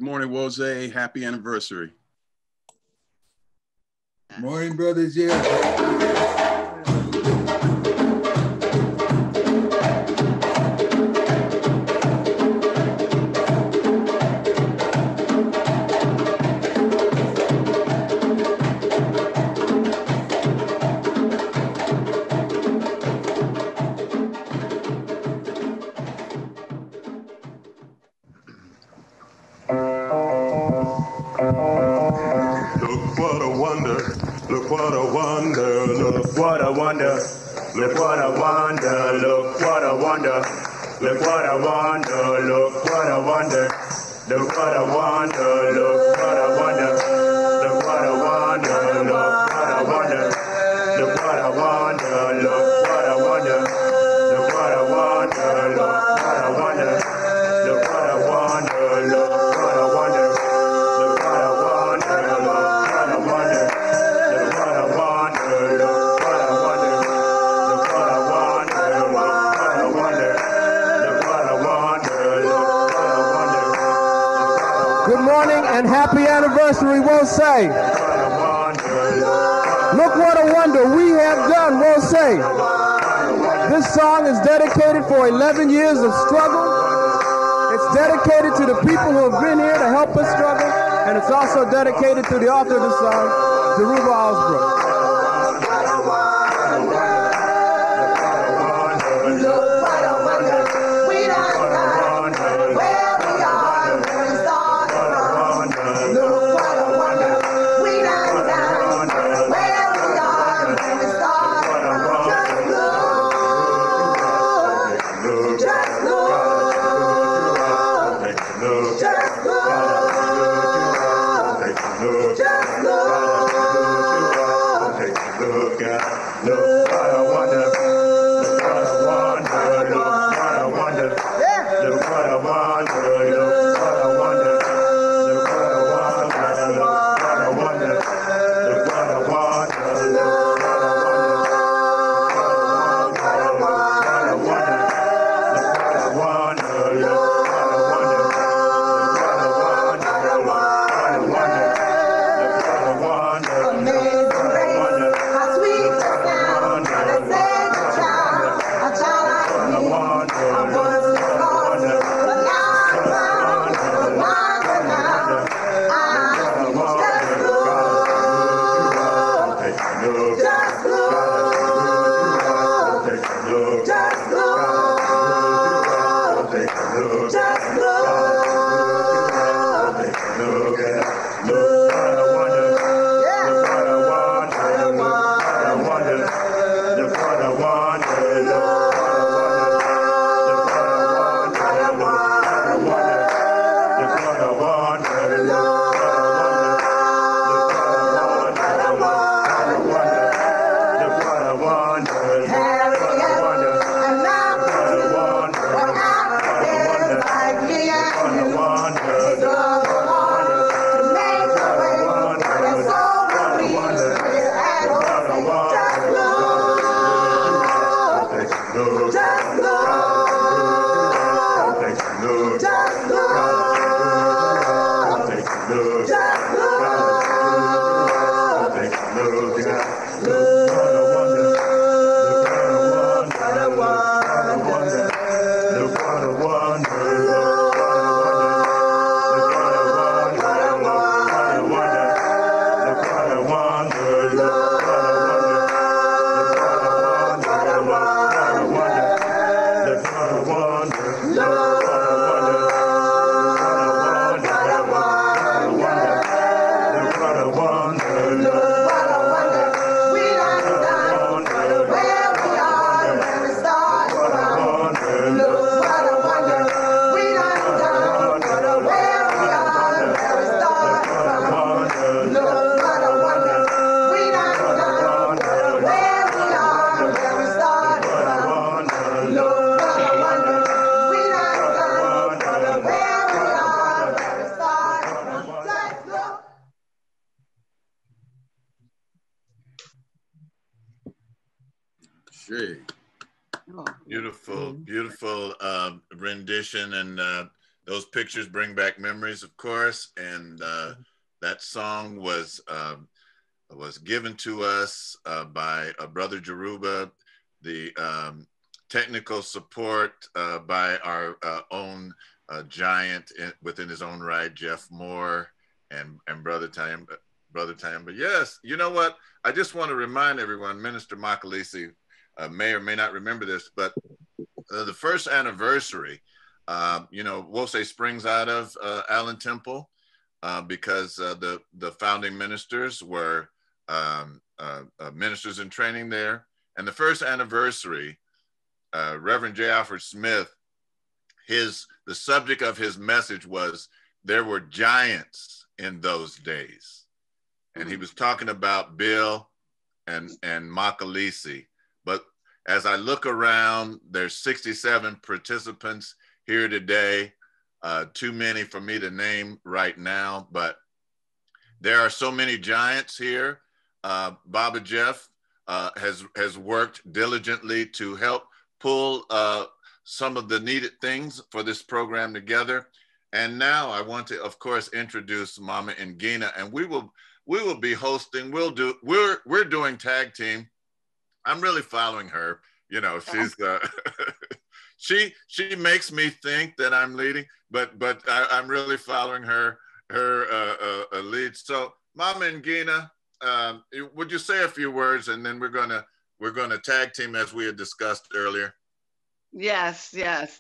morning, Jose. Happy anniversary. Morning, brothers. Yeah. Look what a wonder, look what a wonder, look what a wonder, look what a wonder, look what a wonder, look what a wonder, look what a wonder, look what a wonder, look what a wonder, look what a wonder, look what a wonder, look what a wonder, look what a wonder, look what a wonder, look what a wonder, look what a wonder, look what a wonder. Good morning and happy anniversary, we'll say. Look what a wonder we have done, we'll say. This song is dedicated for 11 years of struggle. It's dedicated to the people who have been here to help us struggle, and it's also dedicated to the author of the song, Deruba Osbrook. Beautiful, beautiful rendition, and those pictures bring back memories, of course. And that song was given to us by Brother Jeruba, the technical support by our own giant within his own right, Jeff Moore, and Brother Time. But yes, you know what? I just want to remind everyone, Minister Makalisi may or may not remember this, but the first anniversary, you know, we'll say springs out of Allen Temple because the founding ministers were ministers in training there. And the first anniversary, Reverend J. Alfred Smith, the subject of his message was, there were giants in those days. And he was talking about Bill and Makalisi. But as I look around, there's 67 participants here today. Too many for me to name right now, but there are so many giants here. Baba Jeff has worked diligently to help pull some of the needed things for this program together. And now I want to, of course, introduce Mama Ngina, and we will be hosting. We're doing tag team. I'm really following her. You know, she's she makes me think that I'm leading, but I'm really following her lead. So, Mama Ngina, would you say a few words, and then we're gonna tag team as we had discussed earlier. Yes,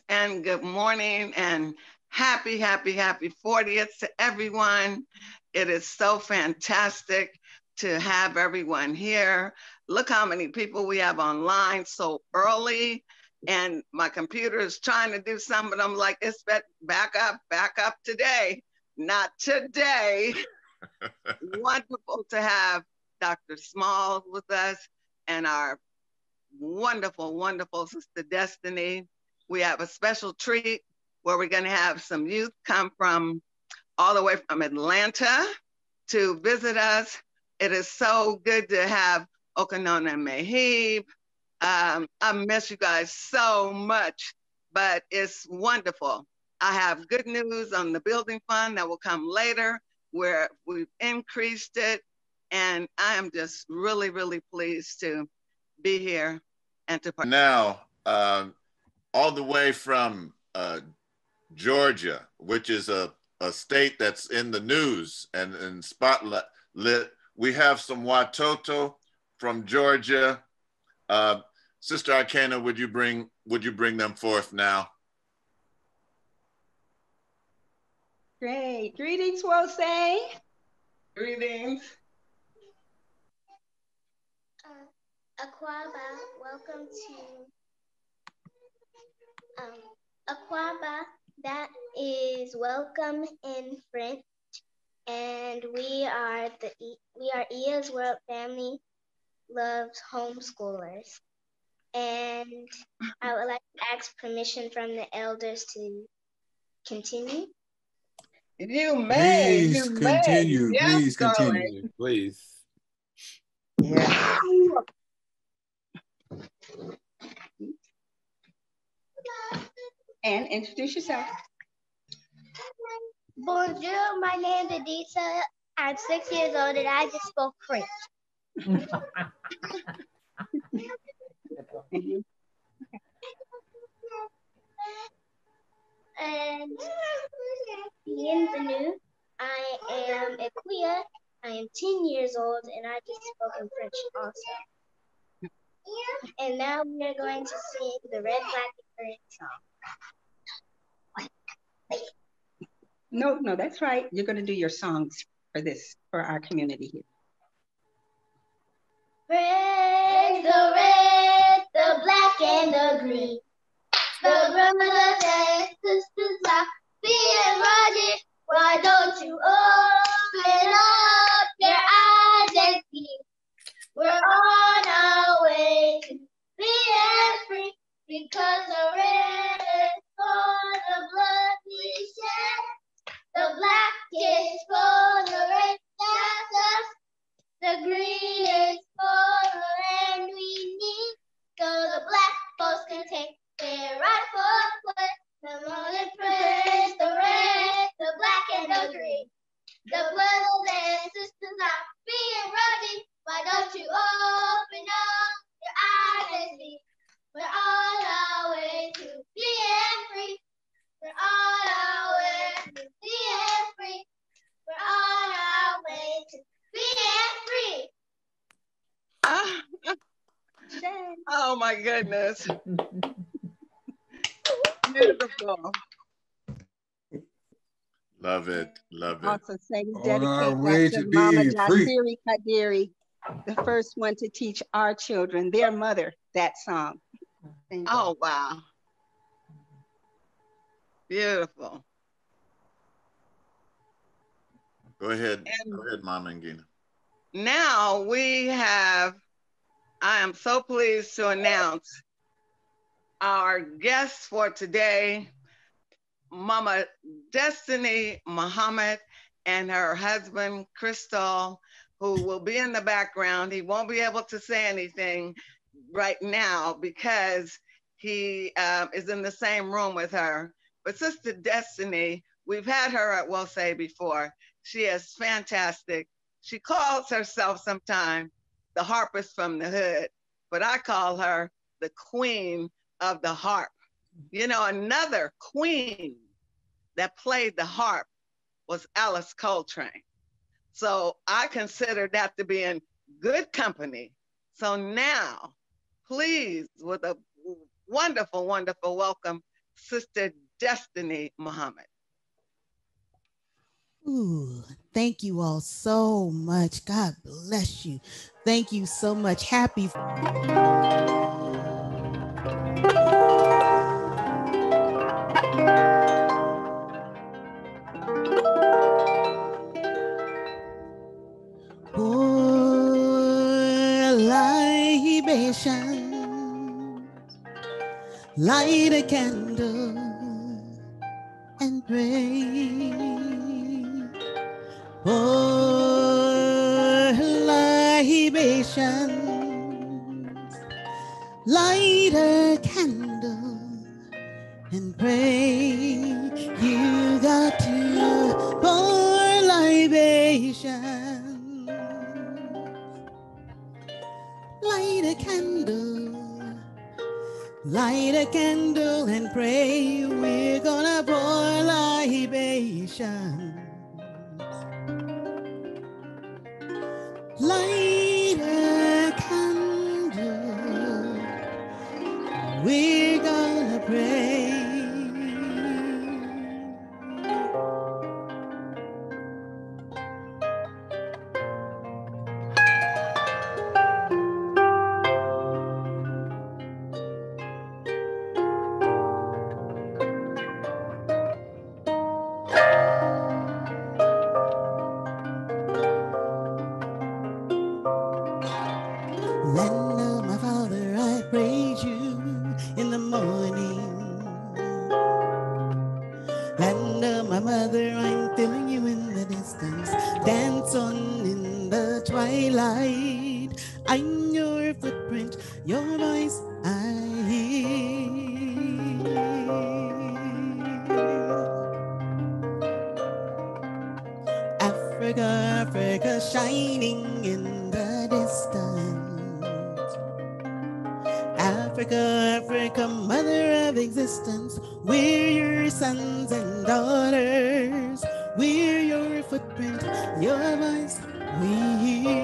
and good morning and happy 40th to everyone. It is so fantastic to have everyone here. Look how many people we have online so early, and my computer is trying to do something. I'm like, it's back up today. Not today. Wonderful to have Dr. Small with us and our wonderful Sister Destiny. We have a special treat where we're going to have some youth come from all the way from Atlanta to visit us. It is so good to have Okanona and Mahib. I miss you guys so much, but it's wonderful. I have good news on the building fund that will come later, where we've increased it. And I am just really pleased to be here and to participate. Now, all the way from Georgia, which is a state that's in the news and spotlight lit. We have some Watoto from Georgia. Sister Ikena, would you bring them forth now? Great. Greetings, Wose. Greetings. Akwaba, welcome to Akwaba. That is welcome in French, and we are Ia's World Family Loves Homeschoolers, and I would like to ask permission from the elders to continue. You may. Please continue. Yes, Please darling. continue. Please. Yeah. And introduce yourself. Bonjour, my name is Adisa. I'm 6 years old and I just spoke French. And bienvenue. I am Equia. I am 10 years old and I just spoke in French also. And now we are going to sing the Red, Black, and Green song. No, that's right. You're going to do your songs for our community here. Praise the red, the black, and the green. The brothers and sisters are being Roger. Why don't you open up your eyes and see? We're on our way to being free, because the red is for the blood we shed. The black is for the race that's us. The green is for the land we need, so the black folks can take their rightful place. Come on and praise the red. Oh my goodness. Beautiful. Love it. Love it. Also say we On our dedicate way that to to Mama being free. Jasiri Kadiri, the first one to teach our children, their mother, that song. Thank you. Oh, wow. Beautiful. Go ahead, Mama Ngina. Now I am so pleased to announce our guest for today, Mama Destiny Muhammad and her husband, Crystal, who will be in the background. He won't be able to say anything right now because he is in the same room with her. But Sister Destiny, we've had her at Wosay before. She is fantastic. She calls herself sometimes the harpist from the hood, but I call her the queen of the harp. You know, another queen that played the harp was Alice Coltrane. So I consider that to be in good company. So now, please, with a wonderful, wonderful welcome, Sister Destiny Muhammad. Ooh, thank you all so much. God bless you. Thank you so much. Happy. Libation, light a candle and pray. For libations, light a candle and pray. You got to pour libation, light a candle and pray. We're gonna pour libation. Light a candle, we're gonna pray. Land of my Father, I praise you in the morning. Land of my mother, I'm feeling you in the distance. Dance on in the twilight. I'm your footprint, your voice I hear. Africa, Africa, shining in the distance. Africa, Africa, mother of existence, we're your sons and daughters. We're your footprint, your voice we hear.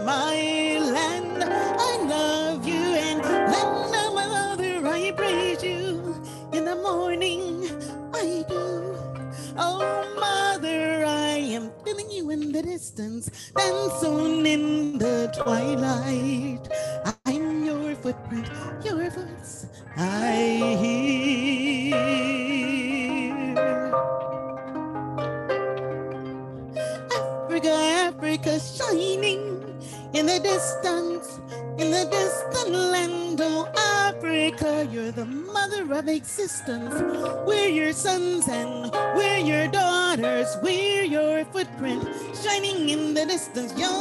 My land, I love you, and land of my mother, I praise you. In the morning, I do. Oh, mother, I am feeling you in the distance, dance on in the twilight. I'm your footprint, your your voice I hear. Africa, Africa, shining in the distance, in the distant land. Oh, Africa, you're the mother of existence. We're your sons and we're your daughters. We're your footprint, shining in the distance. Your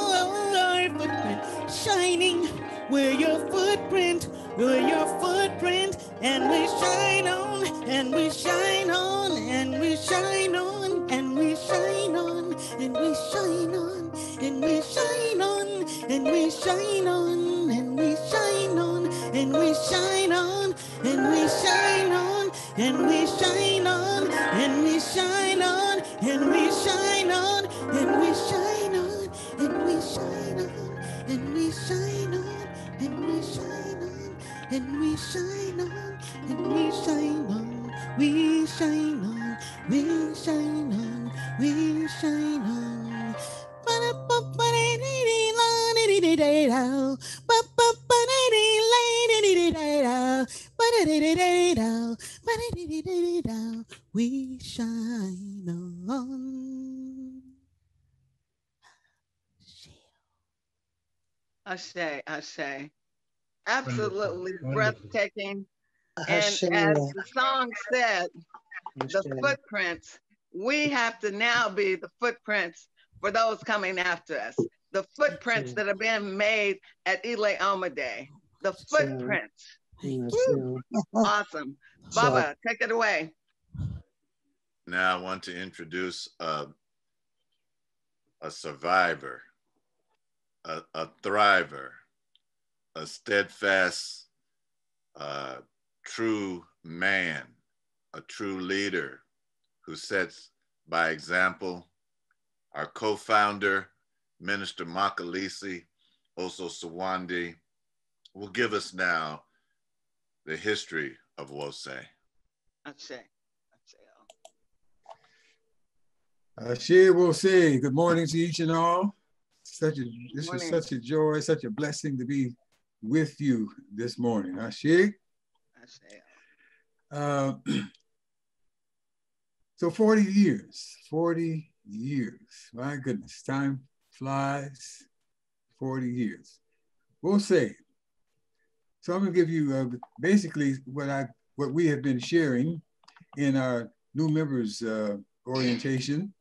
footprint, shining. We're your footprint. We're your footprint, and we shine on, and we shine on, and we shine on, and we shine on, and we shine on, and we shine on, and we shine on, and we shine on, and we shine on, and we shine on, and we shine on, and we shine on, and we shine on, and we shine on, and we shine on, and we shine on, and we shine on, and we shine on, and we shine on, we shine on, we shine on, we shine on. We shine on. Ashe, Ashe. Absolutely Wonderful. breathtaking. And Ashe. as the song said, the Ashe. footprints, we have to now be the footprints for those coming after us. The footprints that are being made at Ile Omade. The footprints. Woo. Awesome. Baba, take it away. Now I want to introduce a survivor, a thriver, a steadfast, true man, a true leader who sets by example. Our co-founder, Minister Makalisi Oso Sawandi, will give us now the history of Wose. Ashe. Sheila Wose, good morning to each and all. This is such a joy, such a blessing to be with you this morning. Ashe. So 40 years, my goodness, time flies, 40 years. We'll say. So I'm gonna give you basically what we have been sharing in our new members orientation.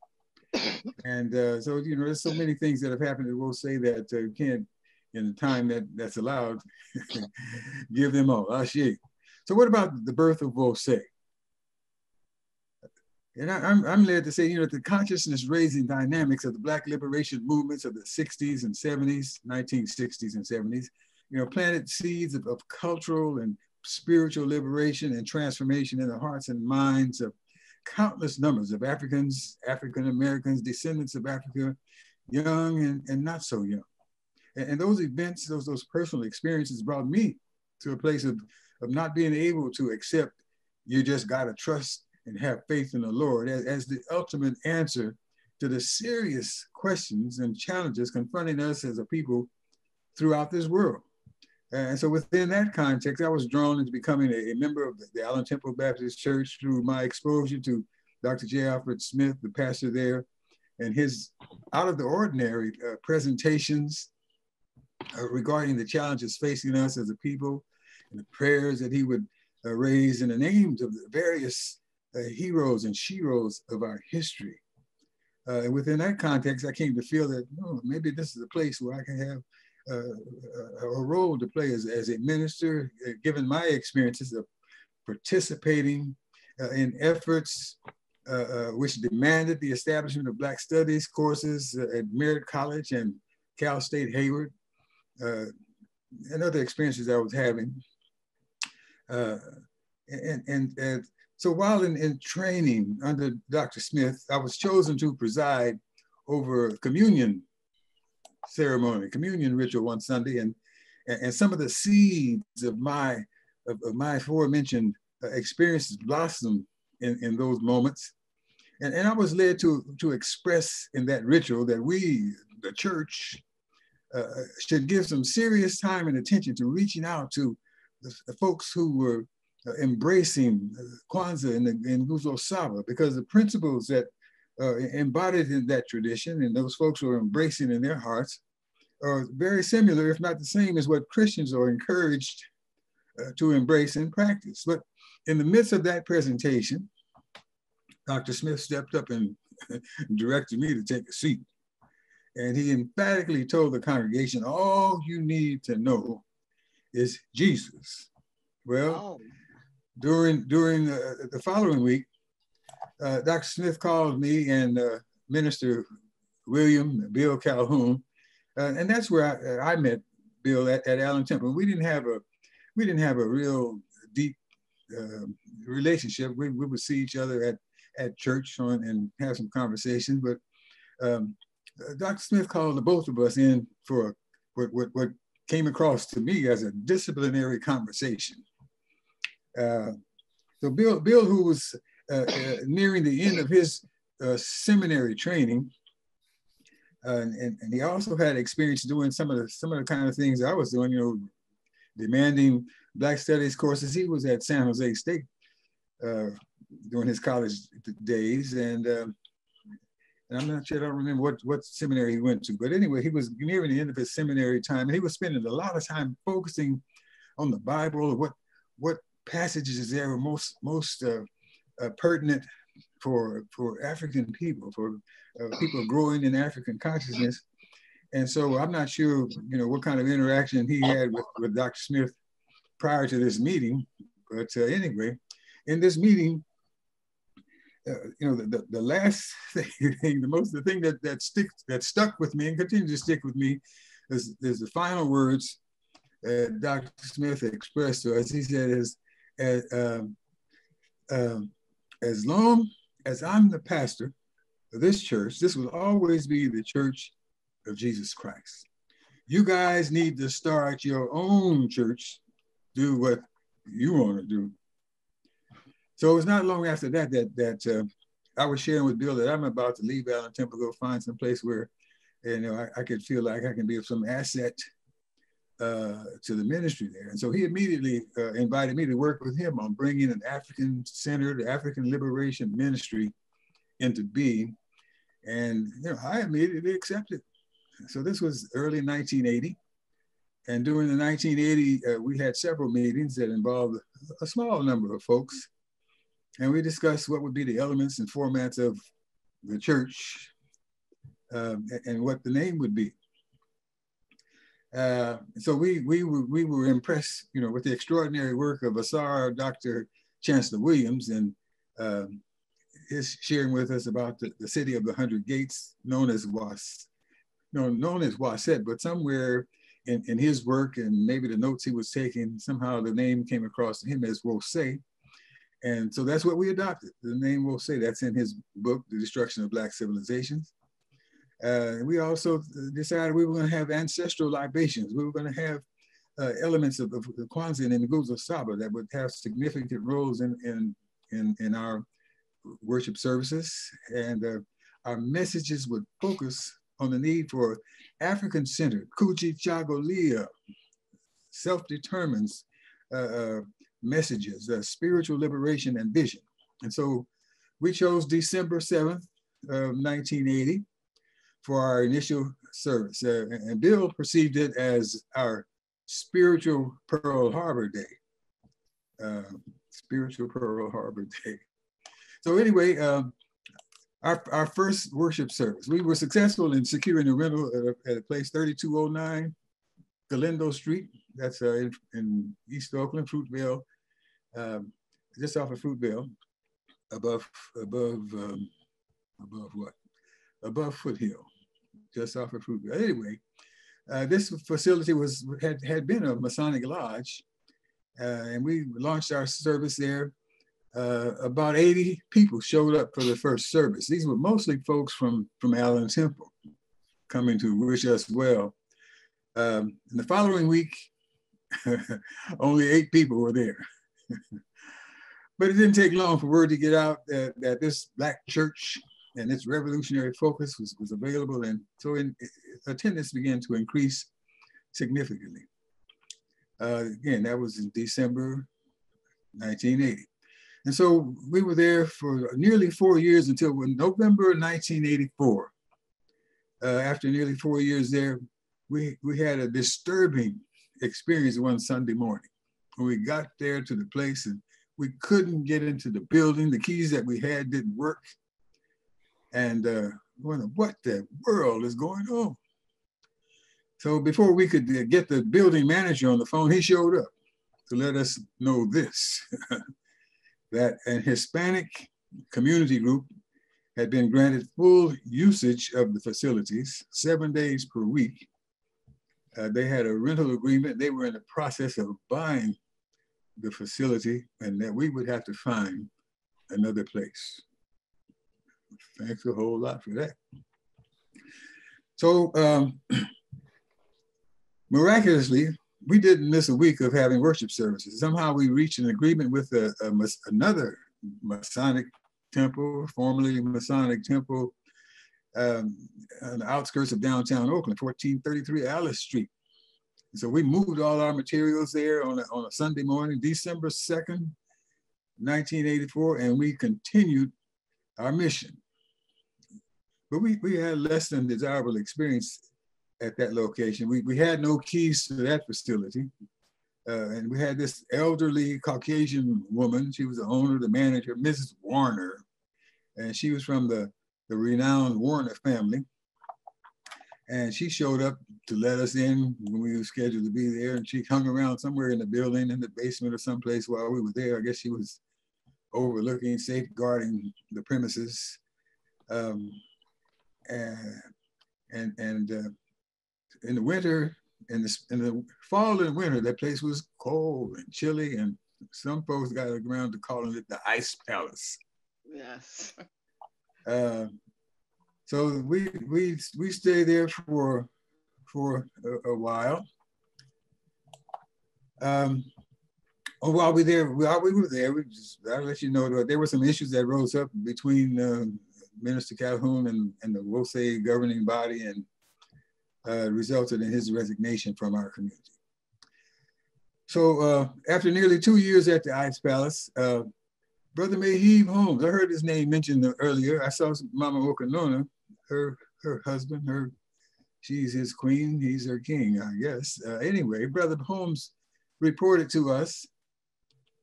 And so, you know, there's so many things that have happened that we'll say that can't, in the time that's allowed, give them all. Ashe. So what about the birth of Wose? And I'm led to say, you know, the consciousness raising dynamics of the Black liberation movements of the 60s and 70s, 1960s and 70s, you know, planted seeds of cultural and spiritual liberation and transformation in the hearts and minds of countless numbers of Africans, African Americans, descendants of Africa, young and not so young. And those events, those personal experiences brought me to a place of not being able to accept, you just gotta trust and have faith in the Lord as the ultimate answer to the serious questions and challenges confronting us as a people throughout this world. And so within that context, I was drawn into becoming a member of the Allen Temple Baptist Church through my exposure to Dr. J. Alfred Smith, the pastor there, and his out of the ordinary presentations regarding the challenges facing us as a people, and the prayers that he would raise in the names of the various heroes and sheroes of our history. And within that context, I came to feel that maybe this is a place where I can have a role to play as a minister, given my experiences of participating in efforts which demanded the establishment of Black Studies courses at Merritt College and Cal State Hayward, and other experiences I was having. So while in training under Dr. Smith, I was chosen to preside over communion ceremony, communion ritual one Sunday, and some of the seeds of my aforementioned experiences blossomed in those moments. And I was led to express in that ritual that we, the church, should give some serious time and attention to reaching out to the folks who were embracing Kwanzaa and Nguzo Saba, because the principles that embodied in that tradition and those folks who are embracing in their hearts are very similar, if not the same, as what Christians are encouraged to embrace and practice. But in the midst of that presentation, Dr. Smith stepped up and directed me to take a seat. And he emphatically told the congregation, all you need to know is Jesus. Well, during the following week, Dr. Smith called me and Minister Bill Calhoun, and that's where I met Bill at Allen Temple. We didn't have a real deep relationship. We would see each other at church and have some conversations, but Dr. Smith called the both of us in for what came across to me as a disciplinary conversation. So Bill, who was nearing the end of his seminary training, and he also had experience doing some of the kind of things I was doing, you know, demanding Black Studies courses. He was at San Jose State during his college days, and I'm not sure, I don't remember what seminary he went to, but anyway, he was nearing the end of his seminary time, and he was spending a lot of time focusing on the Bible, what passages there were most pertinent for African people, for people growing in African consciousness. And so I'm not sure, you know, what kind of interaction he had with Dr. Smith prior to this meeting, but anyway, in this meeting, you know, the last thing, the thing that stuck with me and continues to stick with me is the final words Dr. Smith expressed to us. He said, as long as I'm the pastor of this church, this will always be the church of Jesus Christ. You guys need to start your own church, do what you want to do. So it was not long after that I was sharing with Bill that I'm about to leave Allen Temple, go find some place where, you know, I could feel like I can be of some asset to the ministry there. And so he immediately invited me to work with him on bringing an African-centered, African liberation ministry into being. And, you know, I immediately accepted. So this was early 1980. And during the 1980, we had several meetings that involved a small number of folks. And we discussed what would be the elements and formats of the church and what the name would be. So we were impressed, you know, with the extraordinary work of Asar Dr. Chancellor Williams and his sharing with us about the city of the 100 Gates, known as Waset, but somewhere in his work and maybe the notes he was taking, somehow the name came across to him as Wose. And so that's what we adopted, the name Wose. That's in his book, The Destruction of Black Civilizations. We also decided we were going to have ancestral libations. We were going to have elements of the Kwanzaa and Nguzo Saba that would have significant roles in our worship services. And our messages would focus on the need for African-centered, Kuchi Chagolia, self-determines messages, spiritual liberation and vision. And so we chose December 7th of 1980 for our initial service. And Bill perceived it as our spiritual Pearl Harbor Day. Spiritual Pearl Harbor Day. So anyway, our first worship service, we were successful in securing a rental at a place 3209 Galindo Street. That's in East Oakland, Fruitvale, just off of Fruitvale, above what? Above Foothill, just off of Fruitvale. Anyway, this facility had been a Masonic lodge, and we launched our service there. About 80 people showed up for the first service. These were mostly folks from Allen Temple coming to wish us well. In the following week, only 8 people were there. But it didn't take long for word to get out that this Black church and its revolutionary focus was available. And so attendance began to increase significantly. Again, that was in December 1980. And so we were there for nearly 4 years until November 1984. After nearly 4 years there, we had a disturbing experience one Sunday morning. When we got there to the place and we couldn't get into the building, the keys that we had didn't work. And wondered what the world is going on. So before we could get the building manager on the phone, he showed up to let us know this, that an Hispanic community group had been granted full usage of the facilities 7 days per week. They had a rental agreement. They were in the process of buying the facility and that we would have to find another place. Thanks a whole lot for that. So miraculously, we didn't miss a week of having worship services. Somehow we reached an agreement with another Masonic temple, formerly Masonic temple, on the outskirts of downtown Oakland, 1433 Alice Street. So we moved all our materials there on a Sunday morning, December 2nd, 1984, and we continued our mission. But we had less than desirable experience at that location. We had no keys to that facility. And we had this elderly Caucasian woman. She was the owner, the manager, Mrs. Warner. And she was from the renowned Warner family. And she showed up to let us in when we were scheduled to be there. And she hung around somewhere in the building, in the basement or someplace while we were there. I guess she was overlooking, safeguarding the premises. In the winter, in the fall and winter, that place was cold and chilly, and some folks got around to calling it the Ice Palace. Yes. So we stayed there for a while. While we were there, I'll let you know that there were some issues that rose up between Minister Calhoun and the WOSE governing body, and resulted in his resignation from our community. So after nearly 2 years at the Ice Palace, Brother Mahib Holmes, I heard his name mentioned earlier. I saw Mama Okanona, her husband, she's his queen, he's her king, I guess. Anyway, Brother Holmes reported to us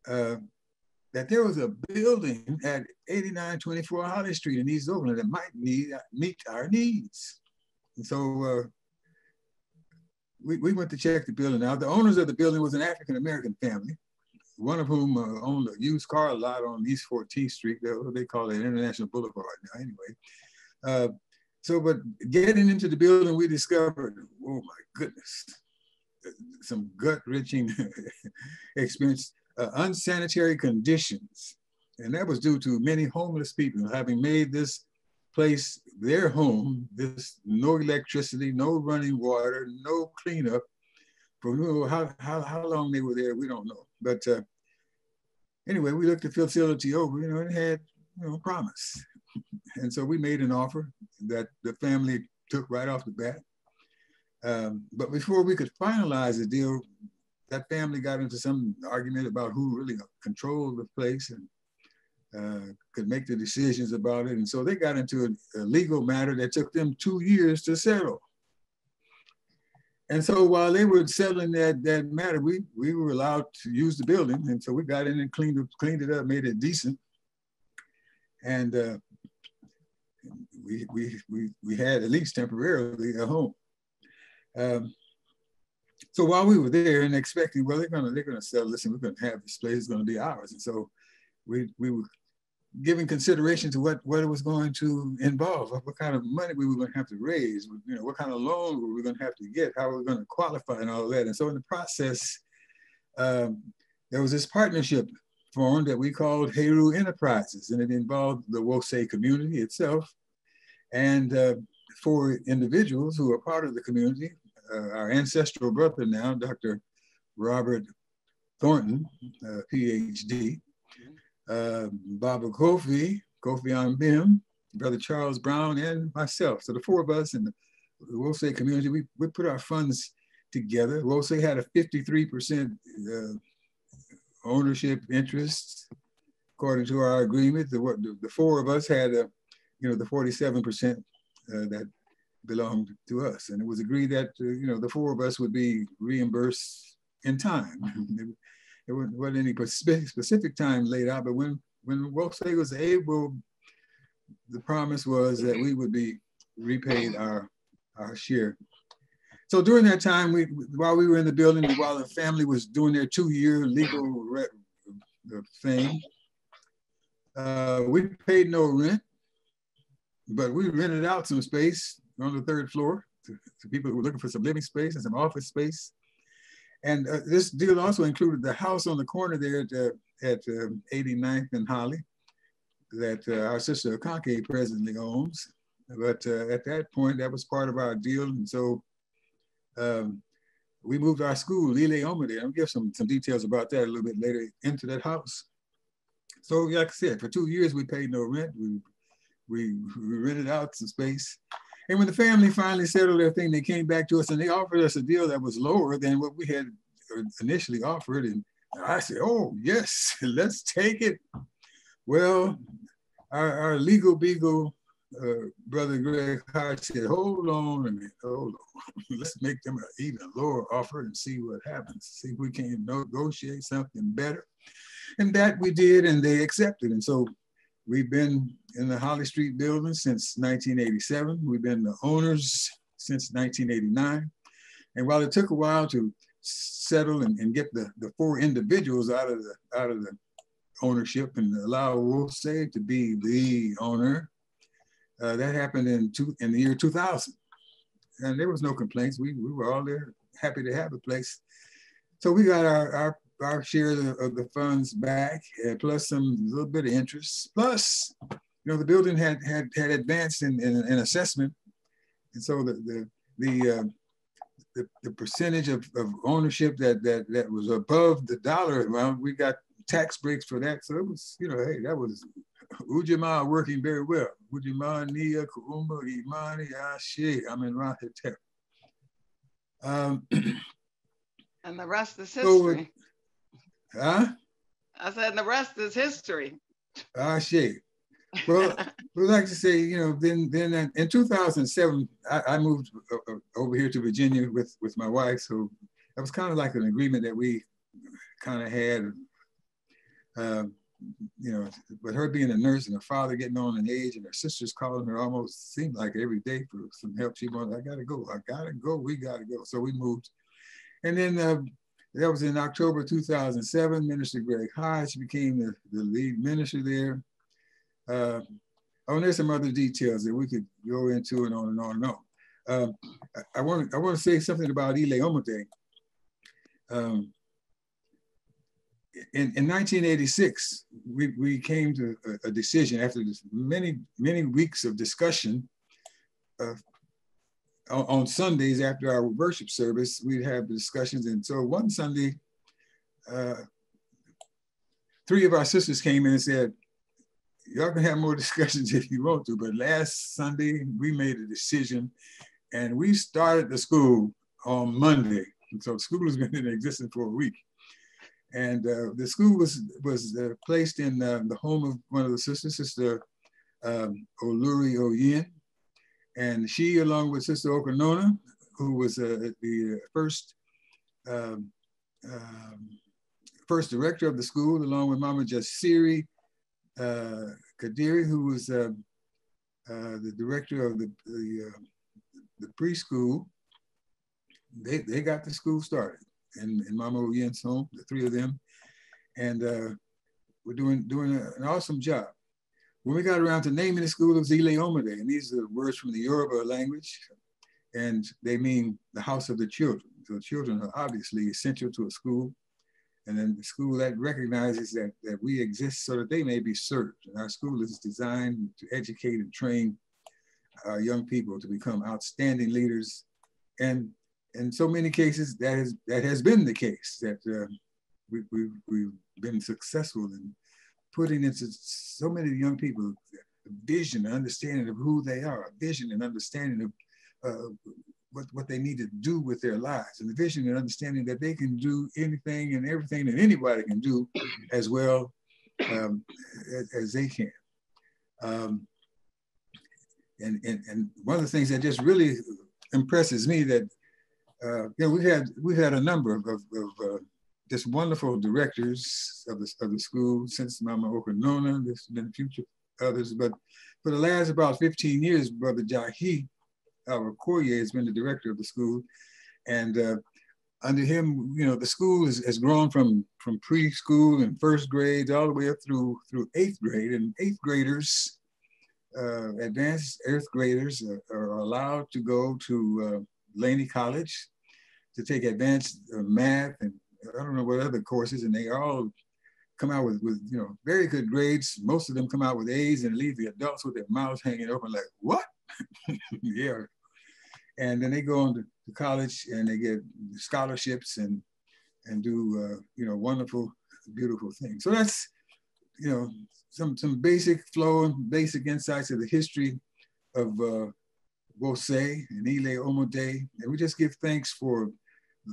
that there was a building at 8924 Holly Street in East Oakland that might meet our needs. And so we went to check the building out. The owners of the building was an African-American family, one of whom owned a used car lot on East 14th Street. They call it International Boulevard now anyway. But getting into the building, we discovered, oh my goodness, some gut-wrenching experience, unsanitary conditions. And that was due to many homeless people having made this place their home, this no electricity, no running water, no cleanup. For how long they were there, we don't know. But anyway, we looked the facility over, and it had, promise. And so we made an offer that the family took right off the bat. But before we could finalize the deal, that family got into some argument about who really controlled the place and could make the decisions about it. And so they got into a legal matter that took them 2 years to settle. And so while they were settling that matter, we were allowed to use the building. And so we got in and cleaned it up, made it decent. And we had at least temporarily a home. So while we were there and expecting, well, they're gonna sell this and we're gonna have this place, it's gonna be ours. And so we were giving consideration to what it was going to involve, what kind of money we were going to have to raise, what kind of loan were we going to have to get, how we were going to qualify and all that. And so in the process, there was this partnership formed that we called Heru Enterprises, and it involved the WOSE community itself and 4 individuals who are part of the community. Our ancestral brother now, Dr. Robert Thornton, PhD, Baba Kofi Anbim, Brother Charles Brown, and myself. So the 4 of us in the WOSE community, we put our funds together. Wose had a 53% ownership interest, according to our agreement. The four of us had, the 47% that belonged to us. And it was agreed that, the four of us would be reimbursed in time. There wasn't any specific time laid out, but when Wose was able, the promise was that we would be repaid our share. So during that time, while we were in the building, while the family was doing their 2-year legal thing, we paid no rent, but we rented out some space on the 3rd floor to people who were looking for some living space and some office space. And this deal also included the house on the corner there at 89th and Holly that our sister Akanke presently owns. But at that point, that was part of our deal. And so we moved our school, Lile Omade, I'll give some details about that a little bit later, into that house. So like I said, for 2 years, we paid no rent. We rented out some space. And when the family finally settled their thing, they came back to us and they offered us a deal that was lower than what we had initially offered. And I said, oh, yes, let's take it. Well, our legal beagle, Brother Greg Hart said, hold on a minute, hold on. Let's make them an even lower offer and see what happens. See if we can negotiate something better. And that we did, and they accepted. And so we've been in the Holly Street building since 1987. We've been the owners since 1989. And while it took a while to settle and get the 4 individuals out of the ownership and allow Wose to be the owner, that happened in the year 2000. And there was no complaints. We were all there, happy to have a place. So we got our share of the funds back, plus a little bit of interest. Plus, the building had advanced in assessment, and so the percentage of ownership that was above the dollar amount, we got tax breaks for that. So it was, hey, that was Ujamaa working very well. Ujamaa Nia Kuumba Imani Ashe Amenrahetep. And the rest is history. Huh? I said the rest is history. Ashe. Well, we'd like to say, then in 2007, I moved over here to Virginia with my wife. So that was kind of like an agreement that we kind of had, with her being a nurse and her father getting on in age and her sisters calling her almost seemed like every day for some help. She wanted, I gotta go, we gotta go. So we moved. And then that was in October 2007, Minister Greg Hodge became the lead minister there. There's some other details that we could go into and on and on and on. I want to say something about Ile Omade. In 1986, we came to a decision after this many weeks of discussion. On Sundays after our worship service, we'd have discussions. And so one Sunday, 3 of our sisters came in and said, y'all can have more discussions if you want to, but last Sunday we made a decision and we started the school on Monday. And so school has been in existence for a week. And the school was placed in the home of one of the sisters, Sister Oluri Oyin. And she, along with Sister Okonona, who was the first director of the school, along with Mama Jasiri Kadiri, who was the director of the preschool, they got the school started in Mama Oyen's home, the 3 of them, and we're doing an awesome job. When we got around to naming the school, it was Ile Omade, and these are words from the Yoruba language, and they mean the house of the children. So children are obviously essential to a school, and then the school that recognizes that we exist so that they may be served. And our school is designed to educate and train our young people to become outstanding leaders. And in so many cases, that has been the case, that we've been successful in putting into so many young people a vision, an understanding of who they are, a vision and understanding of what they need to do with their lives, and the vision and understanding that they can do anything and everything that anybody can do as well as they can. And one of the things that just really impresses me that we've had a number of just wonderful directors of the school since Mama Okanona. There's been future others, but for the last about 15 years, Brother Jahi, our Courier, has been the director of the school, and under him, the school has grown from preschool and first grade all the way up through 8th grade, and 8th graders. Advanced 8th graders are allowed to go to Laney College to take advanced math and I don't know what other courses, and they all come out with very good grades. Most of them come out with A's and leave the adults with their mouths hanging open like, what? Yeah. And then they go on to college and they get scholarships and do wonderful, beautiful things. So that's some basic flow and basic insights of the history of Wose and Ile Omode. And we just give thanks for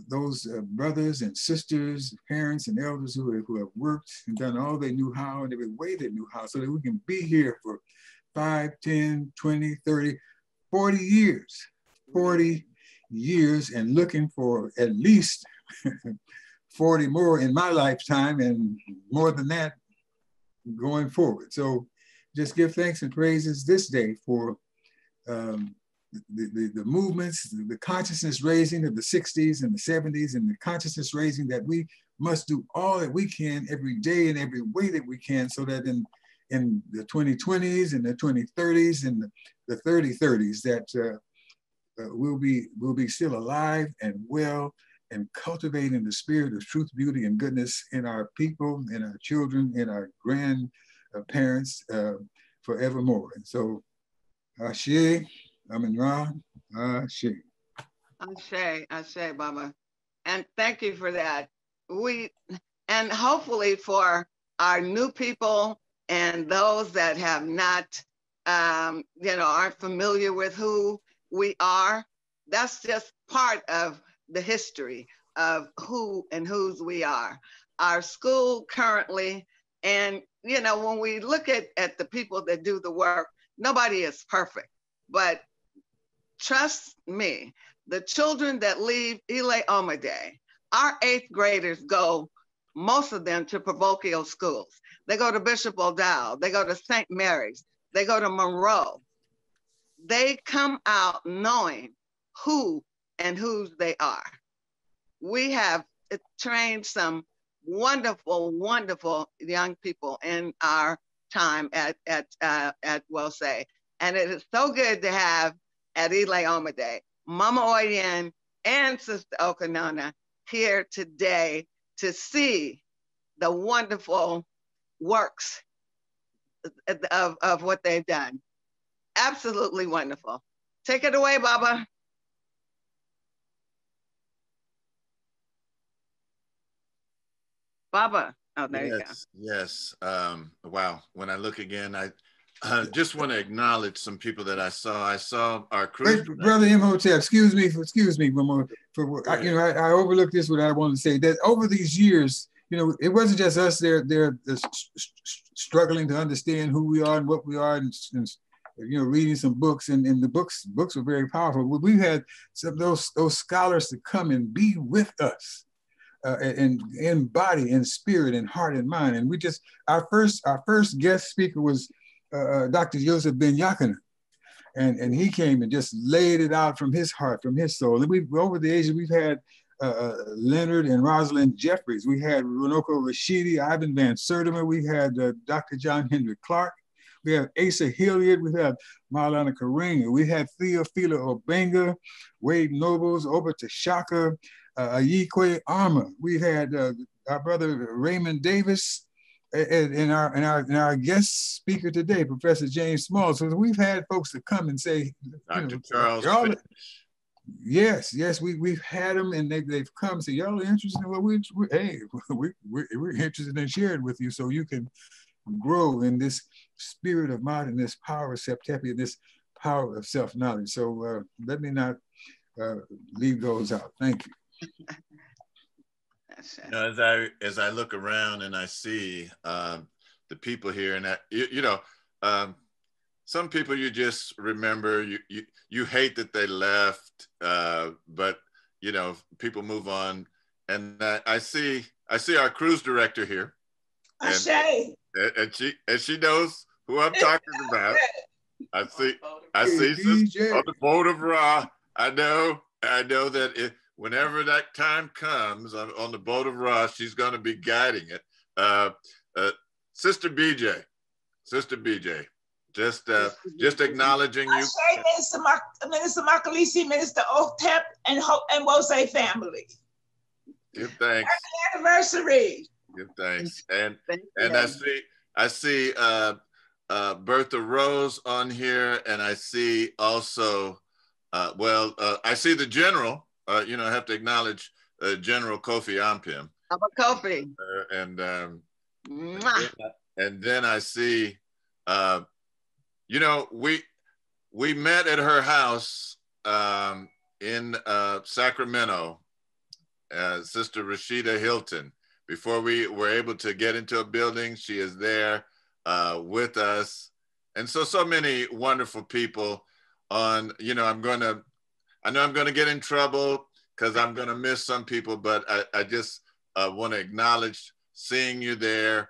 those brothers and sisters, parents and elders who have worked and done all they knew how and every way they knew how, so that we can be here for 5, 10, 20, 30, 40 years. 40 years, and looking for at least 40 more in my lifetime and more than that going forward. So just give thanks and praises this day for the movements, the consciousness raising of the 60s and the 70s, and the consciousness raising that we must do all that we can every day in every way that we can, so that in the 2020s and the 2030s and the 3030s that we'll be still alive and well and cultivating the spirit of truth, beauty, and goodness in our people, in our children, in our grandparents forevermore. And so, Ashe, Amin Ra, Ashe. Ashe, Baba. And thank you for that. And hopefully for our new people and those that have not, aren't familiar with who we are, that's just part of the history of who and whose we are. Our school currently, and when we look at the people that do the work, nobody is perfect, but trust me, the children that leave Ile Omode, our 8th graders go, most of them, to parochial schools. They go to Bishop O'Dowd, they go to St. Mary's, they go to Monroe. They come out knowing who and whose they are. We have trained some wonderful, wonderful young people in our time at Wose. And it is so good to have at Ile Omode, Mama Oyen and Sister Okanona here today to see the wonderful works of what they've done. Absolutely wonderful. Take it away, Baba. Baba. Oh, there you go. Yes. Wow. When I look again, I just want to acknowledge some people that I saw. I saw our crew. Wait, Brother Imhotep, excuse me for I overlooked this. What I wanted to say, that over these years, it wasn't just us. They're struggling to understand who we are and what we are, and reading some books, and the books were very powerful. We had some of those scholars to come and be with us. And in body and spirit and heart and mind. And our first guest speaker was Dr. Joseph Ben Yakana. And he came and just laid it out from his heart, from his soul. And over the ages, we've had Leonard and Rosalind Jeffries. We had Runoko Rashidi, Ivan Van Sertimer. We had Dr. John Henry Clark. We have Asa Hilliard. We have Marlana Karenga. We had Theophila Obenga, Wade Nobles, Oba Tashaka, Ayikwe Arma. We had our brother Raymond Davis, and our guest speaker today, Professor James Small. So we've had folks to come and say, Dr. Charles. Yes, we've had them, and they've come and say, y'all are interested in what we're interested in sharing with you, so you can grow in this spirit of mind and this power of Septepi, this power of self-knowledge. So let me not leave those out. Thank you. You know, as I look around and I see the people here, and some people you just remember, you hate that they left, but you know, people move on. And I see our cruise director here, and she knows who I'm talking about. I see Sister on the boat of Ra. I know that whenever that time comes on the boat of Ra, she's going to be guiding it. Sister BJ, just acknowledging you. Minister Makalisi, Minister Otep, and Wose family. Give thanks. Happy anniversary. Give thanks. And I see Bertha Rose on here, and I see also I see the general. I have to acknowledge General Kofi Ampim. Kofi. And then I see, we met at her house in Sacramento, Sister Rashida Hilton. Before we were able to get into a building, she is there with us. And so many wonderful people on, I know I'm going to get in trouble because I'm going to miss some people, but I just want to acknowledge seeing you there.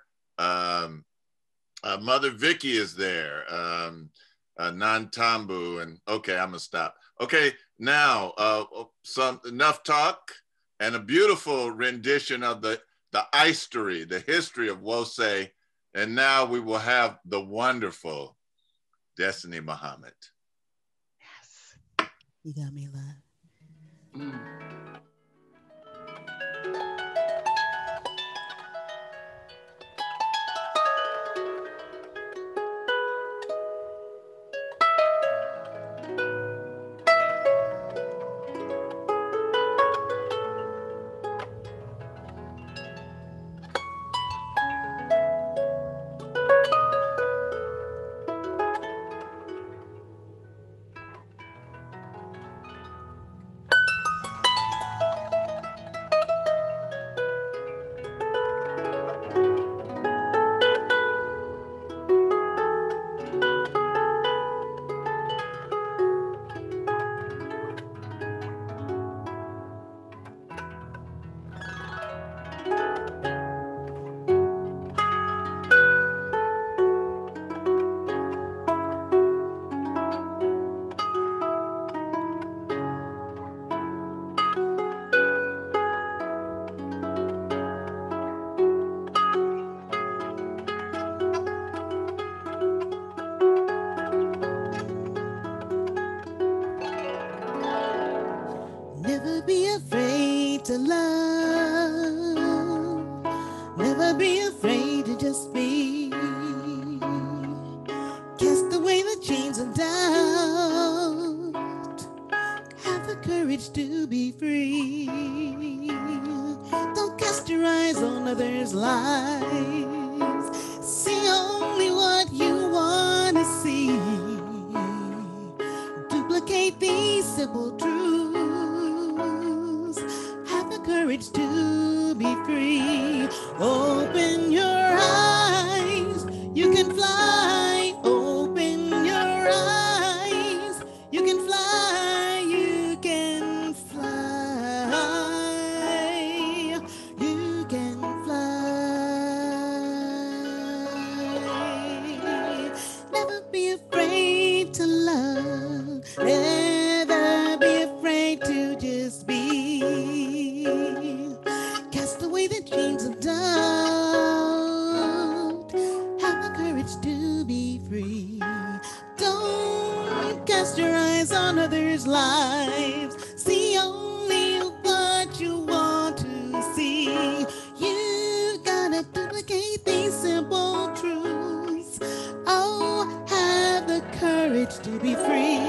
Mother Vicky is there, Nantambu, and okay, I'm gonna stop. Okay, now enough talk and a beautiful rendition of the story, the history of Wose, and now we will have the wonderful Destiny Muhammad. Yes, you got me, love. Never be afraid to love. Never be afraid to just be. Cast away the chains of doubt. Have the courage to be free. Don't cast your eyes on others' lives. See only what you want to see. Duplicate these simple truths. Have the courage to be free. Open your eyes, you can fly. Open your eyes, you can fly. You can fly. You can fly. Never be afraid to love. Never be afraid to just be. Cast away the chains of doubt. Have the courage to be free. Don't cast your eyes on others' lives. See only what you want to see. You gotta duplicate these simple truths. Oh, have the courage to be free.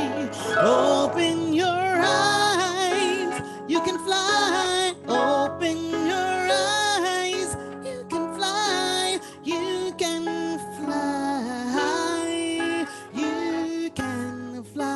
Open your eyes, you can fly. Open your eyes, you can fly. You can fly. You can fly.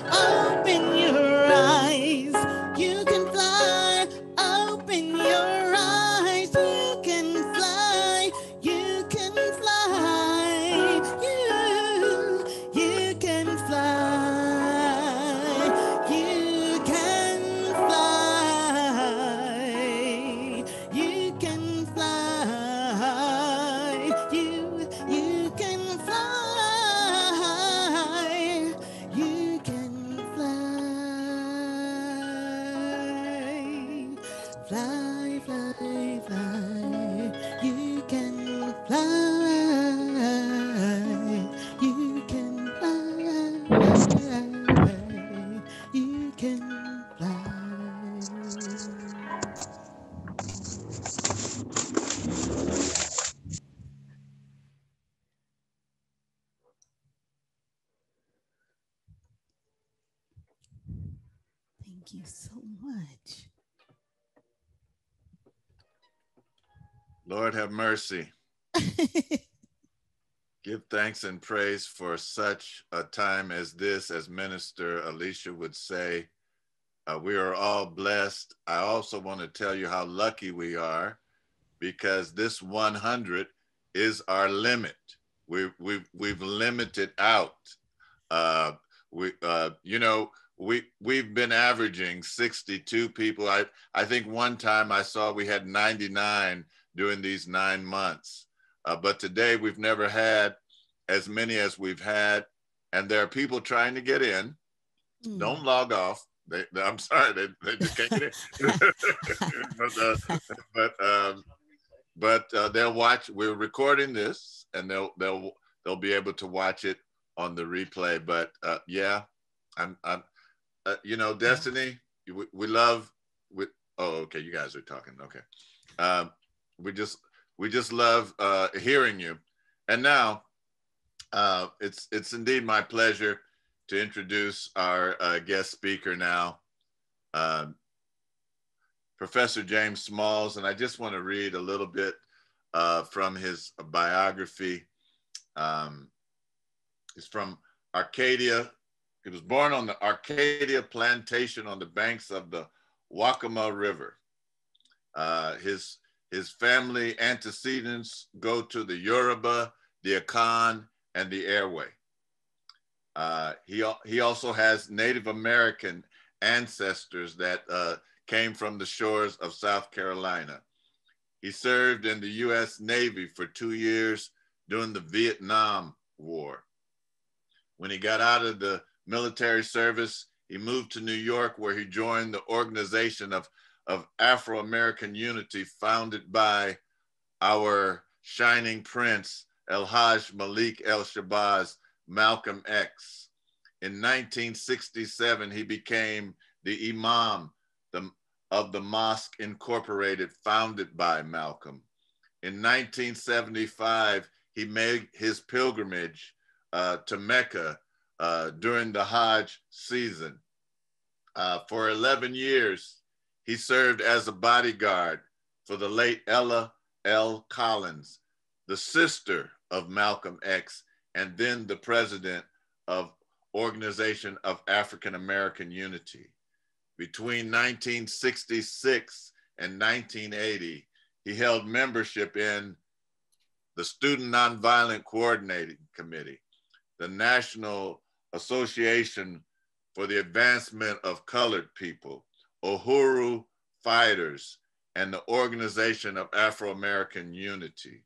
Open your eyes, you can fly. Open your eyes, you can fly. You can fly. You can fly. You can fly. You can fly. You can fly. You can fly. Fly, fly, fly. You can fly. You can fly. You can fly. Thank you so much. Lord have mercy. Give thanks and praise for such a time as this, as Minister Alicia would say. We are all blessed. I also want to tell you how lucky we are, because this 100 is our limit. We've limited out. We've been averaging 62 people. I think one time I saw we had 99 during these 9 months. But today we've never had as many as we've had. And there are people trying to get in. Don't log off. I'm sorry, they just can't get in. but they'll watch. We're recording this, and they'll be able to watch it on the replay. But yeah, I'm Destiny. We love. Oh, okay. You guys are talking. Okay. We just love hearing you. And now it's indeed my pleasure to introduce our guest speaker now, Professor James Smalls. And I just want to read a little bit from his biography. He's from Arcadia. He was born on the Arcadia plantation on the banks of the Waccamaw River. His family antecedents go to the Yoruba, the Akan, and the Airway. He also has Native American ancestors that came from the shores of South Carolina. He served in the U.S. Navy for 2 years during the Vietnam War. When he got out of the military service, he moved to New York, where he joined the Organization of Afro-American Unity, founded by our shining prince, El-Hajj Malik El-Shabazz Malcolm X. In 1967, he became the Imam of the Mosque Incorporated, founded by Malcolm. In 1975, he made his pilgrimage to Mecca during the Hajj season. For 11 years, he served as a bodyguard for the late Ella L. Collins, the sister of Malcolm X, and then the president of Organization of African American Unity. Between 1966 and 1980, he held membership in the Student Nonviolent Coordinating Committee, the National Association for the Advancement of Colored People, Uhuru Fighters, and the Organization of Afro-American Unity.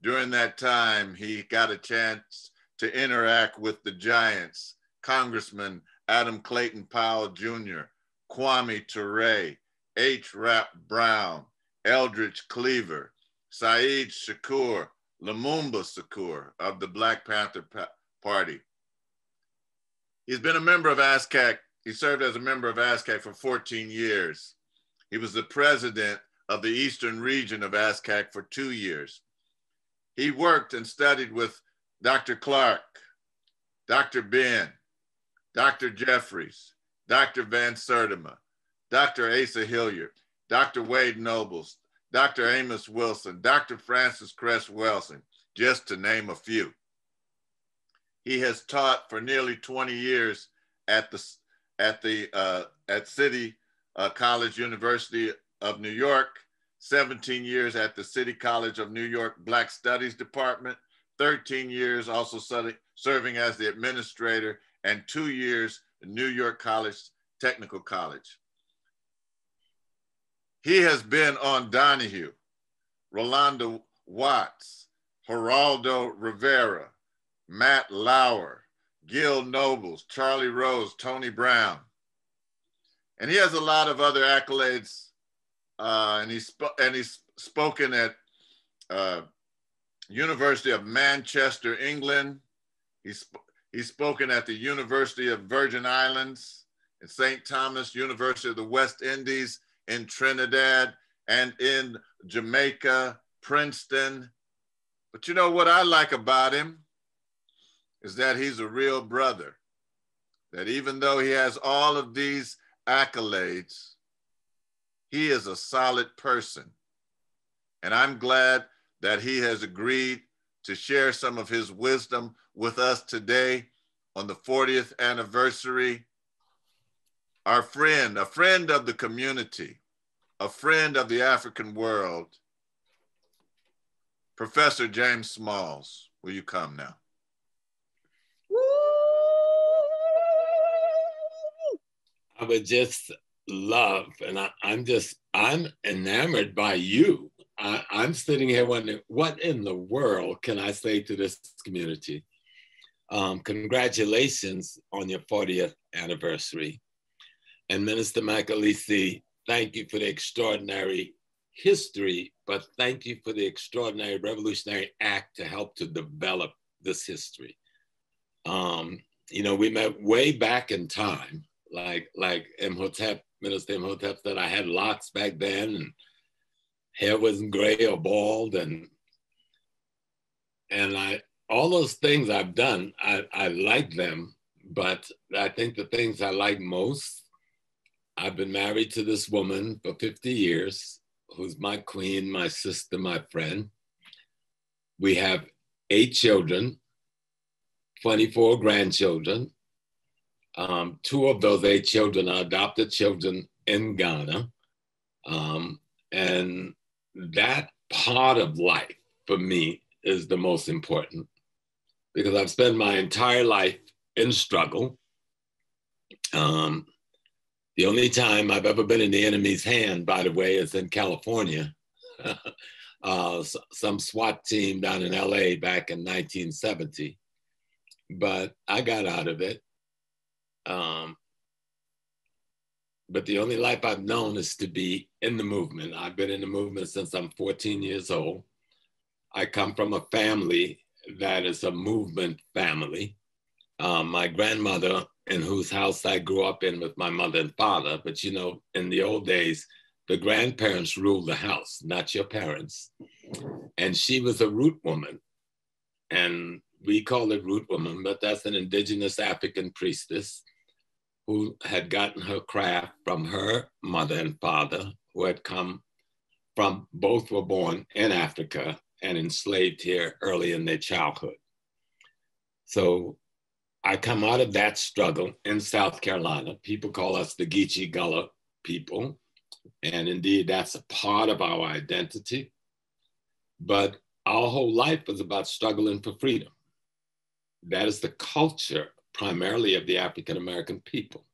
During that time, he got a chance to interact with the giants, Congressman Adam Clayton Powell Jr., Kwame Ture, H. Rap Brown, Eldridge Cleaver, Saeed Shakur, Lumumba Shakur of the Black Panther Party. He's been a member of ASCAC. He served as a member of ASCAC for 14 years. He was the president of the Eastern region of ASCAC for 2 years. He worked and studied with Dr. Clark, Dr. Ben, Dr. Jeffries, Dr. Van Sertima, Dr. Asa Hilliard, Dr. Wade Nobles, Dr. Amos Wilson, Dr. Francis Cress Wilson, just to name a few. He has taught for nearly 20 years at City College, University of New York, 17 years at the City College of New York Black Studies Department, 13 years also serving as the administrator, and 2 years at New York College Technical College. He has been on Donahue, Rolanda Watts, Geraldo Rivera, Matt Lauer, Gil Nobles, Charlie Rose, Tony Brown. And he has a lot of other accolades, and he's spoken at University of Manchester, England. He's spoken at the University of Virgin Islands, in St. Thomas, University of the West Indies, in Trinidad, and in Jamaica, Princeton. But you know what I like about him is that he's a real brother, that even though he has all of these accolades, he is a solid person. And I'm glad that he has agreed to share some of his wisdom with us today on the 40th anniversary. Our friend, a friend of the community, a friend of the African world, Professor James Smalls, will you come now? I would just love, and I'm enamored by you. I'm sitting here wondering, what in the world can I say to this community? Congratulations on your 40th anniversary. And Minister Makalisi, thank you for the extraordinary history, but thank you for the extraordinary revolutionary act to help to develop this history. You know, we met way back in time, like Imhotep, Minister Imhotep said, I had locks back then and hair wasn't gray or bald, and all those things I've done, I like them, but I think the things I like most, I've been married to this woman for 50 years, who's my queen, my sister, my friend. We have 8 children, 24 grandchildren. 2 of those 8 children are adopted children in Ghana. And that part of life for me is the most important, because I've spent my entire life in struggle. The only time I've ever been in the enemy's hand, by the way, is in California. Some SWAT team down in LA back in 1970. But I got out of it. But the only life I've known is to be in the movement. I've been in the movement since I'm 14 years old. I come from a family that is a movement family. My grandmother, in whose house I grew up in with my mother and father, but you know, in the old days, the grandparents ruled the house, not your parents. And she was a root woman. And we call it root woman, but that's an indigenous African priestess who had gotten her craft from her mother and father, who had come from, both were born in Africa and enslaved here early in their childhood. So I come out of that struggle in South Carolina. People call us the Geechee Gullah people. And indeed, that's a part of our identity. But our whole life was about struggling for freedom. That is the culture primarily of the African-American people.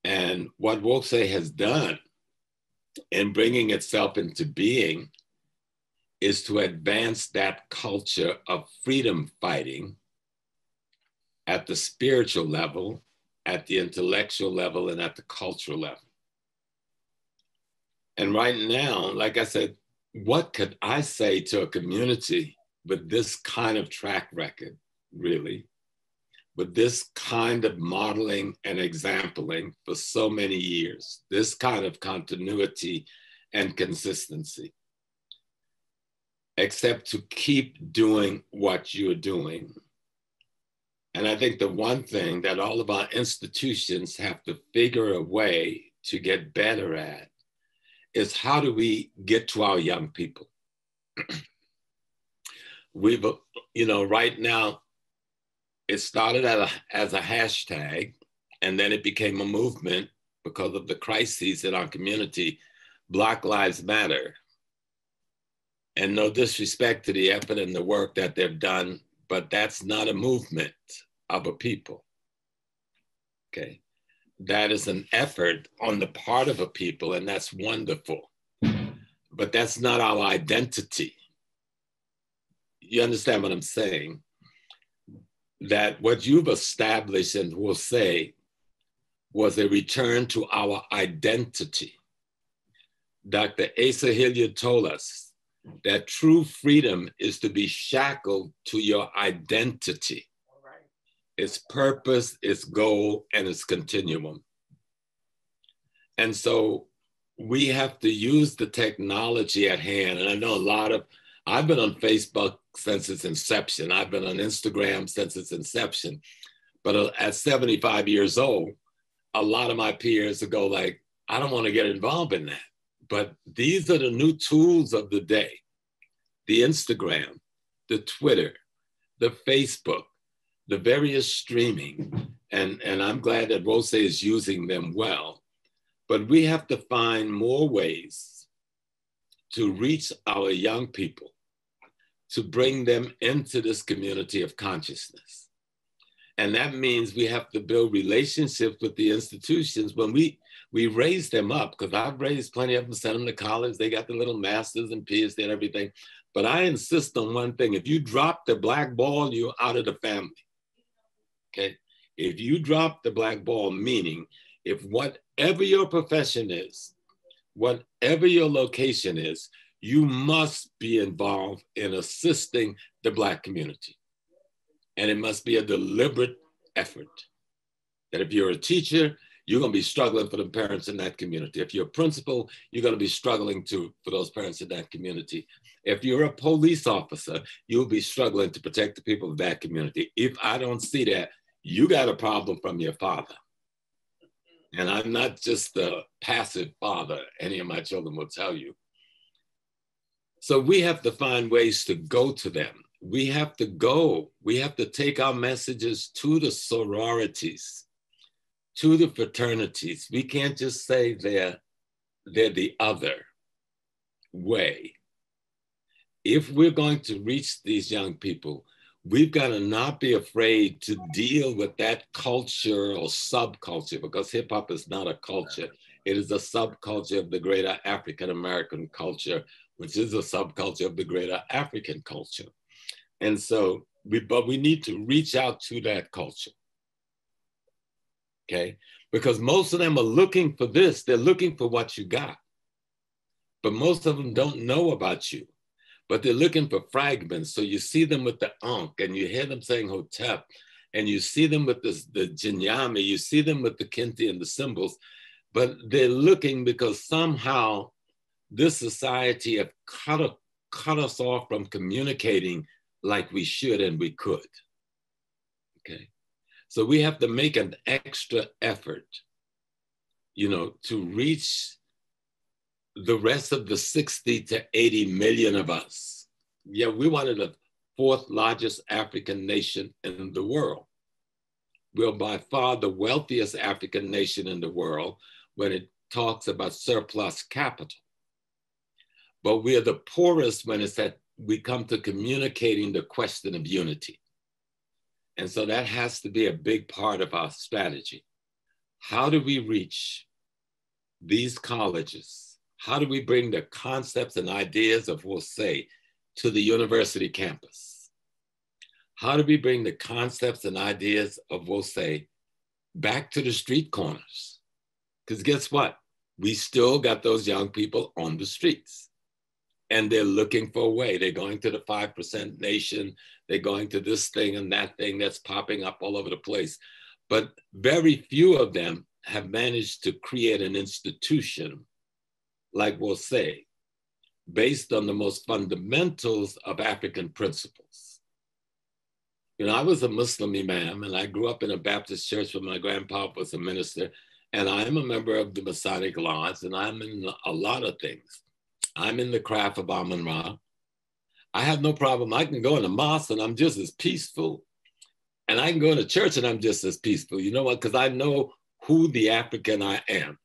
And what Wose has done in bringing itself into being is to advance that culture of freedom fighting at the spiritual level, at the intellectual level, and at the cultural level. And right now, like I said, what could I say to a community with this kind of track record, really, with this kind of modeling and exempling for so many years, this kind of continuity and consistency, except to keep doing what you're doing. And I think the one thing that all of our institutions have to figure a way to get better at is how do we get to our young people? We've, you know, right now, it started as a hashtag, and then it became a movement because of the crises in our community. Black Lives Matter. And no disrespect to the effort and the work that they've done, but that's not a movement of a people. Okay. That is an effort on the part of a people, and that's wonderful. But that's not our identity. You understand what I'm saying? That what you've established and will say was a return to our identity. Dr. Asa Hilliard told us that true freedom is to be shackled to your identity, its purpose, its goal, and its continuum. And so we have to use the technology at hand. And I know I've been on Facebook since its inception. I've been on Instagram since its inception. But at 75 years old, a lot of my peers will go like, I don't want to get involved in that. But these are the new tools of the day. The Instagram, the Twitter, the Facebook, the various streaming. And I'm glad that Rose is using them well. But we have to find more ways to reach our young people, to bring them into this community of consciousness. And that means we have to build relationships with the institutions. When we raise them up, because I've raised plenty of them, sent them to college, they got the little masters and PhD and everything. But I insist on one thing: if you drop the black ball, you're out of the family. Okay? If you drop the black ball, meaning if whatever your profession is, whatever your location is, you must be involved in assisting the Black community. And it must be a deliberate effort. That if you're a teacher, you're going to be struggling for the parents in that community. If you're a principal, you're going to be struggling for those parents in that community. If you're a police officer, you'll be struggling to protect the people of that community. If I don't see that, you got a problem from your father. And I'm not just a passive father, any of my children will tell you. So we have to find ways to go to them. We have to take our messages to the sororities, to the fraternities. We can't just say they're the other way. If we're going to reach these young people, we've got to not be afraid to deal with that culture or subculture, because hip hop is not a culture. It is a subculture of the greater African American culture, which is a subculture of the greater African culture. And so, but we need to reach out to that culture, okay? Because most of them are looking for this. They're looking for what you got. But most of them don't know about you. But they're looking for fragments. So you see them with the Ankh, and you hear them saying Hotep, and you see them with the Jinyami, you see them with the Kinti and the symbols, but they're looking because somehow this society have cut us off from communicating like we should and we could, okay? So we have to make an extra effort, to reach the rest of the 60 to 80 million of us. Yeah, we're one of the fourth largest African nation in the world. We're by far the wealthiest African nation in the world when it talks about surplus capital. But we are the poorest when it's that we come to communicating the question of unity. And so that has to be a big part of our strategy. How do we reach these colleges? How do we bring the concepts and ideas of Jose to the university campus? How do we bring the concepts and ideas of Jose back to the street corners? Because guess what? We still got those young people on the streets. And they're looking for a way. They're going to the 5% nation. They're going to this thing and that thing that's popping up all over the place. But very few of them have managed to create an institution like we'll say, based on the most fundamentals of African principles. I was a Muslim imam, and I grew up in a Baptist church where my grandpa was a minister, and I'm a member of the Masonic Lodge, and I'm in a lot of things. I'm in the craft of Amun-Ra. I have no problem. I can go in a mosque, and I'm just as peaceful And I can go to church and I'm just as peaceful. You know what? Because I know who the African I am.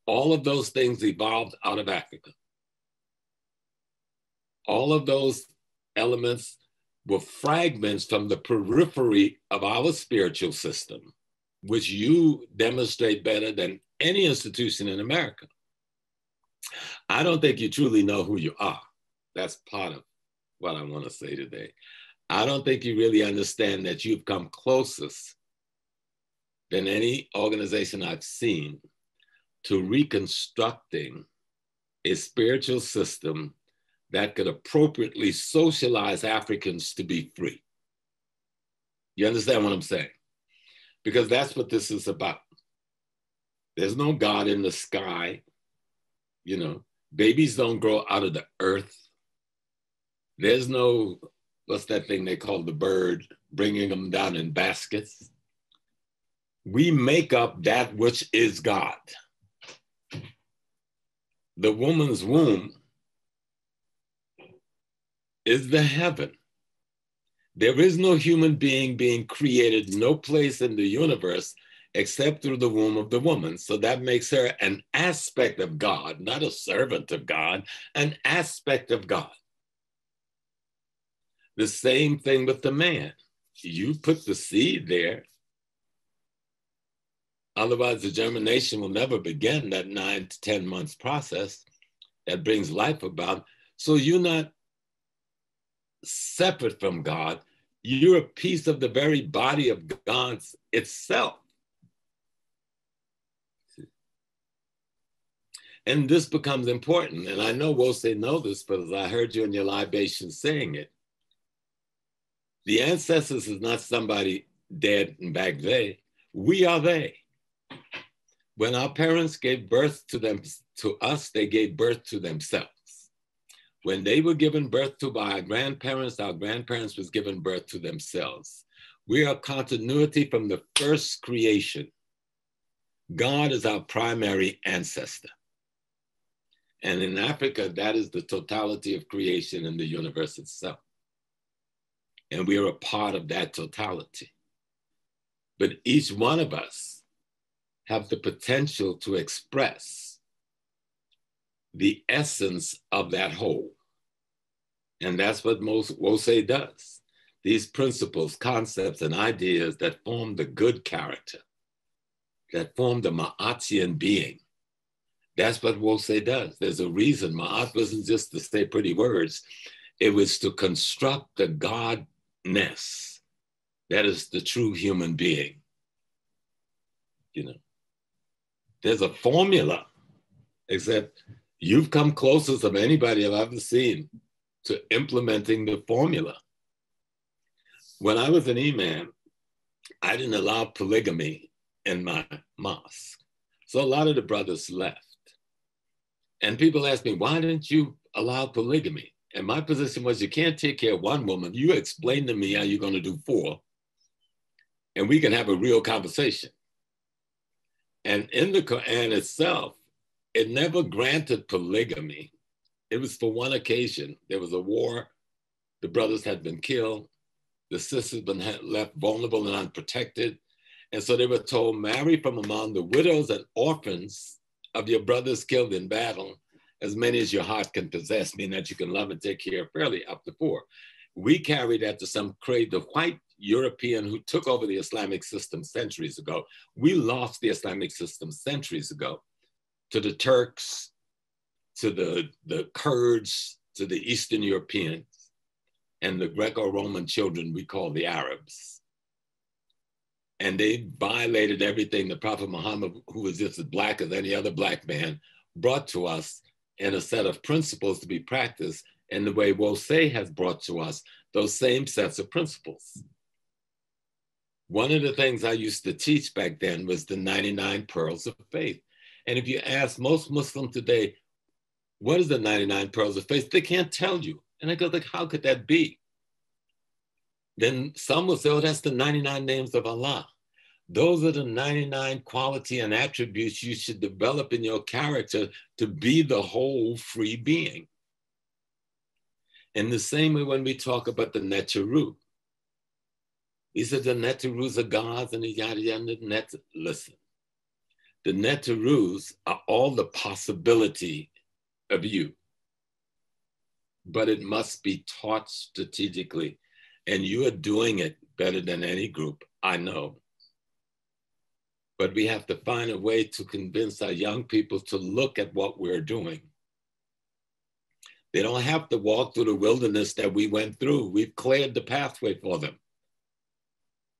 All of those things evolved out of Africa. All of those elements were fragments from the periphery of our spiritual system, which you demonstrate better than any institution in America. I don't think you truly know who you are. That's part of what I want to say today. I don't think you really understand that you've come closest than any organization I've seen to reconstructing a spiritual system that could appropriately socialize Africans to be free. You understand what I'm saying? Because that's what this is about. There's no God in the sky. You know, babies don't grow out of the earth. There's no, what's that thing they call the bird, bringing them down in baskets. We make up that which is God. The woman's womb is the heaven. There is no human being being created, no place in the universe except through the womb of the woman. So that makes her an aspect of God, not a servant of God, an aspect of God. The same thing with the man. You put the seed there. Otherwise, the germination will never begin, that 9 to 10 months process that brings life about. So you're not separate from God. You're a piece of the very body of God's itself. And this becomes important. And I know Wose know this, because I heard you in your libation saying it. The ancestors is not somebody dead and back there. We are they. When our parents gave birth to us, they gave birth to themselves. When they were given birth to by our grandparents was given birth to themselves. We are continuity from the first creation. God is our primary ancestor. And in Africa, that is the totality of creation in the universe itself. And we are a part of that totality. But each one of us have the potential to express the essence of that whole. And that's what Wose does. These principles, concepts, and ideas that form the good character, that form the Ma'atian being. That's what Wose does. There's a reason. Ma'at wasn't just to say pretty words. It was to construct the godness that is the true human being. You know, there's a formula, except you've come closest of anybody I've ever seen to implementing the formula. When I was an imam, I didn't allow polygamy in my mosque. So a lot of the brothers left. And people ask me, why didn't you allow polygamy? And my position was, you can't take care of one woman. You explain to me how you're going to do 4, and we can have a real conversation. And in the Quran itself, it never granted polygamy. It was for one occasion. There was a war. The brothers had been killed. The sisters been left vulnerable and unprotected. And so they were told, marry from among the widows and orphans of your brothers killed in battle, as many as your heart can possess, meaning that you can love and take care of fairly up to 4. We carried that to some craved the white European who took over the Islamic system centuries ago. We lost the Islamic system centuries ago to the Turks, to the Kurds, to the Eastern Europeans, and the Greco-Roman children we call the Arabs. And they violated everything the Prophet Muhammad, who was just as black as any other black man, brought to us in a set of principles to be practiced, and the way Wose has brought to us those same sets of principles. One of the things I used to teach back then was the 99 Pearls of Faith. And if you ask most Muslims today, what is the 99 Pearls of Faith? They can't tell you. And I go, like, how could that be? Then some will say, oh, that's the 99 names of Allah. Those are the 99 quality and attributes you should develop in your character to be the whole free being. In the same way when we talk about the Neteru, He said the Netarus are gods and the yada yada. Listen, the Netarus are all the possibility of you, but it must be taught strategically. And you are doing it better than any group I know. But we have to find a way to convince our young people to look at what we're doing. They don't have to walk through the wilderness that we went through. We've cleared the pathway for them.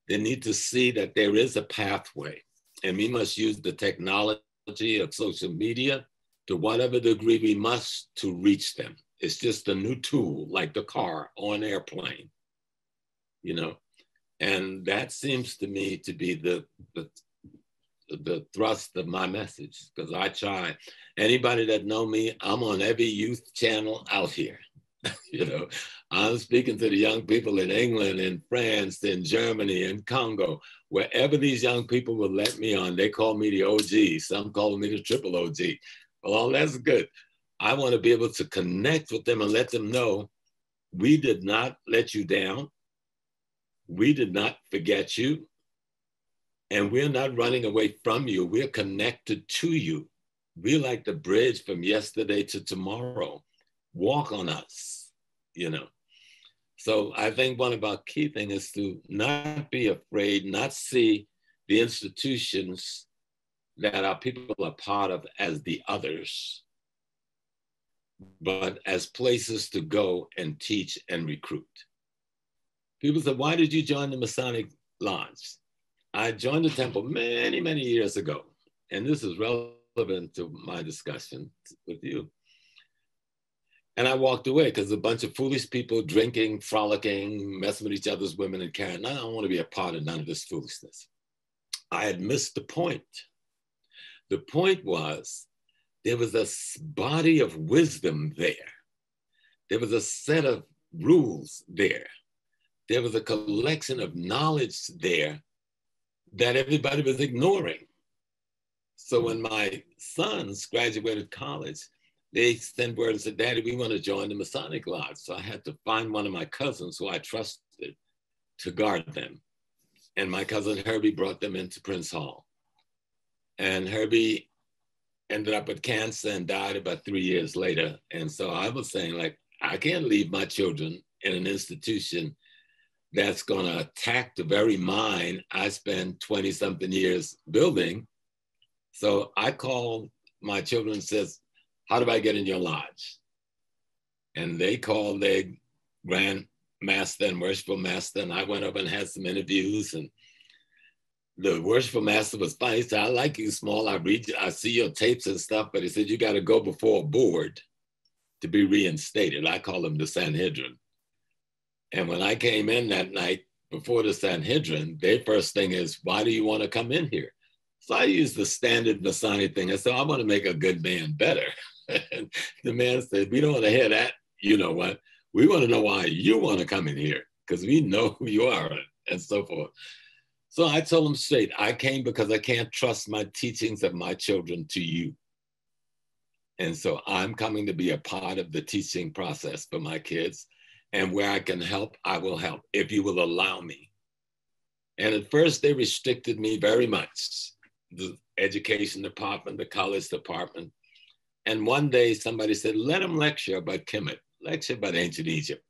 They need to see that there is a pathway, and we must use the technology of social media to whatever degree we must to reach them. It's just a new tool, like the car or an airplane, you know? And that seems to me to be the thrust of my message, because I try. Anybody that know me, I'm on every youth channel out here. You know, I'm speaking to the young people in England, in France, in Germany, in Congo, wherever these young people will let me on. They call me the OG. Some call me the triple OG. Well, that's good. I want to be able to connect with them and let them know we did not let you down. We did not forget you. And we're not running away from you. We're connected to you. We're like the bridge from yesterday to tomorrow. Walk on us, you know. So I think one of our key things is to not be afraid, not see the institutions that our people are part of as the others, but as places to go and teach and recruit. People say, why did you join the Masonic Lodge? I joined the temple many, many years ago, and this is relevant to my discussion with you. And I walked away because a bunch of foolish people drinking, frolicking, messing with each other's women and carrying. I don't want to be a part of none of this foolishness. I had missed the point. The point was there was a body of wisdom there. There was a set of rules there. There was a collection of knowledge there that everybody was ignoring. So when my sons graduated college, they sent word and said, Daddy, we want to join the Masonic Lodge. So I had to find one of my cousins who I trusted to guard them. And my cousin Herbie brought them into Prince Hall. And Herbie ended up with cancer and died about 3 years later. And so I was saying, like, I can't leave my children in an institution that's going to attack the very mind I spent 20-something years building. So I called my children and says, how do I get in your lodge? And they called their Grand Master and Worshipful Master, and I went up and had some interviews, and the Worshipful Master was fine. He said, I like you, Small. I see your tapes and stuff, but he said, you got to go before a board to be reinstated. I call them the Sanhedrin. And when I came in that night before the Sanhedrin, their first thing is, why do you want to come in here? So I used the standard Masonic thing. I said, I want to make a good man better. And the man said, we don't want to hear that. You know what? We want to know why you want to come in here, because we know who you are, and so forth. So I told him straight, I came because I can't trust my teachings of my children to you. And so I'm coming to be a part of the teaching process for my kids. And where I can help, I will help, if you will allow me. And at first they restricted me very much, the education department, the college department. And one day somebody said, let them lecture about Kemet, lecture about ancient Egypt.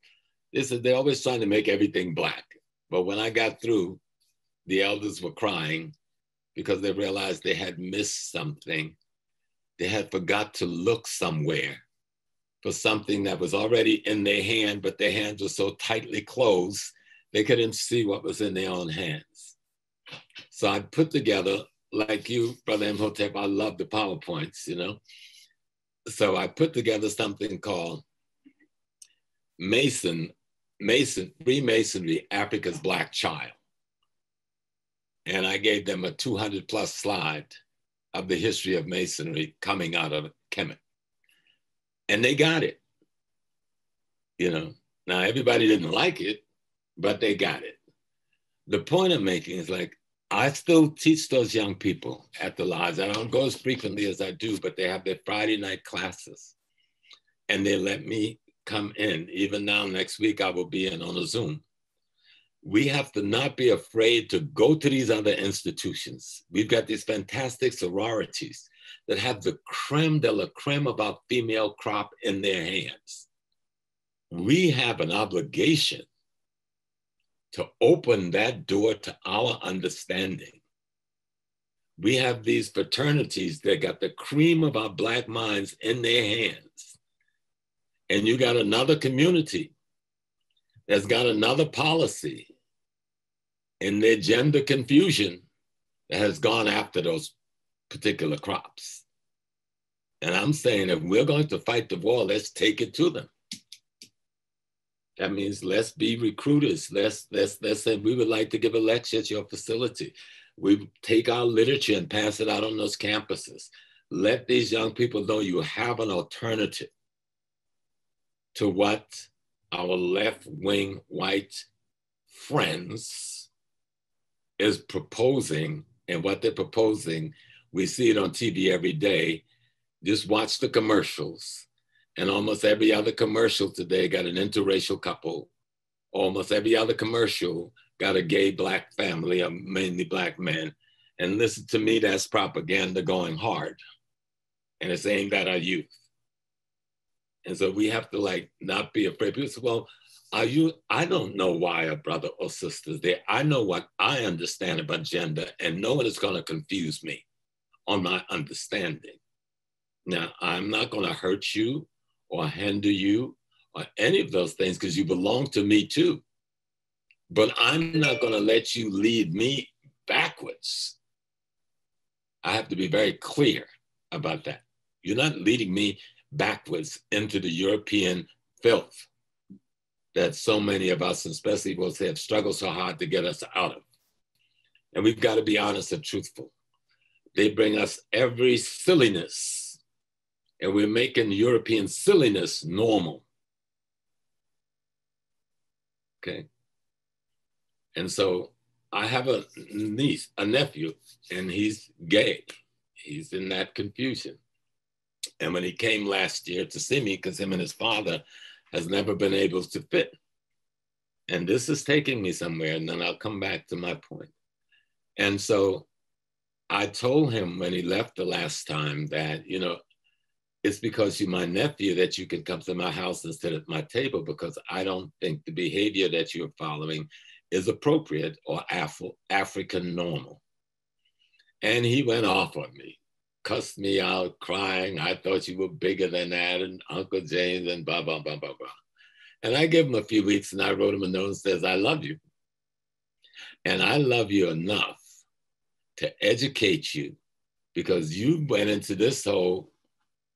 They said, they're always trying to make everything black. But when I got through, the elders were crying because they realized they had missed something. They had forgot to look somewhere for something that was already in their hand, but their hands were so tightly closed, they couldn't see what was in their own hands. So I put together, like you, Brother Imhotep, I love the PowerPoints, you know? So I put together something called Freemasonry, Africa's Black Child. And I gave them a 200+ slide of the history of Masonry coming out of Kemet. And they got it, you know. Now, everybody didn't like it, but they got it. The point I'm making is, like, I still teach those young people at the lodge. I don't go as frequently as I do, but they have their Friday night classes. And they let me come in. Even now, next week, I will be in on a Zoom. We have to not be afraid to go to these other institutions. We've got these fantastic sororities that have the creme de la creme of our female crop in their hands. We have an obligation to open that door to our understanding. We have these fraternities that got the cream of our Black minds in their hands. And you got another community that's got another policy in their gender confusion that has gone after those particular crops. And I'm saying, if we're going to fight the war, let's take it to them. That means let's be recruiters. Let's say we would like to give a lecture at your facility. We take our literature and pass it out on those campuses. Let these young people know you have an alternative to what our left-wing white friends is proposing. And what they're proposing, we see it on TV every day. Just watch the commercials. And almost every other commercial today got an interracial couple. Almost every other commercial got a gay Black family, mainly Black men. And listen to me, that's propaganda going hard. And it's aimed at our youth. And so we have to not be afraid. People say, well, I don't know why a brother or sister's there. I know what I understand about gender, and no one is going to confuse me on my understanding. Now, I'm not going to hurt you or hinder you or any of those things because you belong to me too. But I'm not going to let you lead me backwards. I have to be very clear about that. You're not leading me backwards into the European filth that so many of us, especially those who have struggled so hard to get us out of. And we've got to be honest and truthful. They bring us every silliness, and we're making European silliness normal. Okay. And so I have a nephew, and he's gay. He's in that confusion. And when he came last year to see me, because him and his father has never been able to fit. And this is taking me somewhere, and then I'll come back to my point. And so I told him when he left the last time that, it's because you're my nephew that you can come to my house and sit at my table, because I don't think the behavior that you're following is appropriate or African normal. And he went off on me, cussed me out, crying. I thought you were bigger than that, and Uncle James, and blah, blah, blah, blah, blah. And I gave him a few weeks, and I wrote him a note that says, I love you. And I love you enough to educate you, because you went into this whole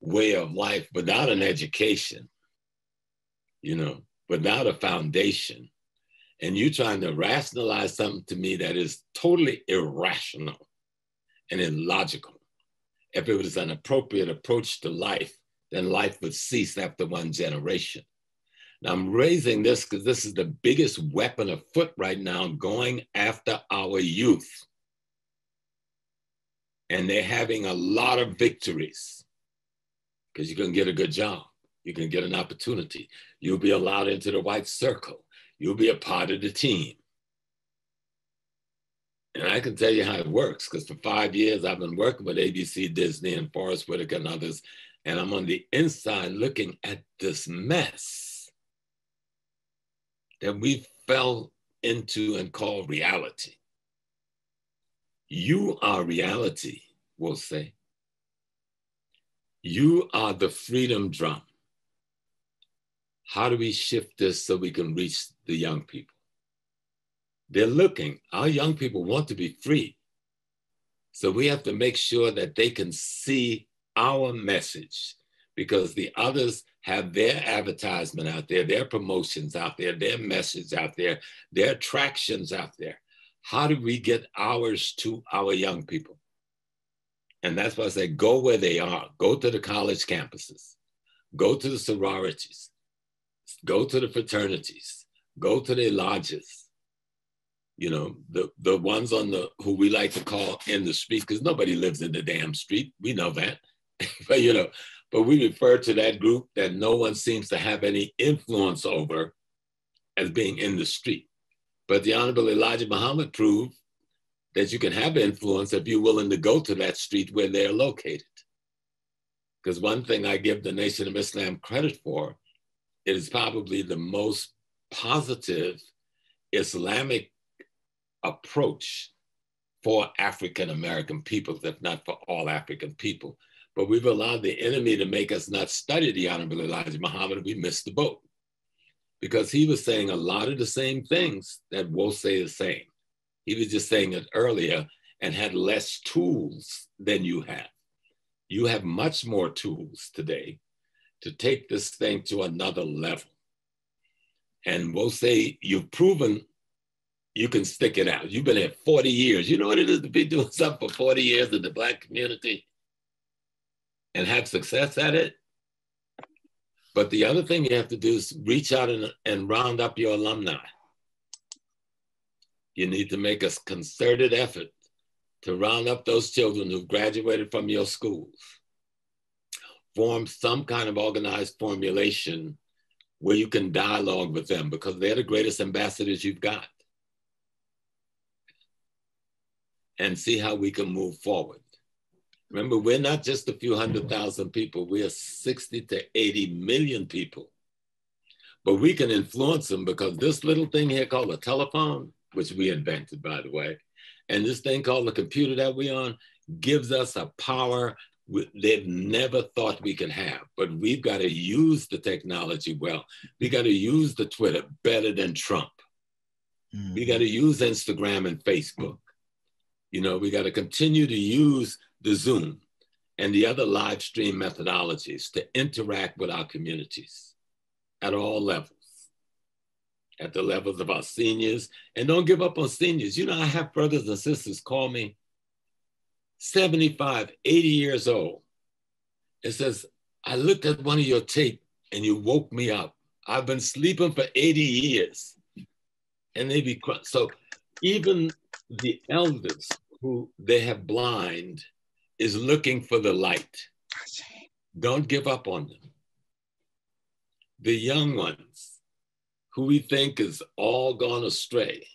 way of life without an education, without a foundation. And you trying to rationalize something to me that is totally irrational and illogical. If it was an appropriate approach to life, then life would cease after one generation. Now I'm raising this because this is the biggest weapon afoot right now, going after our youth. And they're having a lot of victories because you can get a good job. You can get an opportunity. You'll be allowed into the white circle. You'll be a part of the team. And I can tell you how it works, because for 5 years I've been working with ABC, Disney, and Forrest Whitaker and others, and I'm on the inside looking at this mess that we fell into and call reality. You are reality, we'll say. You are the freedom drum. How do we shift this so we can reach the young people? They're looking. Our young people want to be free. So we have to make sure that they can see our message, because the others have their advertisement out there, their promotions out there, their message out there, their attractions out there. How do we get ours to our young people? And that's why I say, go where they are. Go to the college campuses. Go to the sororities. Go to the fraternities. Go to the lodges. The ones who we like to call in the street, because nobody lives in the damn street. We know that. But we refer to that group that no one seems to have any influence over as being in the street. But the Honorable Elijah Muhammad proved that you can have influence if you're willing to go to that street where they're located. Because one thing I give the Nation of Islam credit for, it is probably the most positive Islamic approach for African-American people, if not for all African people. But we've allowed the enemy to make us not study the Honorable Elijah Muhammad, and we missed the boat. Because he was saying a lot of the same things that Wose is saying. He was just saying it earlier and had less tools than you have. You have much more tools today to take this thing to another level. And Wose, you've proven you can stick it out. You've been here 40 years. You know what it is to be doing something for 40 years in the Black community and have success at it? But the other thing you have to do is reach out and round up your alumni. You need to make a concerted effort to round up those children who've graduated from your schools. Form some kind of organized formulation where you can dialogue with them, because they're the greatest ambassadors you've got. And see how we can move forward. Remember, we're not just a few 100,000 people, we are 60 to 80 million people. But we can influence them because this little thing here called a telephone, which we invented, by the way, and this thing called the computer that we're on gives us a power they've never thought we could have. But we've got to use the technology well. We got to use the Twitter better than Trump. We got to use Instagram and Facebook. You know, we got to continue to use the Zoom and the other live stream methodologies to interact with our communities at all levels, at the levels of our seniors. And don't give up on seniors. You know, I have brothers and sisters call me 75, 80 years old. It says, I looked at one of your tape and you woke me up. I've been sleeping for 80 years. And they be, so even the elders who they have blind is looking for the light. Don't give up on them. The young ones who we think is all gone astray,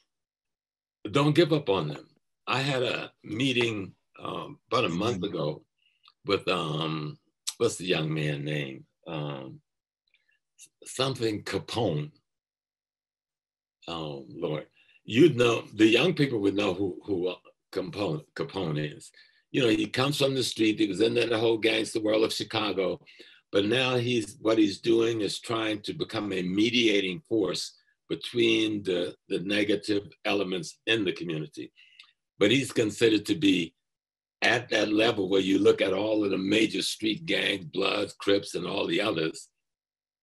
don't give up on them. I had a meeting about a month ago with, what's the young man name? Something Capone. Oh, Lord. You'd know, the young people would know who Capone is. You know, he comes from the street. He was in the whole gangster world of Chicago, but now what he's doing is trying to become a mediating force between the negative elements in the community. But he's considered to be at that level where you look at all of the major street gangs, Bloods, Crips, and all the others,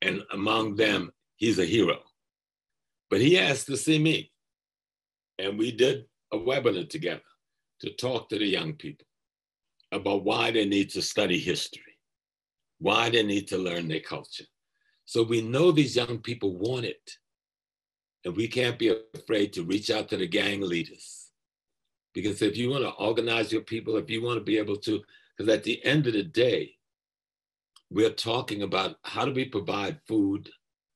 and among them, he's a hero. But he asked to see me, and we did a webinar together to talk to the young people about why they need to study history, why they need to learn their culture. So we know these young people want it, and we can't be afraid to reach out to the gang leaders. Because if you want to organize your people, if you want to be able to, because at the end of the day, we're talking about how do we provide food,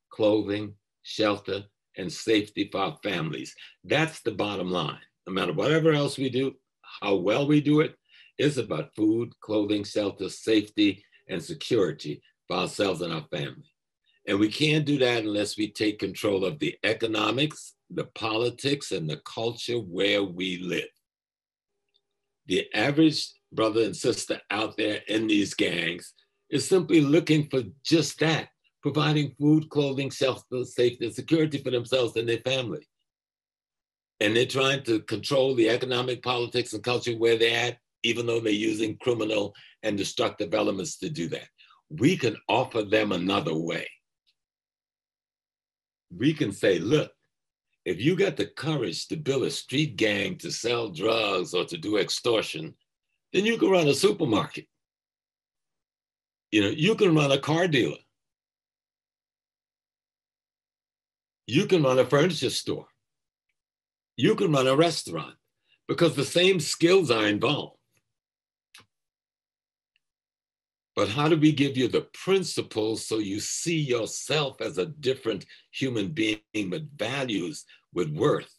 clothing, shelter, and safety for our families. That's the bottom line. No matter whatever else we do, how well we do it, it's about food, clothing, shelter, safety, and security for ourselves and our family. And we can't do that unless we take control of the economics, the politics, and the culture where we live. The average brother and sister out there in these gangs is simply looking for just that, providing food, clothing, shelter, safety, and security for themselves and their family. And they're trying to control the economic, politics, and culture where they're at, even though they're using criminal and destructive elements to do that. We can offer them another way. We can say, look, if you got the courage to build a street gang to sell drugs or to do extortion, then you can run a supermarket. You know, you can run a car dealer. You can run a furniture store. You can run a restaurant because the same skills are involved. But how do we give you the principles so you see yourself as a different human being with values, with worth,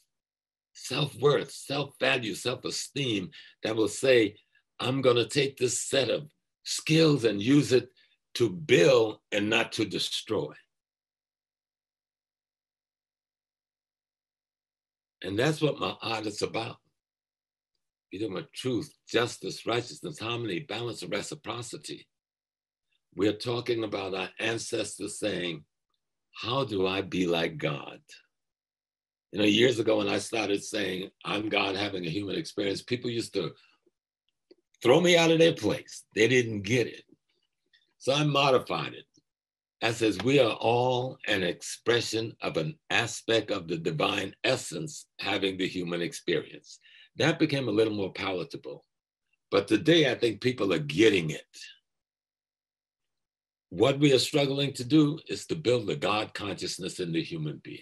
self-worth, self-value, self-esteem that will say, I'm going to take this set of skills and use it to build and not to destroy. And that's what my art is about. You're talking about truth, justice, righteousness, harmony, balance, and reciprocity. We're talking about our ancestors saying, how do I be like God? You know, years ago when I started saying, I'm God having a human experience, people used to throw me out of their place. They didn't get it. So I modified it. I says, we are all an expression of an aspect of the divine essence having the human experience. That became a little more palatable. But today I think people are getting it. What we are struggling to do is to build the God consciousness in the human being.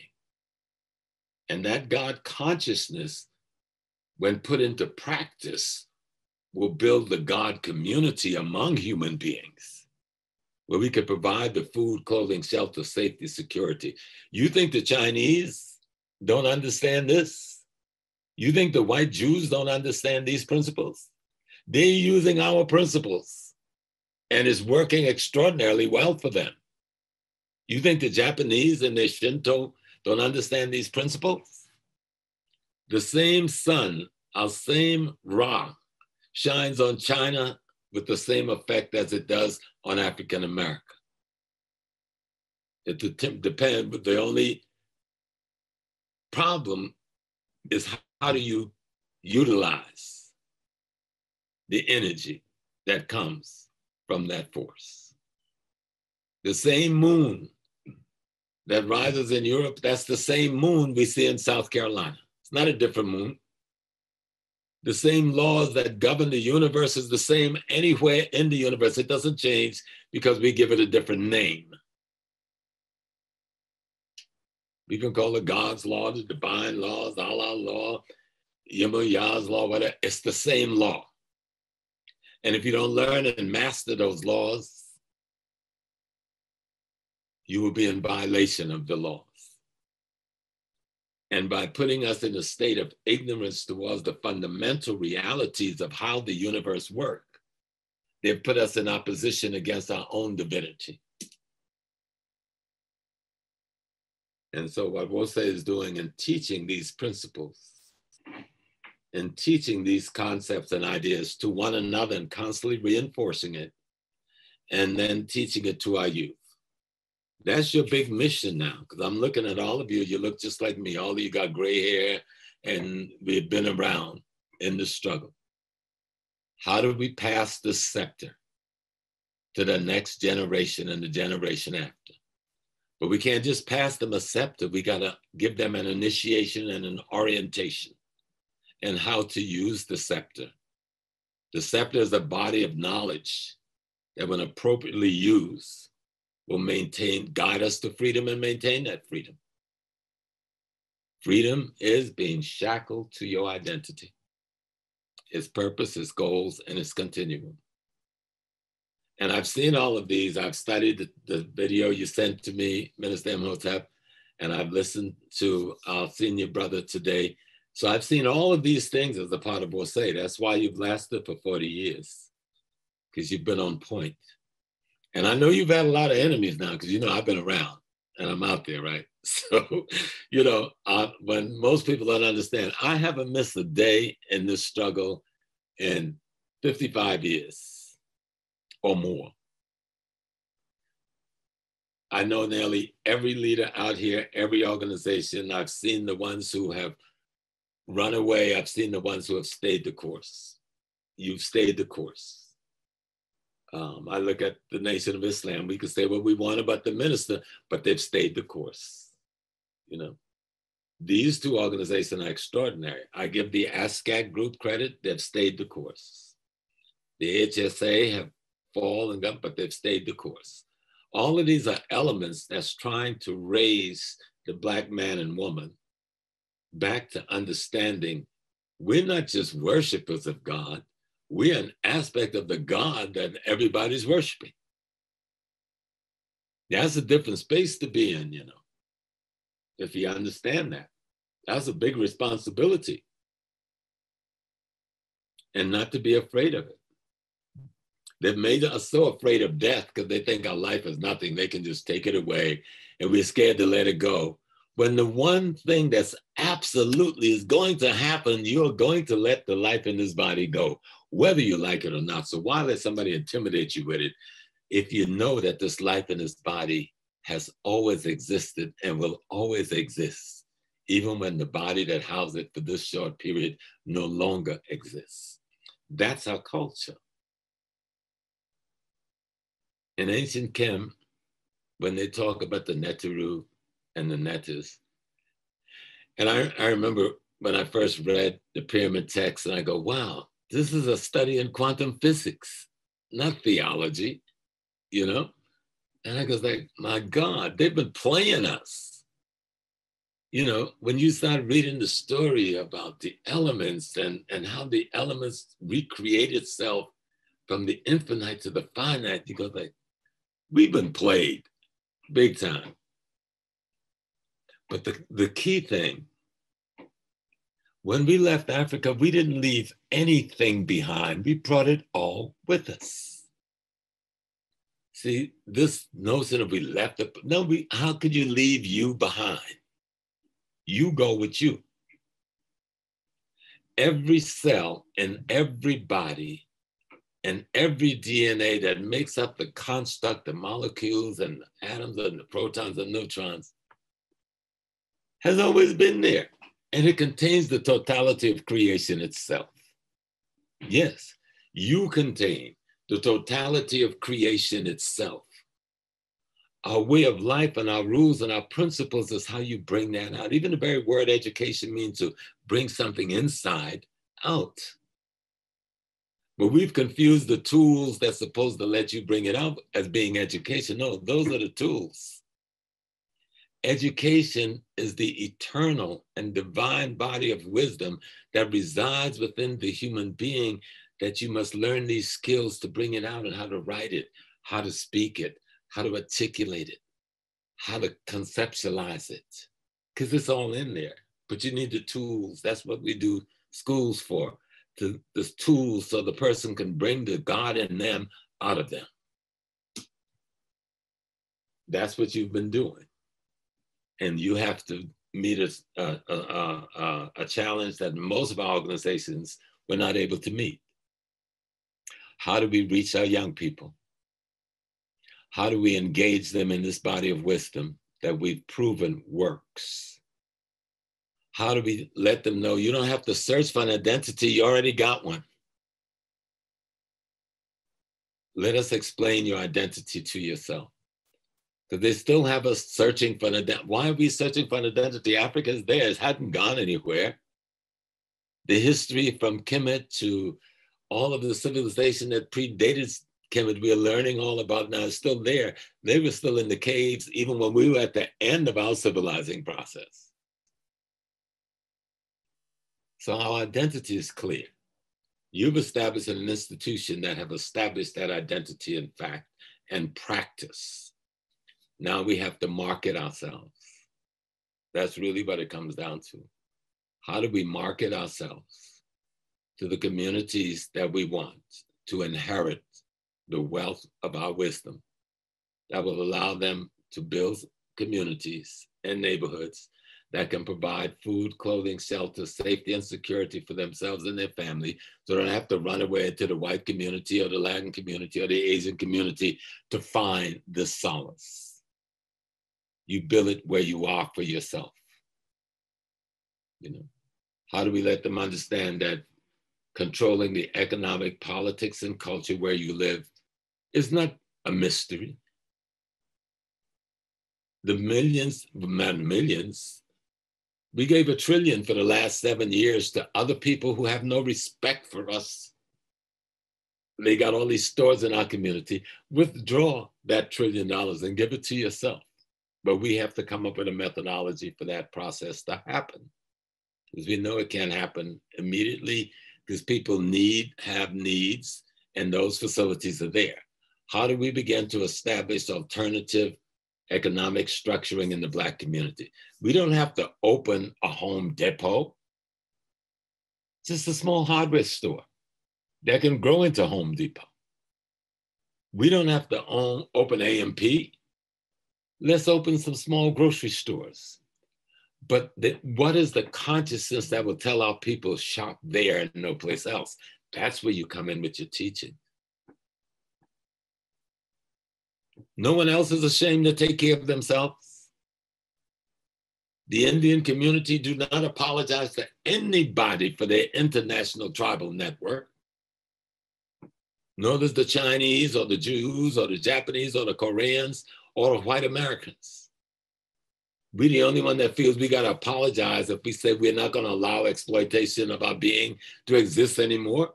And that God consciousness, when put into practice, will build the God community among human beings, where we can provide the food, clothing, shelter, safety, security. You think the Chinese don't understand this? You think the white Jews don't understand these principles? They're using our principles, and it's working extraordinarily well for them. You think the Japanese and their Shinto don't understand these principles? The same sun, our same Ra, shines on China with the same effect as it does on African America. It depends, but the only problem is how do you utilize the energy that comes from that force. The same moon that rises in Europe, that's the same moon we see in South Carolina. It's not a different moon. The same laws that govern the universe is the same anywhere in the universe. It doesn't change because we give it a different name. We can call it God's law, the divine laws, Allah law, Yah's law, whatever. It's the same law. And if you don't learn and master those laws, you will be in violation of the laws. And by putting us in a state of ignorance towards the fundamental realities of how the universe works, they've put us in opposition against our own divinity. And so what Wose is doing in teaching these principles, in teaching these concepts and ideas to one another and constantly reinforcing it, and then teaching it to our youth. That's your big mission now, because I'm looking at all of you. You look just like me. All of you got gray hair, and we've been around in the struggle. How do we pass the scepter to the next generation and the generation after? But we can't just pass them a scepter. We got to give them an initiation and an orientation and how to use the scepter. The scepter is a body of knowledge that when appropriately used, will guide us to freedom and maintain that freedom. Freedom is being shackled to your identity, its purpose, its goals, and its continuum. And I've seen all of these. I've studied the video you sent to me, Minister Imhotep, and I've listened to our senior brother today. So I've seen all of these things as a part of Wose. That's why you've lasted for 40 years, because you've been on point. And I know you've had a lot of enemies now, because, you know, I've been around and I'm out there, right? So, you know, when most people don't understand, I haven't missed a day in this struggle in 55 years or more. I know nearly every leader out here, every organization. I've seen the ones who have run away. I've seen the ones who have stayed the course. You've stayed the course. I look at the Nation of Islam. We can say what we want about the minister, but they've stayed the course. You know, these two organizations are extraordinary. I give the ASCAC group credit. They've stayed the course. The HSA have fallen, but they've stayed the course. All of these are elements that's trying to raise the Black man and woman back to understanding we're not just worshipers of God. We're an aspect of the God that everybody's worshiping. That's a different space to be in, you know, if you understand that. That's a big responsibility. And not to be afraid of it. They've made us so afraid of death because they think our life is nothing. They can just take it away and we're scared to let it go. When the one thing that's absolutely is going to happen, you're going to let the life in this body go, whether you like it or not. So why let somebody intimidate you with it if you know that this life in this body has always existed and will always exist, even when the body that housed it for this short period no longer exists? That's our culture. In ancient Chem, when they talk about the Neteru and the Netters, and I remember when I first read the pyramid text and I go, wow, this is a study in quantum physics, not theology, you know? And I was like, my God, they've been playing us. You know, when you start reading the story about the elements and how the elements recreate itself from the infinite to the finite, you go like, we've been played big time. But the key thing, when we left Africa, we didn't leave anything behind. We brought it all with us. See, this notion of we left it, no, how could you leave you behind? You go with you. Every cell in every body and every DNA that makes up the construct, the molecules and the atoms and the protons and neutrons has always been there. And it contains the totality of creation itself. Yes, you contain the totality of creation itself. Our way of life and our rules and our principles is how you bring that out. Even the very word education means to bring something inside out. But we've confused the tools that's supposed to let you bring it out as being education. No, those are the tools. Education is the eternal and divine body of wisdom that resides within the human being, that you must learn these skills to bring it out and how to write it, how to speak it, how to articulate it, how to conceptualize it, because it's all in there. But you need the tools. That's what we do schools for, the tools so the person can bring the God in them out of them. That's what you've been doing. And you have to meet a challenge that most of our organizations were not able to meet. How do we reach our young people? How do we engage them in this body of wisdom that we've proven works? How do we let them know you don't have to search for an identity, you already got one? Let us explain your identity to yourself. Because they still have us searching for an identity. Why are we searching for an identity? Africa is there, it hadn't gone anywhere. The history from Kemet to all of the civilization that predated Kemet, we're learning all about now, is still there. They were still in the caves even when we were at the end of our civilizing process. So our identity is clear. You've established an institution that have established that identity in fact and practice. Now we have to market ourselves. That's really what it comes down to. How do we market ourselves to the communities that we want to inherit the wealth of our wisdom that will allow them to build communities and neighborhoods that can provide food, clothing, shelter, safety, and security for themselves and their family, so they don't have to run away to the white community or the Latin community or the Asian community to find this solace. You build it where you are for yourself. You know, how do we let them understand that controlling the economic, politics, and culture where you live is not a mystery? The millions, not millions, we gave $1 trillion for the last 7 years to other people who have no respect for us. They got all these stores in our community. Withdraw that $1 trillion and give it to yourself. But we have to come up with a methodology for that process to happen. Because we know it can't happen immediately, because people have needs, and those facilities are there. How do we begin to establish alternative economic structuring in the Black community. We don't have to open a Home Depot, just a small hardware store that can grow into Home Depot. We don't have to open A&P. Let's open some small grocery stores. But what is the consciousness that will tell our people shop there and no place else? That's where you come in with your teaching. No one else is ashamed to take care of themselves. The Indian community do not apologize to anybody for their international tribal network. Nor does the Chinese or the Jews or the Japanese or the Koreans or the white Americans. We're the only one that feels we got to apologize if we say we're not going to allow exploitation of our being to exist anymore.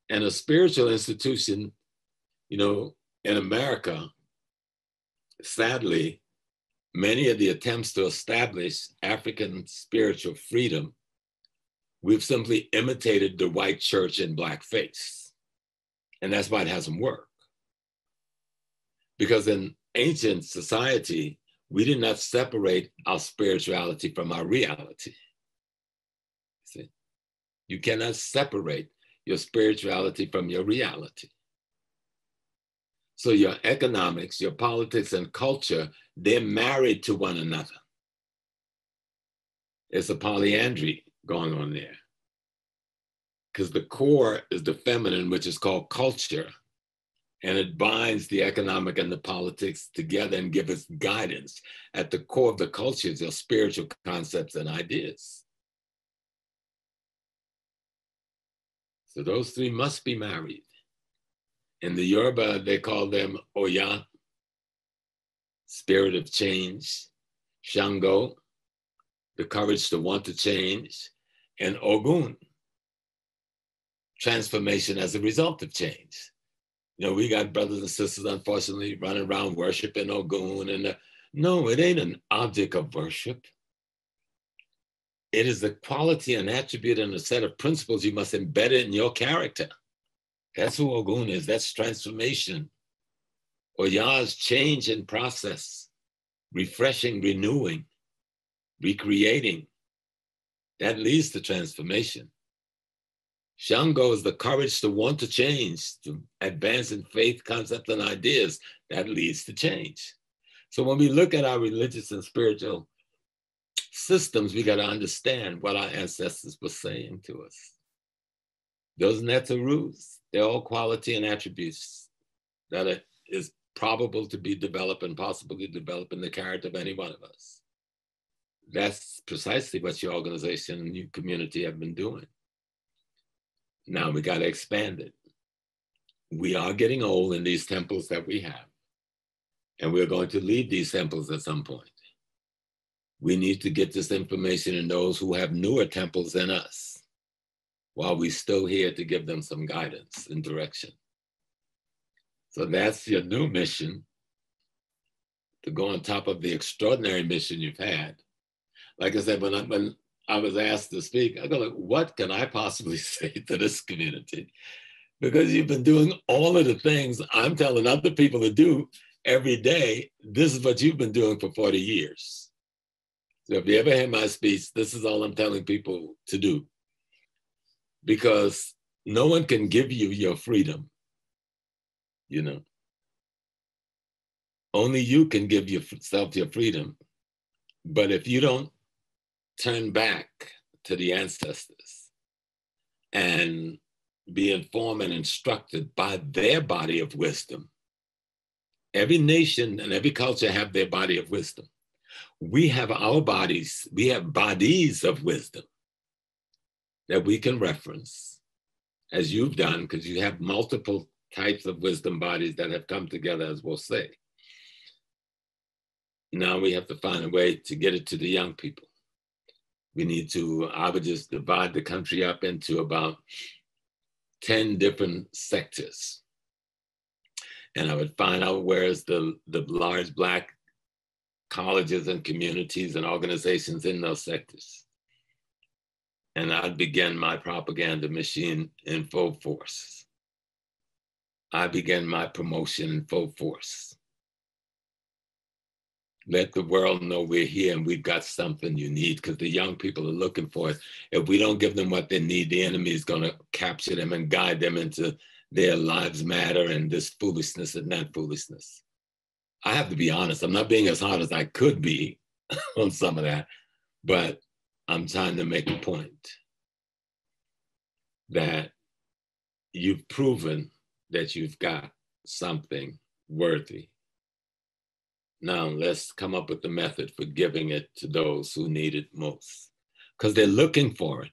And a spiritual institution, you know, in America, sadly, many of the attempts to establish African spiritual freedom, we've simply imitated the white church in blackface. And that's why it hasn't worked. Because in ancient society, we did not separate our spirituality from our reality. See? You cannot separate your spirituality from your reality. So your economics, your politics, and culture, they're married to one another. It's a polyandry going on there. Because the core is the feminine, which is called culture. And it binds the economic and the politics together and gives us guidance. At the core of the cultures are spiritual concepts and ideas. So those three must be married. In the Yoruba, they call them Oya, spirit of change, Shango, the courage to want to change, and Ogun, transformation as a result of change. You know, we got brothers and sisters, unfortunately, running around worshiping Ogun. And no, it ain't an object of worship. It is the quality and attribute and a set of principles you must embed in your character. That's who Ogun is. That's transformation. Oya is change in process, refreshing, renewing, recreating. That leads to transformation. Shango is the courage to want to change, to advance in faith, concepts, and ideas. That leads to change. So when we look at our religious and spiritual systems, we got to understand what our ancestors were saying to us. Those Netarus, they're all quality and attributes that it is probable to be developed and possible to develop in the character of any one of us. That's precisely what your organization and your community have been doing. Now we got to expand it. We are getting old in these temples that we have, and we're going to leave these temples at some point. We need to get this information in those who have newer temples than us, while we're still here to give them some guidance and direction. So that's your new mission, to go on top of the extraordinary mission you've had. Like I said, when I was asked to speak, I go, like, what can I possibly say to this community? Because you've been doing all of the things I'm telling other people to do every day. This is what you've been doing for 40 years. So if you ever hear my speech, this is all I'm telling people to do. Because no one can give you your freedom, you know. Only you can give yourself your freedom. But if you don't turn back to the ancestors and be informed and instructed by their body of wisdom. Every nation and every culture have their body of wisdom. We have our bodies, we have bodies of wisdom that we can reference, as you've done, because you have multiple types of wisdom bodies that have come together, as we'll say. Now we have to find a way to get it to the young people. We need to, I would just divide the country up into about 10 different sectors. And I would find out where's the large Black colleges and communities and organizations in those sectors. And I'd begin my propaganda machine in full force. I began my promotion in full force. Let the world know we're here and we've got something you need, because the young people are looking for it. If we don't give them what they need, the enemy is going to capture them and guide them into their lives matter and this foolishness and that foolishness. I have to be honest, I'm not being as hard as I could be on some of that, but I'm trying to make a point that you've proven that you've got something worthy. Now let's come up with the method for giving it to those who need it most, because they're looking for it.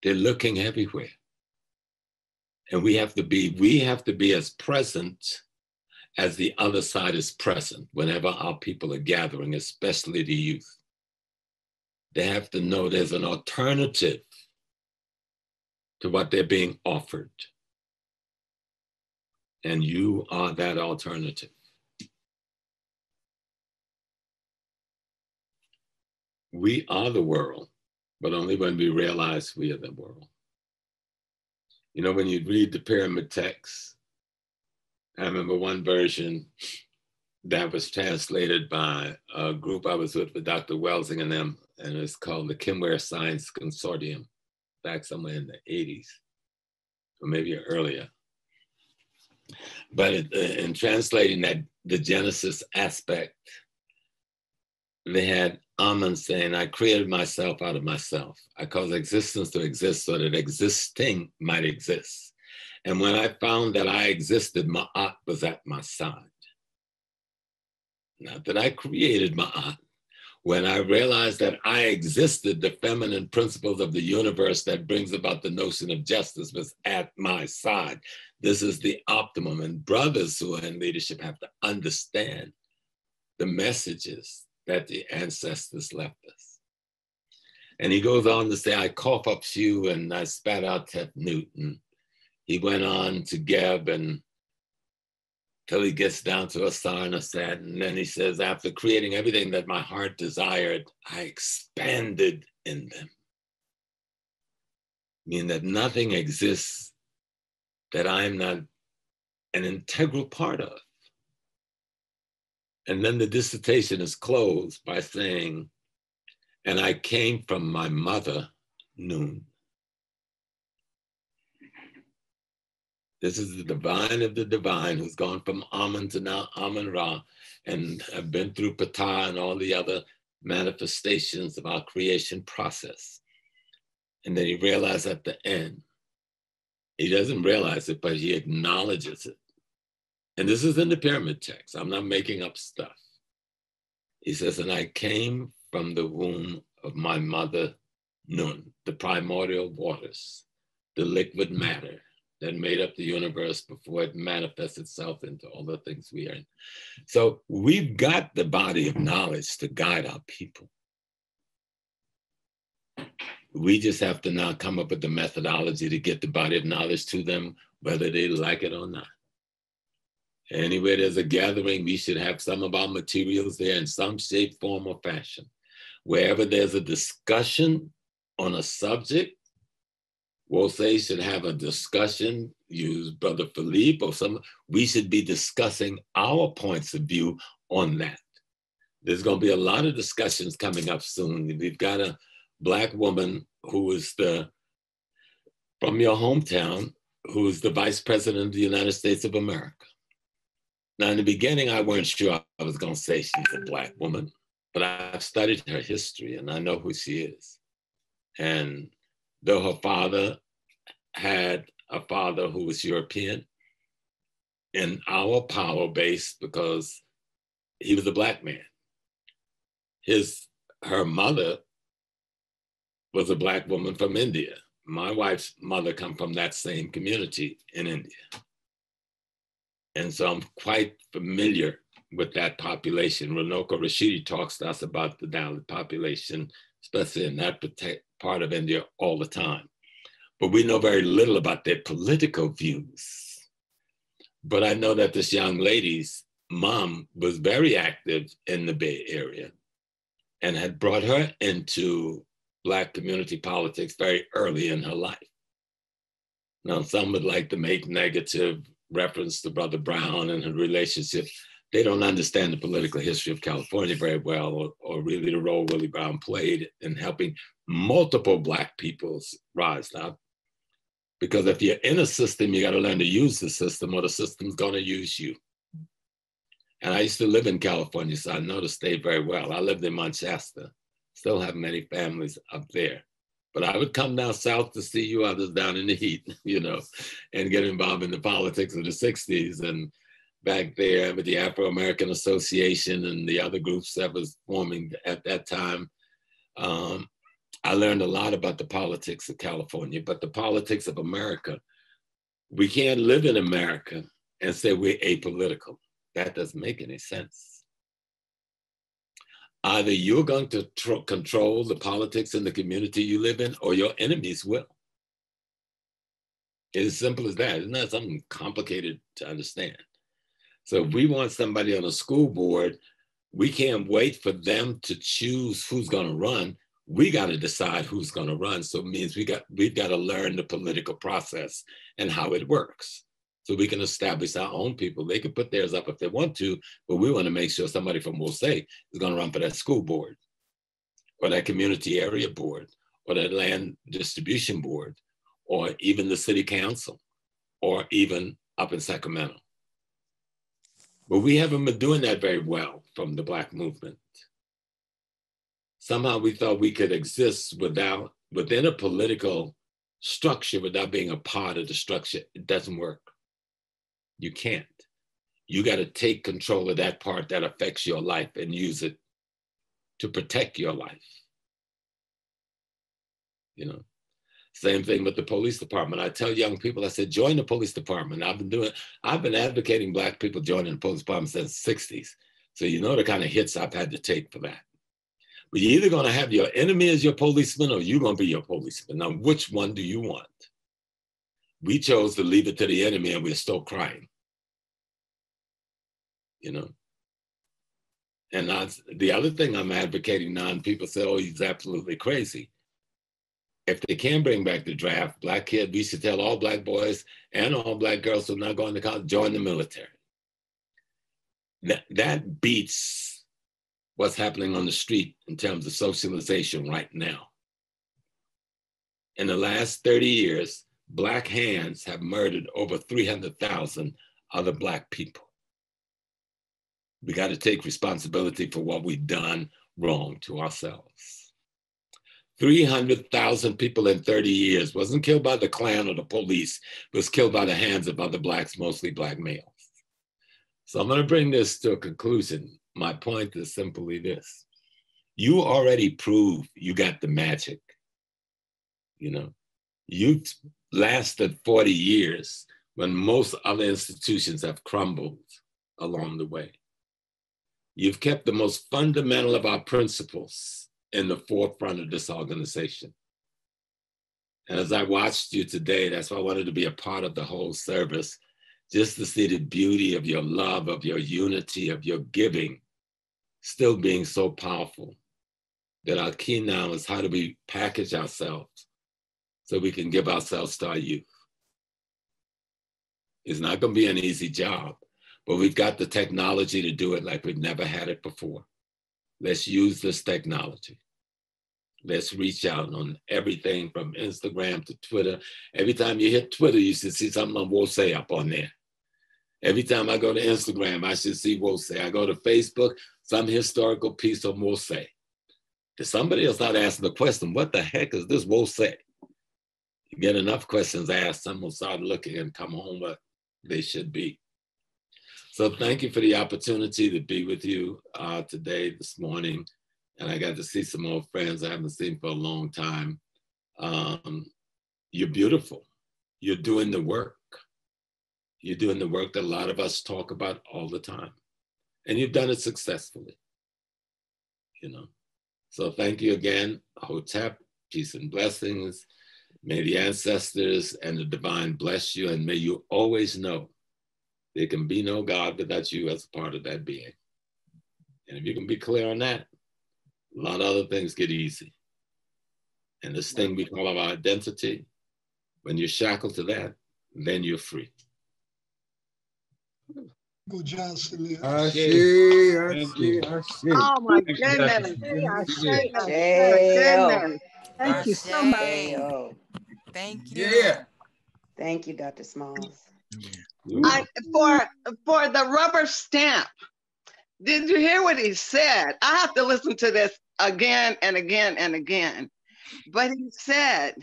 They're looking everywhere. And we have to be as present as the other side is present whenever our people are gathering, especially the youth. They have to know there's an alternative to what they're being offered. And you are that alternative. We are the world, but only when we realize we are the world. You know, when you read the pyramid text, I remember one version that was translated by a group I was with Dr. Welsing and them, and it's called the Kimware Science Consortium, back somewhere in the 80s, or maybe earlier. But in translating that, the Genesis aspect, they had Amen saying, I created myself out of myself. I caused existence to exist so that existing might exist. And when I found that I existed, Ma'at was at my side. Not that I created Ma'at. When I realized that I existed, the feminine principles of the universe that brings about the notion of justice was at my side. This is the optimum. And brothers who are in leadership have to understand the messages that the ancestors left us. And he goes on to say, I cough up Shu and I spat out Tef Newton. He went on to Geb and till he gets down to Asar and Asad. And then he says, after creating everything that my heart desired, I expanded in them. Meaning that nothing exists that I'm not an integral part of. And then the dissertation is closed by saying, and I came from my mother, Noon. This is the divine of the divine who's gone from Amen to now Amen Ra, and have been through Ptah and all the other manifestations of our creation process. And then he realized at the end, he doesn't realize it, but he acknowledges it. And this is in the pyramid text. I'm not making up stuff. He says, and I came from the womb of my mother, Nun, the primordial waters, the liquid matter that made up the universe before it manifests itself into all the things we are in. So we've got the body of knowledge to guide our people. We just have to now come up with the methodology to get the body of knowledge to them, whether they like it or not. Anywhere there's a gathering, we should have some of our materials there in some shape, form, or fashion. Wherever there's a discussion on a subject, we'll say should have a discussion, use Brother Philippe or some, we should be discussing our points of view on that. There's gonna be a lot of discussions coming up soon. We've got a Black woman who is from your hometown, who is the Vice President of the United States of America. Now, in the beginning, I weren't sure I was going to say she's a Black woman, but I've studied her history and I know who she is. And though her father had a father who was European, in our power base, because he was a Black man, her mother was a Black woman from India. My wife's mother come from that same community in India. And so I'm quite familiar with that population. Ranoko Rashidi talks to us about the Dalit population, especially in that part of India all the time. But we know very little about their political views. But I know that this young lady's mom was very active in the Bay Area and had brought her into Black community politics very early in her life. Now, some would like to make negative reference to Brother Brown and her relationship, they don't understand the political history of California very well, or really the role Willie Brown played in helping multiple Black peoples rise. Now, because if you're in a system, you got to learn to use the system, or the system's going to use you. And I used to live in California, so I know the state very well. I lived in Manchester, still have many families up there. But I would come down south to see you others down in the heat, you know, and get involved in the politics of the 60s. And back there with the Afro-American Association and the other groups that was forming at that time, I learned a lot about the politics of California, but the politics of America. We can't live in America and say we're apolitical. That doesn't make any sense. Either you're going to control the politics in the community you live in, or your enemies will. It's as simple as that. It's not something complicated to understand. So if we want somebody on a school board, we can't wait for them to choose who's going to run. We got to decide who's going to run. So it means we've got to learn the political process and how it works. So we can establish our own people. They can put theirs up if they want to, but we want to make sure somebody from Wosay is going to run for that school board, or that community area board, or that land distribution board, or even the city council, or even up in Sacramento. But we haven't been doing that very well from the Black movement. Somehow we thought we could exist within a political structure without being a part of the structure. It doesn't work. You can't. You got to take control of that part that affects your life and use it to protect your life. You know, same thing with the police department. I tell young people, I said, join the police department. I've been advocating Black people joining the police department since the 60s. So you know the kind of hits I've had to take for that. But you're either going to have your enemy as your policeman, or you're going to be your policeman. Now, which one do you want? We chose to leave it to the enemy, and we're still crying. You know? And the other thing I'm advocating now, and people say, oh, he's absolutely crazy. If they can bring back the draft, Black kids, we should tell all Black boys and all Black girls who are not going to college, join the military. That beats what's happening on the street in terms of socialization right now. In the last 30 years, Black hands have murdered over 300,000 other Black people. We got to take responsibility for what we've done wrong to ourselves. 300,000 people in 30 years wasn't killed by the Klan or the police, was killed by the hands of other Blacks, mostly Black males. So I'm going to bring this to a conclusion. My point is simply this. You already proved you got the magic. You know, you lasted 40 years when most other institutions have crumbled along the way. You've kept the most fundamental of our principles in the forefront of this organization. And as I watched you today, that's why I wanted to be a part of the whole service, just to see the beauty of your love, of your unity, of your giving, still being so powerful, that our key now is how do we package ourselves so we can give ourselves to our youth. It's not going to be an easy job, but we've got the technology to do it like we've never had it before. Let's use this technology. Let's reach out on everything from Instagram to Twitter. Every time you hit Twitter, you should see something on Wosay up on there. Every time I go to Instagram, I should see Wosay. I go to Facebook, some historical piece of Wosay. If somebody else not asking the question, what the heck is this Wosay? You get enough questions asked, someone will start looking and come home where they should be. So thank you for the opportunity to be with you today, this morning. And I got to see some old friends I haven't seen for a long time. You're beautiful. You're doing the work. You're doing the work that a lot of us talk about all the time. And you've done it successfully, you know. So thank you again, Hotep, peace and blessings. May the ancestors and the divine bless you, and may you always know there can be no God without you as a part of that being. And if you can be clear on that, a lot of other things get easy. And this thing we call our identity, when you're shackled to that, then you're free. Go Johnson. Ashe. Oh my goodness. Thank you so much. Thank you. Yeah. Thank you, Dr. Smalls. For the rubber stamp, did you hear what he said? I have to listen to this again and again and again. But he said,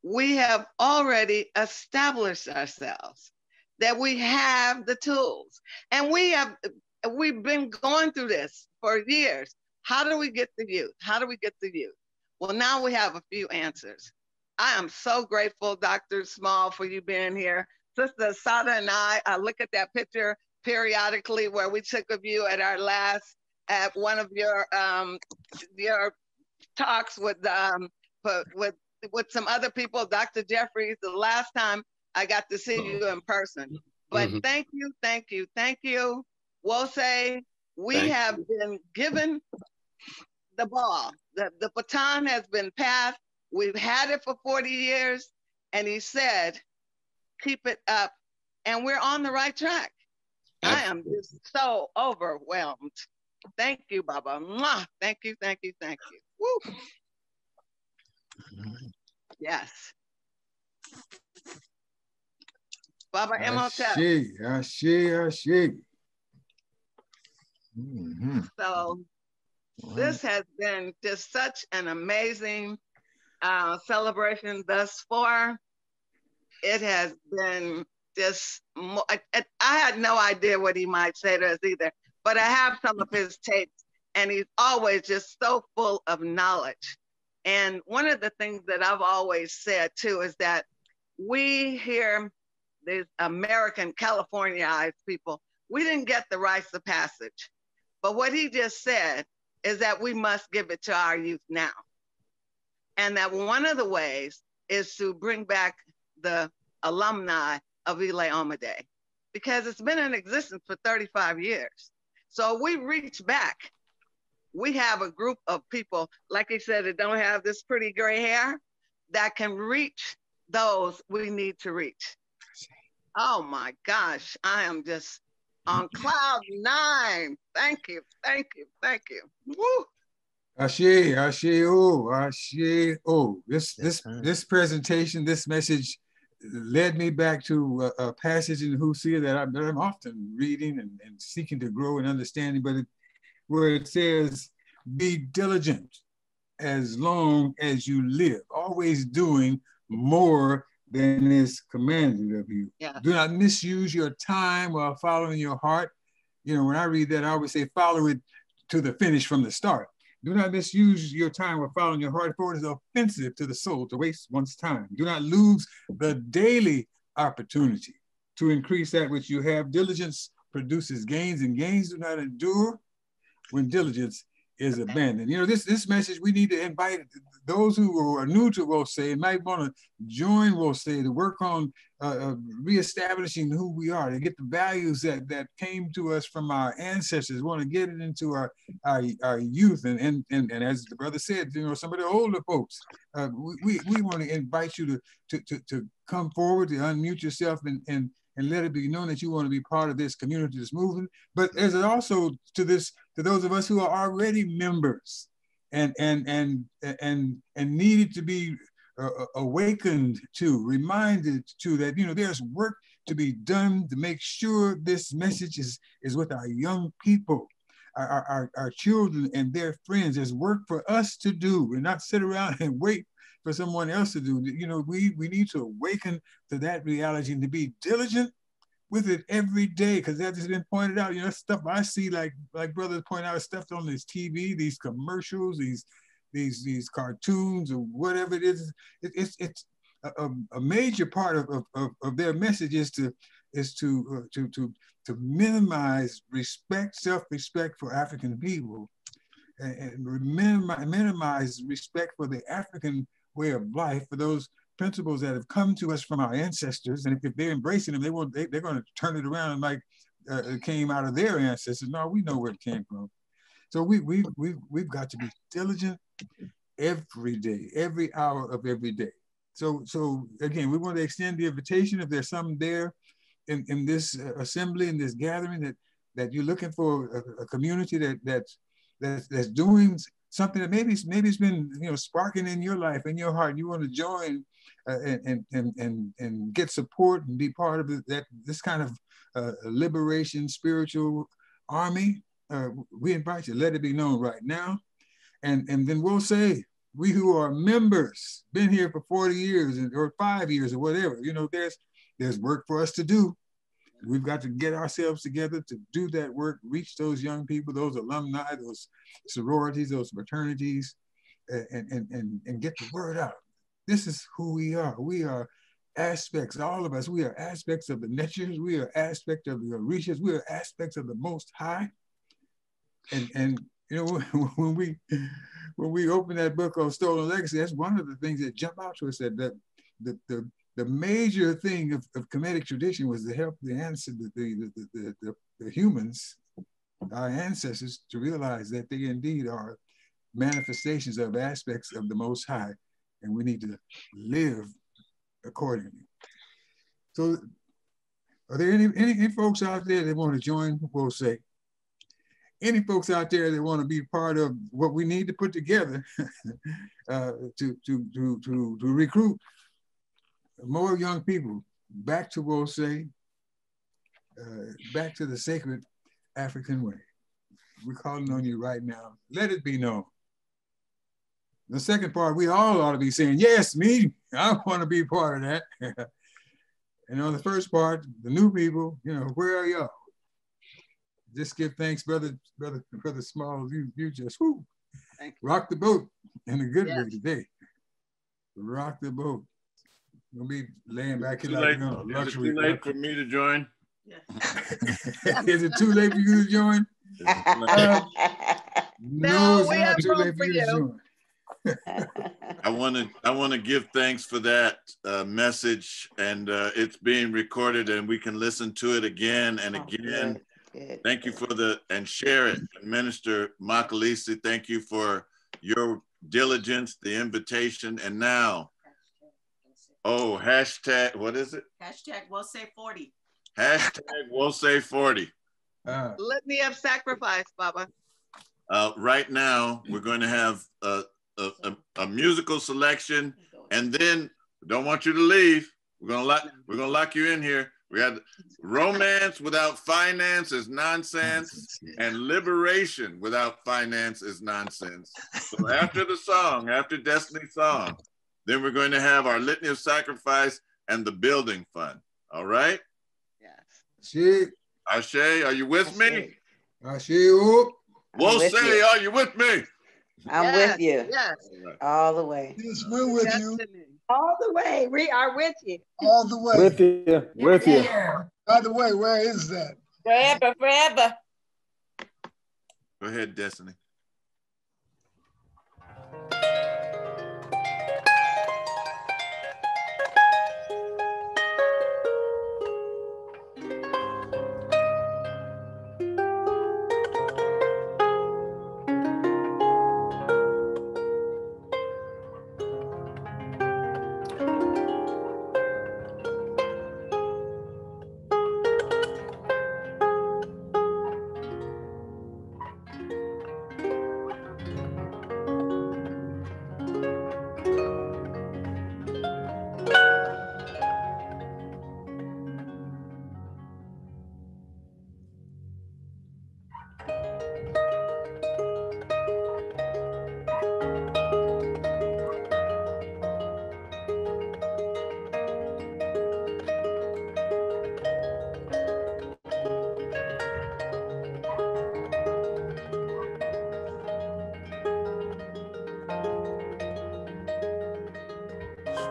we have already established ourselves, that we have the tools. And we've been going through this for years. How do we get the youth? How do we get the youth? Well, now we have a few answers. I am so grateful, Dr. Small, for you being here. Sister Sada and I look at that picture periodically where we took of you at our last, at one of your talks with some other people, Dr. Jeffries, the last time I got to see you in person. But thank you. Wose, we have been given the ball. The baton has been passed. We've had it for 40 years. And he said, keep it up. And we're on the right track. I am just so overwhelmed. Thank you, Baba. Mwah. Thank you. Woo. Yes. Baba Imhotep. Ashe. So this has been just such an amazing celebration thus far. It has been just, I had no idea what he might say to us either, but I have some of his tapes and he's always just so full of knowledge. And one of the things that I've always said too is that we here, these American Californiaized people, we didn't get the rites of passage. But what he just said is that we must give it to our youth now. And that one of the ways is to bring back the alumni of Ile Omade, because it's been in existence for 35 years. So we reach back. We have a group of people, like he said, that don't have this pretty gray hair, that can reach those we need to reach. Oh my gosh, I am just on cloud 9. Thank you. Woo. Ashe. This presentation, this message led me back to a passage in Hosea that I'm often reading and seeking to grow in understanding, but where it says, be diligent as long as you live, always doing more than is commanded of you. Yeah. Do not misuse your time while following your heart. You know, when I read that, I always say, follow it to the finish from the start. Do not misuse your time while following your heart, for it is offensive to the soul to waste one's time. Do not lose the daily opportunity to increase that which you have. Diligence produces gains, and gains do not endure when diligence is abandoned. You know, this message, we need to invite those who are new to Wose and might want to join Wose to work on reestablishing who we are, to get the values that came to us from our ancestors, want to get it into our youth. And as the brother said, you know, some of the older folks, we want to invite you to come forward, to unmute yourself and let it be known that you want to be part of this community, this movement. But there's also to those of us who are already members and needed to be awakened to, reminded to, that, you know, there's work to be done to make sure this message is with our young people, our children and their friends. There's work for us to do and not sit around and wait for someone else to do. You know, we need to awaken to that reality and to be diligent with it every day, because that has been pointed out. You know, stuff I see, like brothers point out, stuff on this TV, these commercials, these cartoons or whatever it is. It's a major part of their message is to minimize respect, self-respect for African people, and minimize respect for the African way of life, for those principles that have come to us from our ancestors. And if they're embracing them, they're going to turn it around like it came out of their ancestors. No, we know where it came from. So we've got to be diligent every day, every hour of every day. So again, we want to extend the invitation. If there's some there in this assembly, in this gathering, that you're looking for a community that's doing something that maybe it's been sparking in your life, in your heart. You want to join and get support and be part of this kind of liberation spiritual army. We invite you. Let it be known right now, and then we'll say, we who are members, been here for 40 years or 5 years or whatever, there's work for us to do. We've got to get ourselves together to do that work, reach those young people, those alumni, those sororities, those fraternities, and get the word out. This is who we are. We are aspects, all of us, we are aspects of the natures, we are aspects of the Orishas, we are aspects of the Most High. And when we open that book of Stolen Legacy, that's one of the things that jump out to us, that the major thing of Kemetic tradition was to help the humans, our ancestors, to realize that they indeed are manifestations of aspects of the Most High, and we need to live accordingly. So, are there any folks out there that want to join? We'll say, any folks out there that want to be part of what we need to put together to recruit more young people back to Wosei, back to the sacred African way. We're calling on you right now. Let it be known. The second part, we all ought to be saying, yes, me, I want to be part of that. And on the first part, the new people, where are y'all? Just give thanks, brother Smalls. You just rock the boat in a good way today. Rock the boat. We'll be laying back here like luxury. Is it too late for me to join? Yes. Is it too late for you to join? No, it's not too late for you to join. I want to give thanks for that message, and it's being recorded, and we can listen to it again and again. Good. Thank you and share it. Minister Makalisi, thank you for your diligence, the invitation, and now, hashtag, what is it? Hashtag Wosei 40. Hashtag Wosei 40. Litany of sacrifice, Baba. Right now, we're going to have a musical selection, and then don't want you to leave. We're gonna lock you in here. We had romance without finance is nonsense, and liberation without finance is nonsense. So after the song, after Destiny's song, then we're going to have our litany of sacrifice and the building fund. All right? Yes. Ashe, are you with me? Ashe. Wosei, are you with me? I'm with you. Yes. All the way. Yes, we're with you. All the way. We are with you. All the way. With you. With you. By the way, where is that? Forever, forever. Go ahead, Destiny.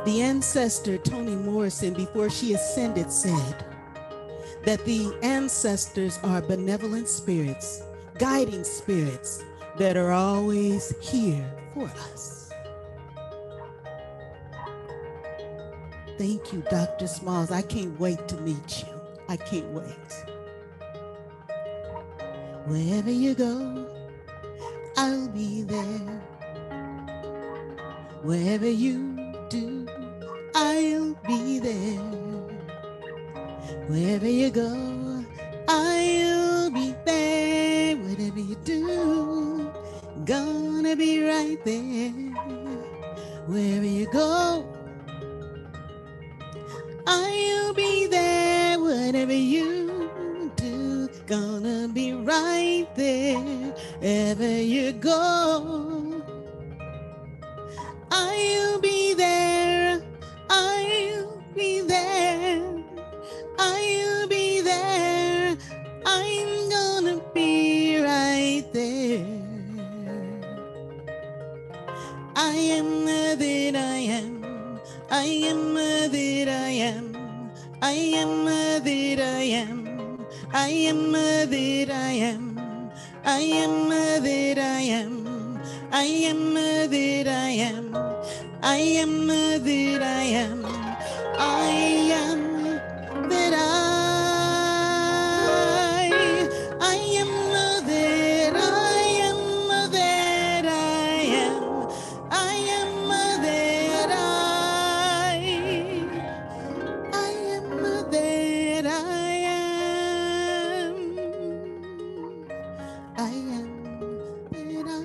The ancestor Toni Morrison, before she ascended, said that the ancestors are benevolent spirits, guiding spirits that are always here for us. Thank you, Dr. Smalls. I can't wait to meet you. I can't wait. Wherever you go, I'll be there. Wherever you do, I'll be there. Wherever you go, I'll be there. Whatever you do, gonna be right there. Wherever you go, I'll be there. Whatever you do, gonna be right there. Wherever you go, I'll be there. I'll be there. I'll be there. I'm gonna be right there. I am that I am. I am that I am. I am that I am. I am that I am. I am that I am. I am that I am. I am that I am. I am that I am that I am that I am. I am that I am that I am. I am that I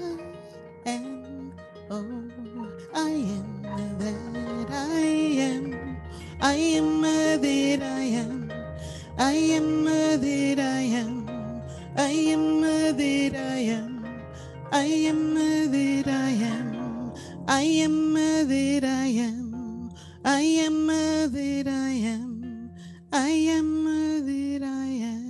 am. Oh, I am that I am. I am that I am. I am that I am. I am that I am. I am that I am. I am that I am. I am that I am. I am that I am.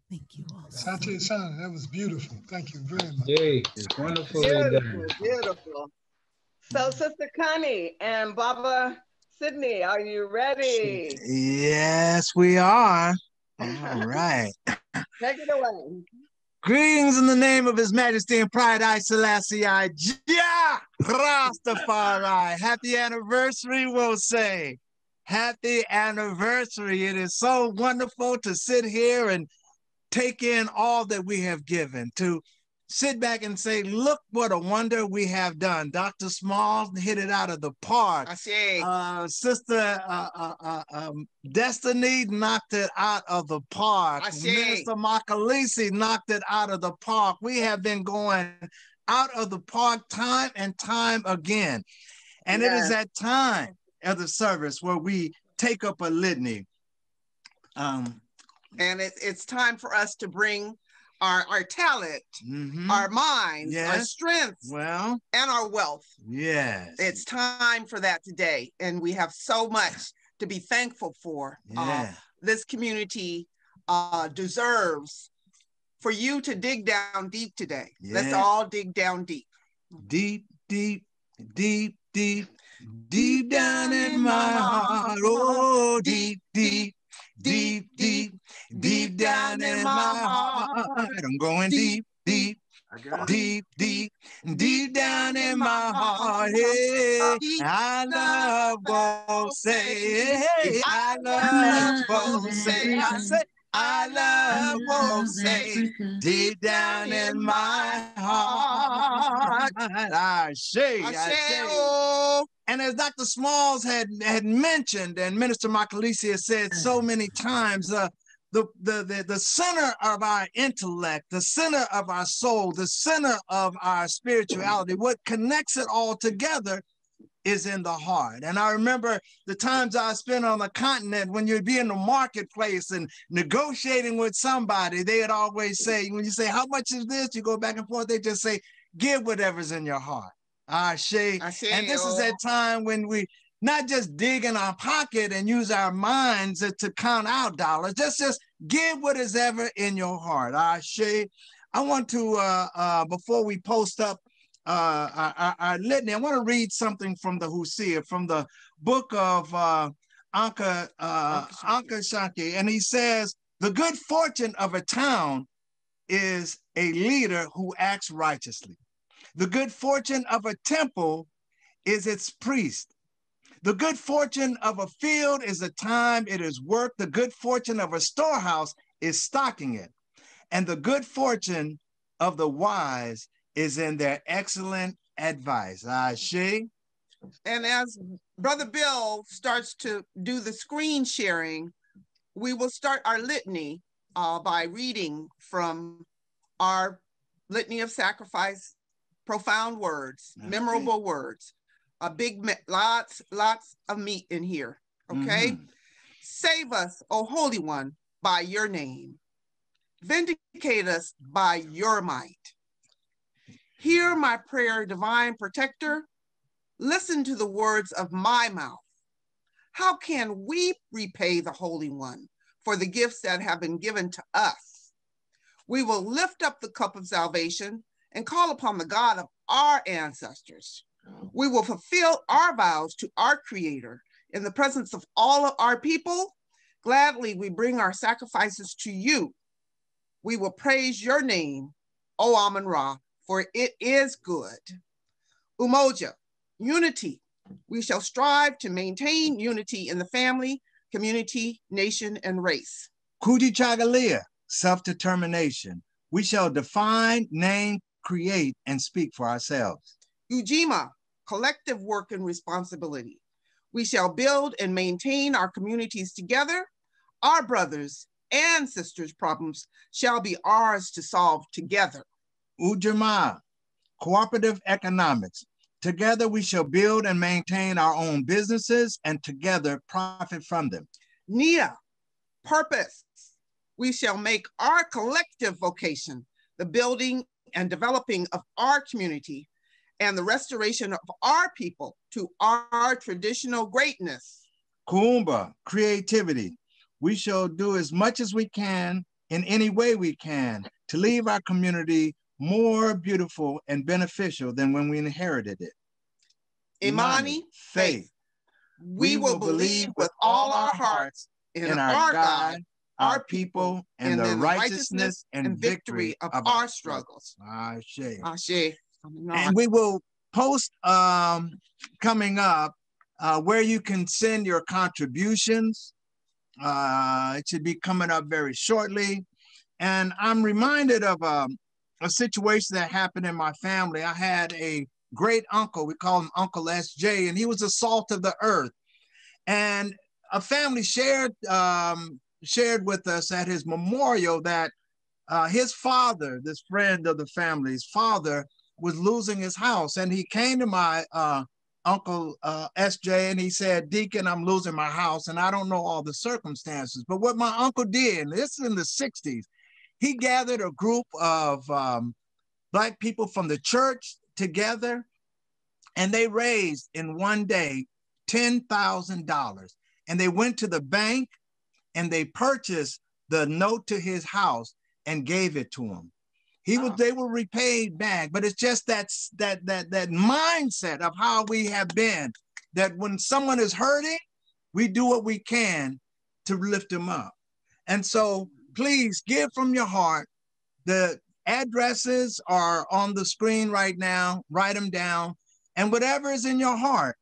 Thank you all. Sache Sana, that was beautiful. Thank you very much. Yay, it's wonderfully Beautiful, done. beautiful. So, Sister Connie and Baba Sydney, are you ready? Yes, we are. All right. Take it away. Greetings in the name of His Majesty and Pride, I Selassie, I Jah Rastafari. Happy anniversary, we'll say. Happy anniversary. It is so wonderful to sit here and take in all that we have given, to sit back and say, look what a wonder we have done. Dr. Smalls hit it out of the park. Sister Destiny knocked it out of the park. Minister Makalisi knocked it out of the park. We have been going out of the park time and time again. And it is that time of the service where we take up a litany. And it's time for us to bring our talent, our minds, our strength, and our wealth. Yes. It's time for that today. And we have so much to be thankful for. This community deserves for you to dig down deep today. Let's all dig down deep. Deep, deep, deep, deep, deep down in my heart. Oh, deep, deep. Deep, deep, deep down in my heart. I'm going deep, deep, deep, deep, deep down in my heart. Hey, I love Bose. Hey, I love Bose. I say, I love Bose. Deep down in my heart. I say. And as Dr. Smalls had mentioned, and Minister Makalisi has said so many times, the center of our intellect, the center of our soul, the center of our spirituality, what connects it all together is in the heart. And I remember the times I spent on the continent when you'd be in the marketplace and negotiating with somebody, they'd always say, when you say, how much is this? You go back and forth, they just say, give whatever's in your heart. And this is that time when we not just dig in our pocket and use our minds to count out dollars, just give what is ever in your heart. I want to, before we post up our litany, I want to read something from the Hosea, from the book of Anka Shanki. And he says, the good fortune of a town is a leader who acts righteously. The good fortune of a temple is its priest. The good fortune of a field is the time it is worked. The good fortune of a storehouse is stocking it. And the good fortune of the wise is in their excellent advice. She. And as Brother Bill starts to do the screen sharing, we will start our litany by reading from our litany of sacrifice, profound words, memorable words, lots of meat in here, okay? Save us, O Holy One, by your name. Vindicate us by your might. Hear my prayer, divine protector. Listen to the words of my mouth. How can we repay the Holy One for the gifts that have been given to us? We will lift up the cup of salvation and call upon the God of our ancestors. We will fulfill our vows to our Creator in the presence of all of our people. Gladly, we bring our sacrifices to you. We will praise your name, O Amun-Ra, for it is good. Umoja, unity. We shall strive to maintain unity in the family, community, nation, and race. Kujichagulia, self-determination. We shall define, name, create, and speak for ourselves. Ujima, collective work and responsibility. We shall build and maintain our communities together. Our brothers and sisters' problems shall be ours to solve together. Ujamaa, cooperative economics. Together we shall build and maintain our own businesses and together profit from them. Nia, purpose. We shall make our collective vocation the building and developing of our community and the restoration of our people to our traditional greatness. Kuumba, creativity. We shall do as much as we can in any way we can to leave our community more beautiful and beneficial than when we inherited it. Imani, faith. We will believe with all our hearts in our God, our people, and the righteousness and victory of our struggles. Ashe. Ashe. And we will post coming up where you can send your contributions. It should be coming up very shortly. And I'm reminded of a situation that happened in my family. I had a great uncle, we call him Uncle S.J., and he was the salt of the earth. And a family shared with us at his memorial that his father, this friend of the family's father, was losing his house. And he came to my Uncle S.J. and he said, Deacon, I'm losing my house. And I don't know all the circumstances. But what my uncle did, and this is in the 60s, he gathered a group of Black people from the church together, and they raised in one day $10,000. And they went to the bank and they purchased the note to his house and gave it to him. They were repaid back, but it's just that mindset of how we have been, that when someone is hurting, we do what we can to lift them up. And so please give from your heart. The addresses are on the screen right now. Write them down. And whatever is in your heart,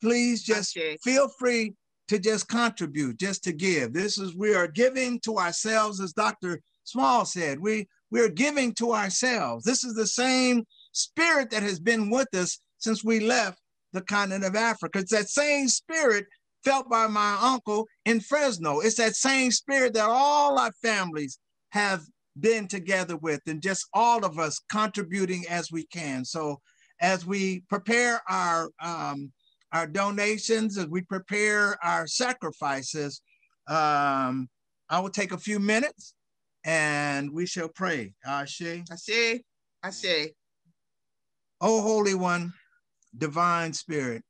please just feel free to just contribute, just to give. We are giving to ourselves, as Dr. Small said. We are giving to ourselves. This is the same spirit that has been with us since we left the continent of Africa. It's that same spirit felt by my uncle in Fresno. It's that same spirit that all our families have been together with, and just all of us contributing as we can. So as we prepare our donations, as we prepare our sacrifices, I will take a few minutes and we shall pray. Ashe. Ashe. Ashe. O Holy One, Divine Spirit,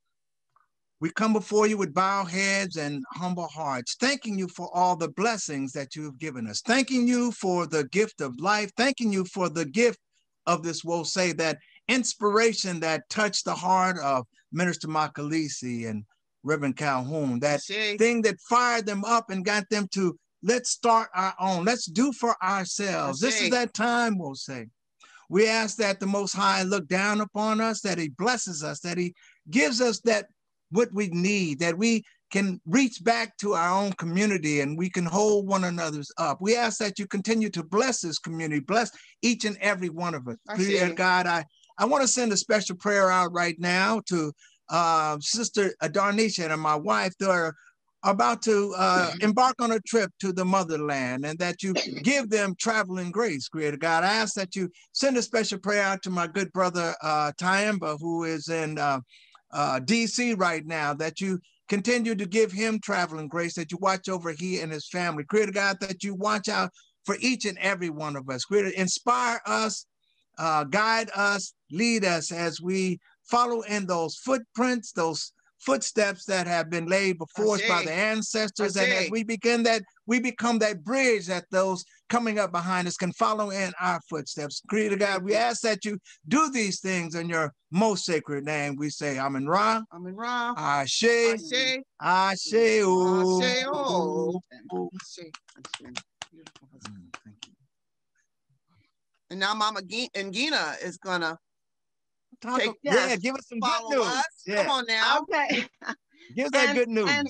we come before you with bowed heads and humble hearts, thanking you for all the blessings that you have given us, thanking you for the gift of life, thanking you for the gift of this, we'll say, that inspiration that touched the heart of Minister Makalisi and Reverend Calhoun, that thing that fired them up and got them to, let's start our own, let's do for ourselves. This is that time, we'll say. We ask that the Most High look down upon us, that he blesses us, that he gives us that what we need, that we can reach back to our own community and we can hold one another's up. We ask that you continue to bless this community, bless each and every one of us. God, I want to send a special prayer out right now to Sister Darnisha and my wife. They're about to embark on a trip to the motherland, and that you give them traveling grace, Creator God. I ask that you send a special prayer out to my good brother Tyamba, who is in DC right now, that you continue to give him traveling grace, that you watch over he and his family. Creator God, that you watch out for each and every one of us. Creator, inspire us, guide us, lead us as we follow in those footprints, those footsteps that have been laid before us by the ancestors. And as we become that bridge that those coming up behind us can follow in our footsteps. Creator God, we ask that you do these things in your most sacred name. We say, Amen Ra. Amen Ra. Ashe. Ashe. Ashe. Ashe. Oh. Ashe. Beautiful husband. Thank you. And now Mama Gina is gonna give us some good news. Yeah. Come on now. Okay. Give that good news. And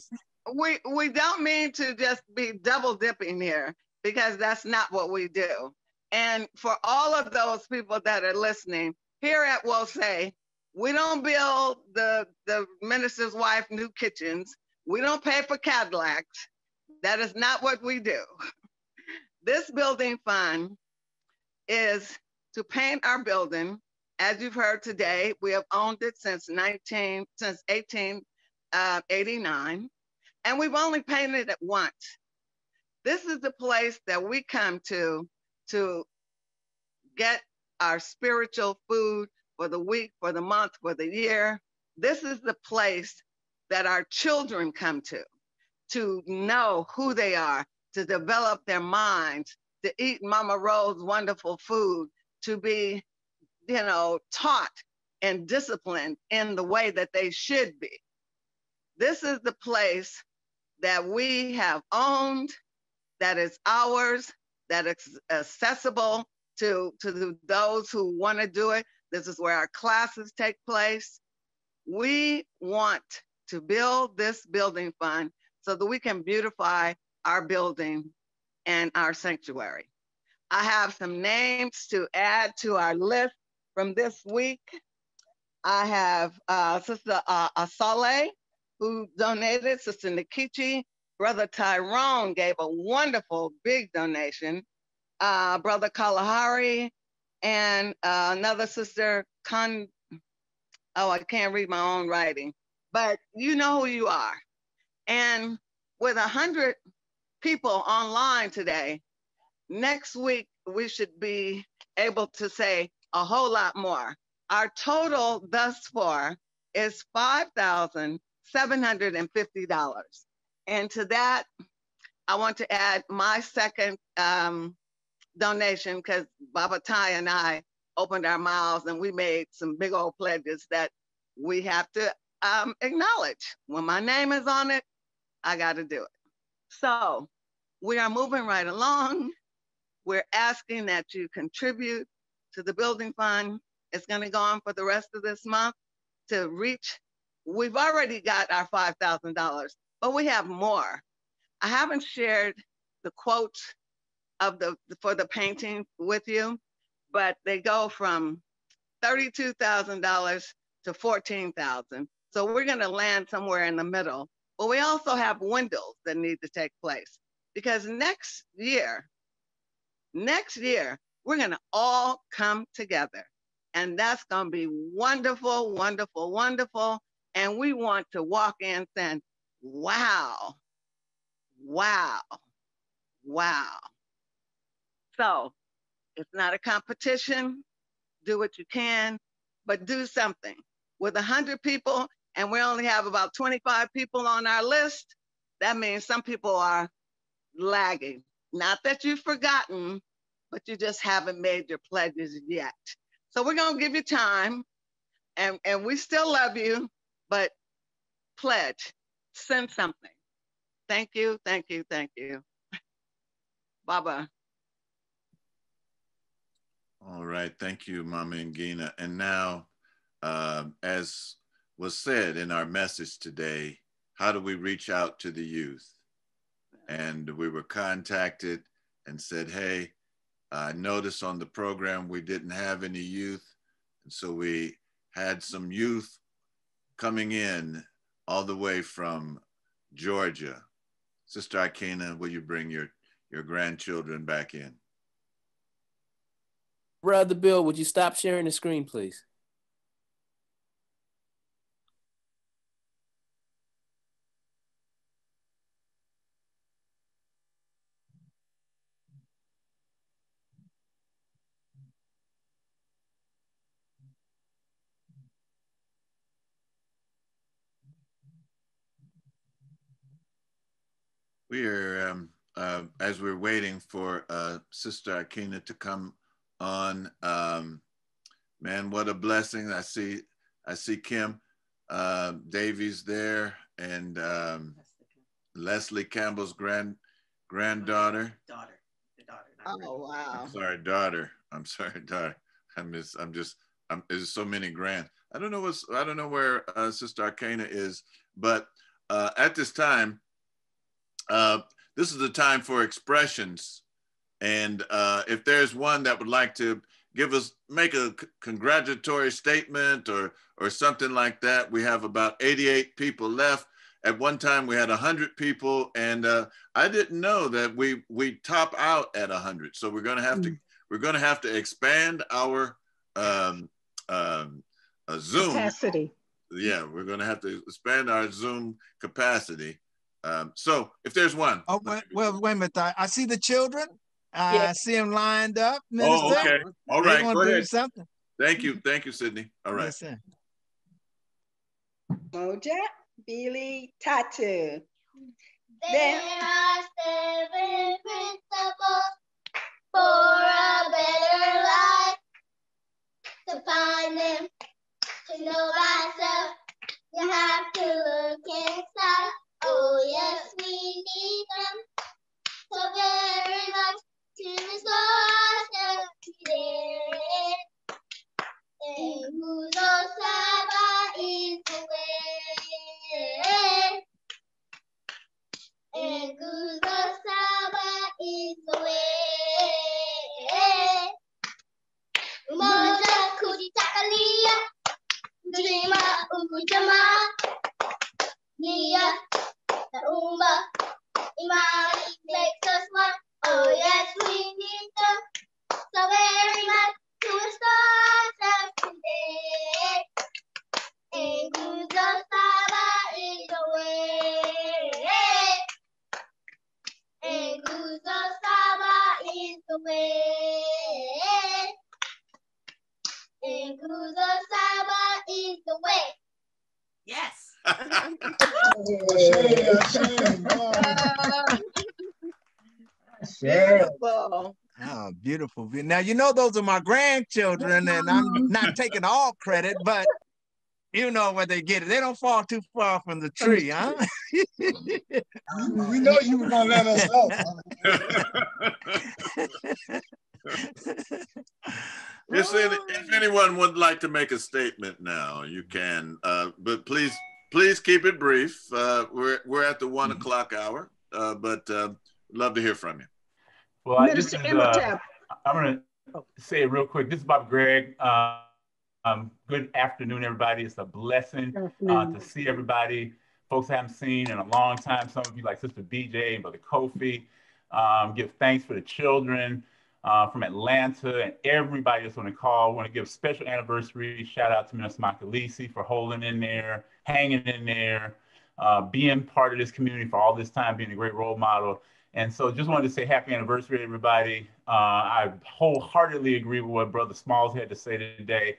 we don't mean to just be double dipping here, because that's not what we do. And for all of those people that are listening, here at Wosay, we don't build the minister's wife new kitchens. We don't pay for Cadillacs. That is not what we do. This building fund is to paint our building. As you've heard today, we have owned it since 1889, and we've only painted it once. This is the place that we come to get our spiritual food for the week, for the month, for the year. This is the place that our children come to know who they are, to develop their minds, to eat Mama Rose's wonderful food, to be, taught and disciplined in the way that they should be. This is the place that we have owned, that is ours, that is accessible to those who want to do it. This is where our classes take place. We want to build this building fund so that we can beautify our building and our sanctuary. I have some names to add to our list from this week. I have Sister Asale, who donated, Sister Nikichi. Brother Tyrone gave a wonderful big donation. Brother Kalahari, and another sister, I can't read my own writing, but you know who you are. And with 100 people online today, next week we should be able to say a whole lot more. Our total thus far is $5,750. And to that, I want to add my second donation, because Baba Tai and I opened our mouths and we made some big old pledges that we have to acknowledge. When my name is on it, I got to do it. So we are moving right along. We're asking that you contribute to the building fund. It's going to go on for the rest of this month to reach. We've already got our $5,000, but we have more. I haven't shared the quotes for the painting with you, but they go from $32,000 to $14,000. So we're going to land somewhere in the middle. But we also have windows that need to take place, because next year, we're going to all come together, and that's going to be wonderful, wonderful, wonderful. And we want to walk in saying, wow, wow, wow. So it's not a competition. Do what you can, but do something. With 100 people, and we only have about 25 people on our list, that means some people are lagging. Not that you've forgotten, but you just haven't made your pledges yet. So we're gonna give you time, and we still love you, but pledge, send something. Thank you, thank you, thank you. Bye-bye. All right, thank you, Mama Ngina. And now, as was said in our message today, how do we reach out to the youth? And we were contacted and said, hey, I noticed on the program we didn't have any youth. And so we had some youth coming in all the way from Georgia. Sister Ikena, will you bring your grandchildren back in? Brother Bill, would you stop sharing the screen, please? We are, as we're waiting for Sister Ikena to come on, man, what a blessing. I see Kim Davies there, and Leslie Campbell's granddaughter. Oh, wow. I'm sorry, daughter. There's so many grand. I don't know where Sister Ikena is, but at this time, this is the time for expressions. And if there's one that would like to make a congratulatory statement or something like that, we have about 88 people left. At one time we had 100 people, and I didn't know that we top out at 100. So we're going to have to expand our Zoom capacity. Yeah, we're going to have to expand our Zoom capacity. So if there's one. Oh, well, wait a minute. I see the children. I see them lined up. Minister. Oh, okay. All right. Go ahead. Do something. Thank you, Sydney. All right. Yes, sir. Moja, Billy, Tatu. There are 7 principles for a better life. To find them, to know thyself, you have to look inside. Oh yes, we need them so very much to restore ourselves today. And whose Saba is the way. And whose Saba is the way. Moja kujitakalia, Jima ujama, Nia, Umba, Imani makes us one. Oh yes, we need them so very much to restore ourselves today. And Guzo Saba is the way. And Guzo Saba is the way. And Guzo Saba is the way. Yes. Beautiful. Oh, beautiful. Now, you know, those are my grandchildren, and I'm not taking all credit, but you know where they get it. They don't fall too far from the tree, huh? We know you were going to let us know. If anyone would like to make a statement now, you can, but please keep it brief. We're at the 1 o'clock hour, but love to hear from you. Well, Minister Imhotep. I'm going to say it real quick. This is Bob Gregg. Good afternoon, everybody. It's a blessing to see everybody. Folks I haven't seen in a long time. Some of you, like Sister BJ and Brother Kofi, give thanks for the children from Atlanta and everybody that's on the call. I want to give special anniversary shout out to Minister Makalisi for holding in there, hanging in there, being part of this community for all this time, being a great role model. And so just wanted to say happy anniversary, everybody. I wholeheartedly agree with what Brother Smalls had to say today.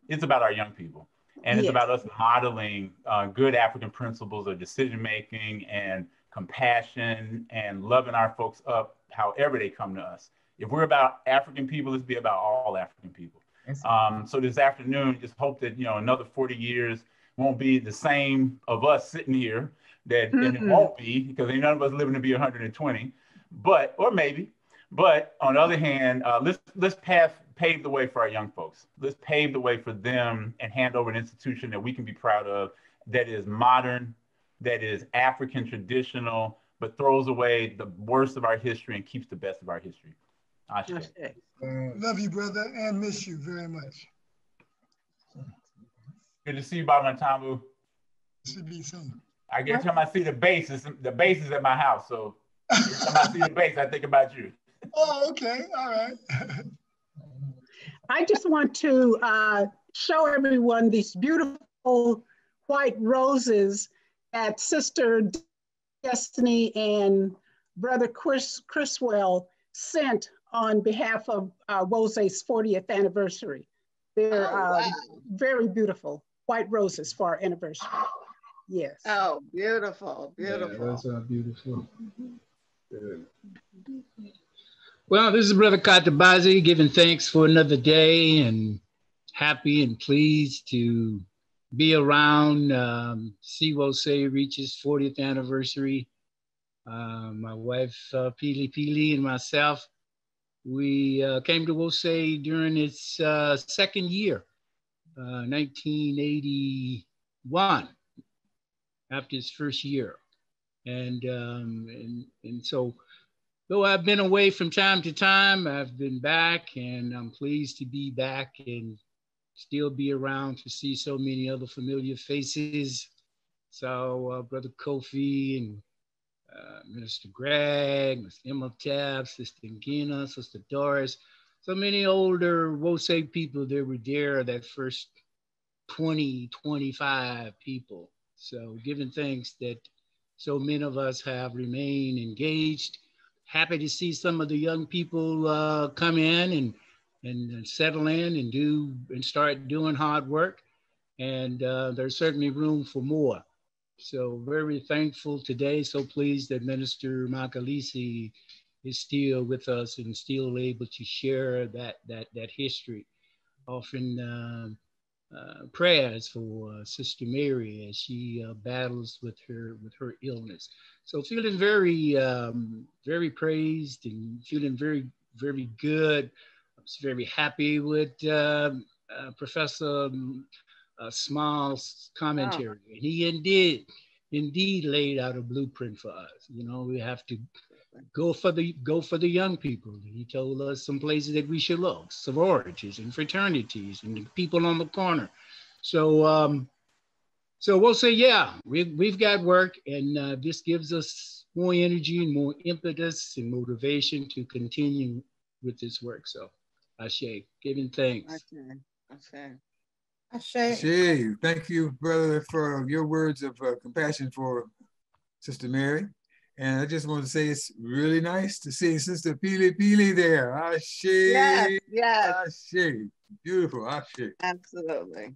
It's about our young people. And it's about us modeling good African principles of decision-making and compassion and loving our folks up however they come to us. If we're about African people, let's be about all African people. So this afternoon, just hope that, another 40 years won't be the same of us sitting here, and it won't be, because ain't none of us living to be 120, or maybe. But on the other hand, let's pave the way for our young folks. Let's pave the way for them and hand over an institution that we can be proud of, that is modern, that is African traditional, but throws away the worst of our history and keeps the best of our history. Ashe. Love you, brother, and miss you very much. Good to see you, Baba Ntamu. Should be soon. I every time I see the bass is at my house, so every time I see the bass, I think about you. Oh, okay, all right. I just want to show everyone these beautiful white roses that Sister Destiny and Brother Chriswell sent on behalf of Wose's 40th anniversary. They're very beautiful white roses for our anniversary. Yes. Oh, beautiful, beautiful. Yeah, those are beautiful. Good. Well, this is Brother Katabazi giving thanks for another day, and happy and pleased to be around. See Wose reach his 40th anniversary. My wife, Pili Pili, and myself, we came to Wose during its second year, 1981, after its first year. And so, though I've been away from time to time, I've been back, and I'm pleased to be back and still be around to see so many other familiar faces. So Brother Kofi and Minister Greg, Mr. Imhotep, Sister Ngina, Sister Doris, so many older Wose people that were there, that first 20, 25 people. So giving thanks that so many of us have remained engaged. Happy to see some of the young people come in and settle in and start doing hard work. And there's certainly room for more. So very thankful today. So pleased that Minister Makalisi is still with us and still able to share that history. Offering prayers for Sister Mary as she battles with her illness. So feeling very very praised and feeling very, very good. I was very happy with Professor Small's commentary. Oh. He indeed laid out a blueprint for us. You know, we have to go for the young people. He told us some places that we should look: sororities and fraternities and the people on the corner. So so we'll say, yeah, we've got work, and this gives us more energy and more impetus and motivation to continue with this work. So Ashe, giving thanks. Ashe. Thank you, brother, for your words of compassion for Sister Mary. And I just want to say it's really nice to see Sister Pili Pili there. Ashe. Yes, yes. Ashe. Beautiful. Ashe. Absolutely.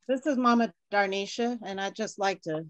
This is Mama Darnisha, and I'd just like to,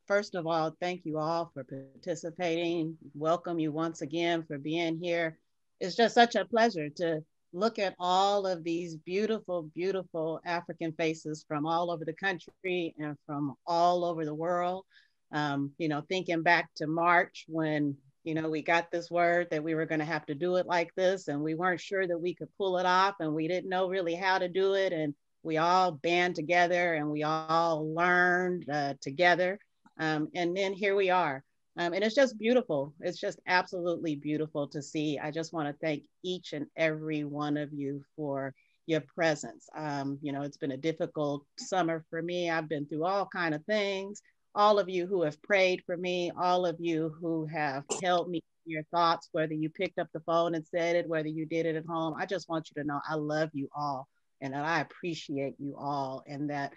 first of all, thank you all for participating. Welcome you once again for being here. It's just such a pleasure to look at all of these beautiful, beautiful African faces from all over the country and from all over the world. You know, thinking back to March when, you know, we got this word that we were going to have to do it like this, and we weren't sure that we could pull it off, and we didn't know really how to do it. And we all band together and we all learned together. And then here we are. And it's just beautiful. It's just absolutely beautiful to see. I just want to thank each and every one of you for your presence. You know, it's been a difficult summer for me. I've been through all kinds of things. All of you who have prayed for me, all of you who have held me in your thoughts, whether you picked up the phone and said it, whether you did it at home. I just want you to know I love you all, and that I appreciate you all, and that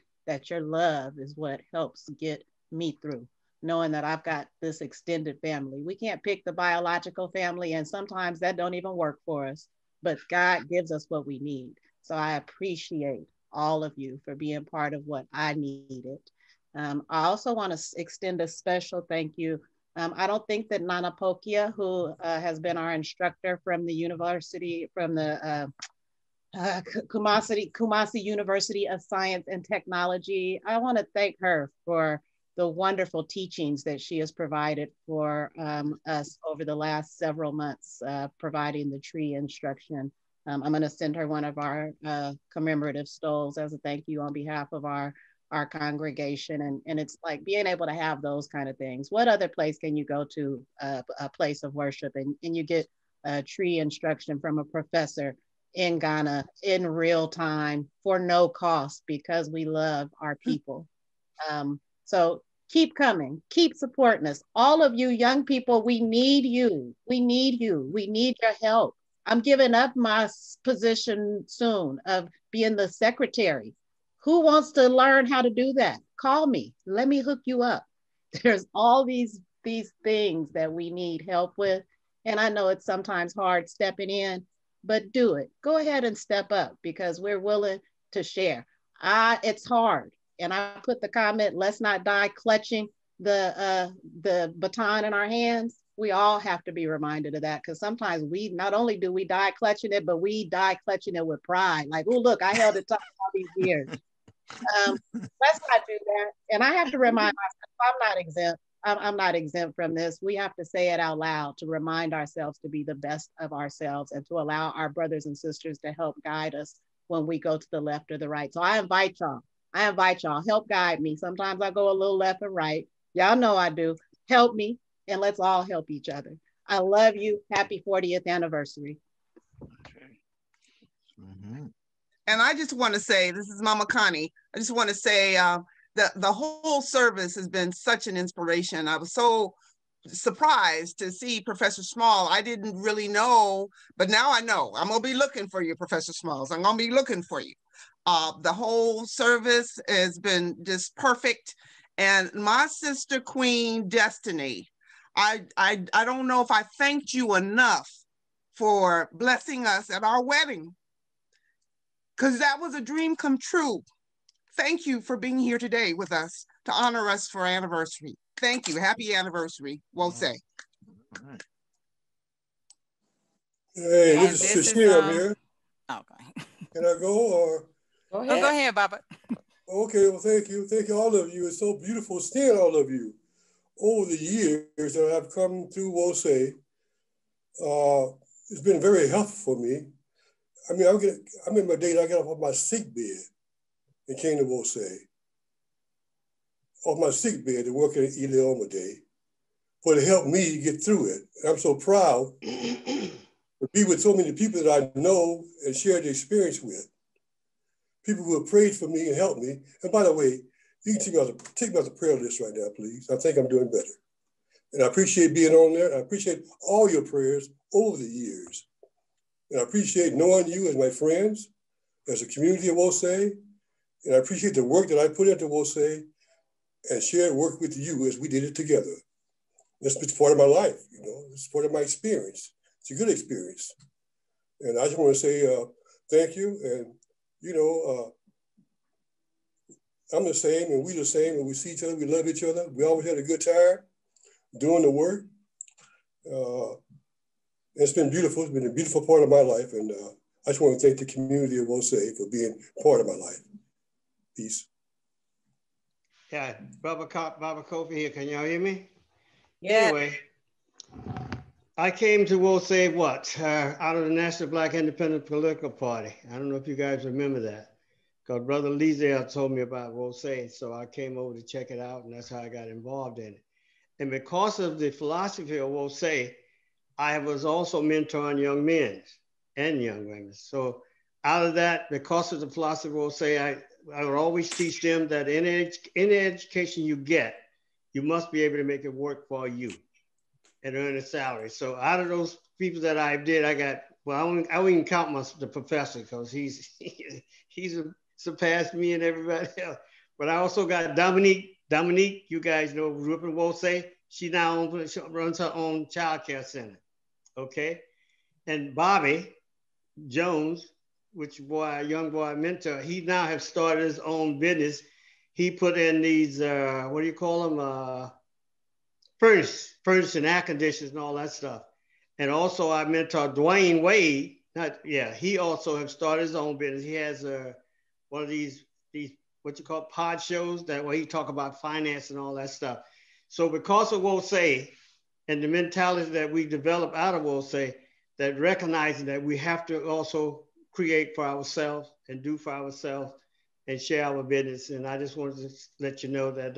your love is what helps get me through, knowing that I've got this extended family. We can't pick the biological family, and sometimes that don't even work for us, but God gives us what we need. So I appreciate all of you for being part of what I needed. I also want to extend a special thank you. I don't think that Nana Pokia, who has been our instructor from the university, from the Kumasi University of Science and Technology, I want to thank her for the wonderful teachings that she has provided for us over the last several months, providing the tree instruction. I'm going to send her one of our commemorative stoles as a thank you on behalf of our congregation. And it's like being able to have those kind of things. What other place can you go to, a place of worship, and you get a tree instruction from a professor in Ghana in real time for no cost, because we love our people. So keep coming, keep supporting us. All of you young people, we need you. We need you. We need your help. I'm giving up my position soon of being the secretary. Who wants to learn how to do that? Call me. Let me hook you up. There's all these things that we need help with. And I know it's sometimes hard stepping in, but do it. Go ahead and step up, because we're willing to share. It's hard. And I put the comment, let's not die clutching the baton in our hands. We all have to be reminded of that, because sometimes we not only do we die clutching it, but we die clutching it with pride. Like, oh, look, I held it tough all these years. Let's not do that. And I have to remind myself, I'm not exempt. I'm not exempt from this. We have to say it out loud to remind ourselves to be the best of ourselves, and to allow our brothers and sisters to help guide us when we go to the left or the right. So I invite y'all, help guide me. Sometimes I go a little left or right. Y'all know I do. Help me, and let's all help each other. I love you. Happy 40th anniversary. And I just want to say, this is Mama Connie. I just want to say the whole service has been such an inspiration. I was so surprised to see Professor Small. I didn't really know, but now I know. I'm going to be looking for you, Professor Smalls. I'm going to be looking for you. The whole service has been just perfect. And my sister Queen Destiny, I don't know if I thanked you enough for blessing us at our wedding, because that was a dream come true. Thank you for being here today with us to honor us for our anniversary. Thank you. Happy anniversary, Wose. Hey, this is Sheila here. Okay. Can I go, or? Go ahead. Oh, go ahead, Baba. Okay, well, thank you. Thank you, all of you. It's so beautiful seeing all of you over the years that I've come to Wose. It's been very helpful for me. I mean, I remember a day I got off of my sick bed and came to Wose. Off my sick bed to work at Ileoma Day, for to help me get through it. And I'm so proud to be with so many people that I know and share the experience with. People who have prayed for me and helped me. And by the way, you can take me off the prayer list right now, please. I think I'm doing better. And I appreciate being on there. I appreciate all your prayers over the years. And I appreciate knowing you as my friends, as a community of Wose. And I appreciate the work that I put into Wose and shared work with you as we did it together. This is part of my life, you know, it's part of my experience. It's a good experience. And I just want to say thank you. And, you know, I'm the same and we the same, and we see each other, we love each other. We always had a good time doing the work. It's been beautiful. It's been a beautiful part of my life. And I just want to thank the community of Wose for being part of my life. Peace. Yeah, Baba Kofi here. Can y'all hear me? Yeah. Anyway, I came to Wose out of the National Black Independent Political Party. I don't know if you guys remember that, because Brother Lizelle told me about Wose, so I came over to check it out, and that's how I got involved in it. And because of the philosophy of Wose, I was also mentoring young men and young women. So out of that, because of the philosophy of Wose, I would always teach them that in any education you get, you must be able to make it work for you and earn a salary. So out of those people that I did, I got, well, I wouldn't even count the professor, because he's surpassed me and everybody else. But I also got Dominique, you guys know, grew up in Wose. She now runs her own childcare center, okay? And Bobby Jones, young boy mentor, he now has started his own business. He put in these, what do you call them? Furnace and air conditioners and all that stuff. And also I mentor Dwayne Wade. He also has started his own business. He has one of these what you call pod shows, that where he talk about finance and all that stuff. So because of Wosei and the mentality that we develop out of Wosei, that recognizing that we have to also create for ourselves and do for ourselves and share our business. And I just wanted to let you know that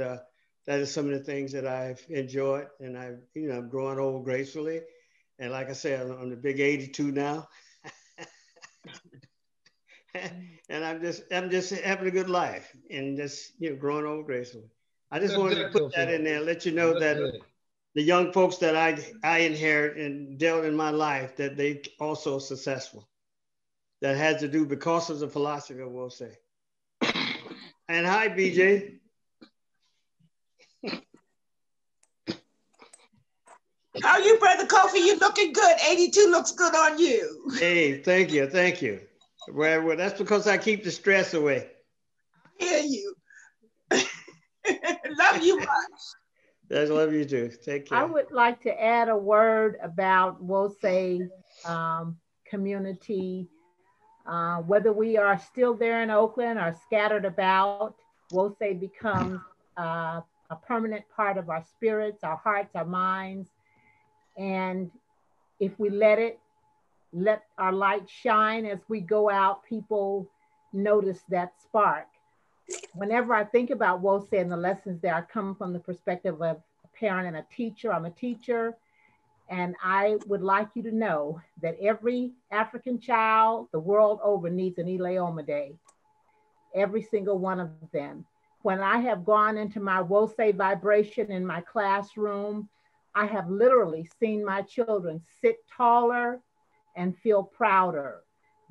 that is some of the things that I've enjoyed, and I'm growing old gracefully. And like I said, I'm the big 82 now. And I'm just having a good life and just growing old gracefully. I just wanted to put that in there, let you know that the young folks that I inherit and dealt in my life, that they also successful. That has to do because of the philosophy, I will say. And hi, BJ. How are you, Brother Kofi? You looking good. 82 looks good on you. Hey, thank you, thank you. Well, that's because I keep the stress away. I hear you. Love you much. I love you too. Take care. I would like to add a word about Wosei community. Whether we are still there in Oakland or scattered about, Wosei becomes a permanent part of our spirits, our hearts, our minds. And if we let our light shine as we go out, people notice that spark. Whenever I think about Wosei and the lessons there, I come from the perspective of a parent and a teacher. I'm a teacher, and I would like you to know that every African child the world over needs an Ileoma Day. Every single one of them. When I have gone into my Wosei vibration in my classroom, I have literally seen my children sit taller and feel prouder.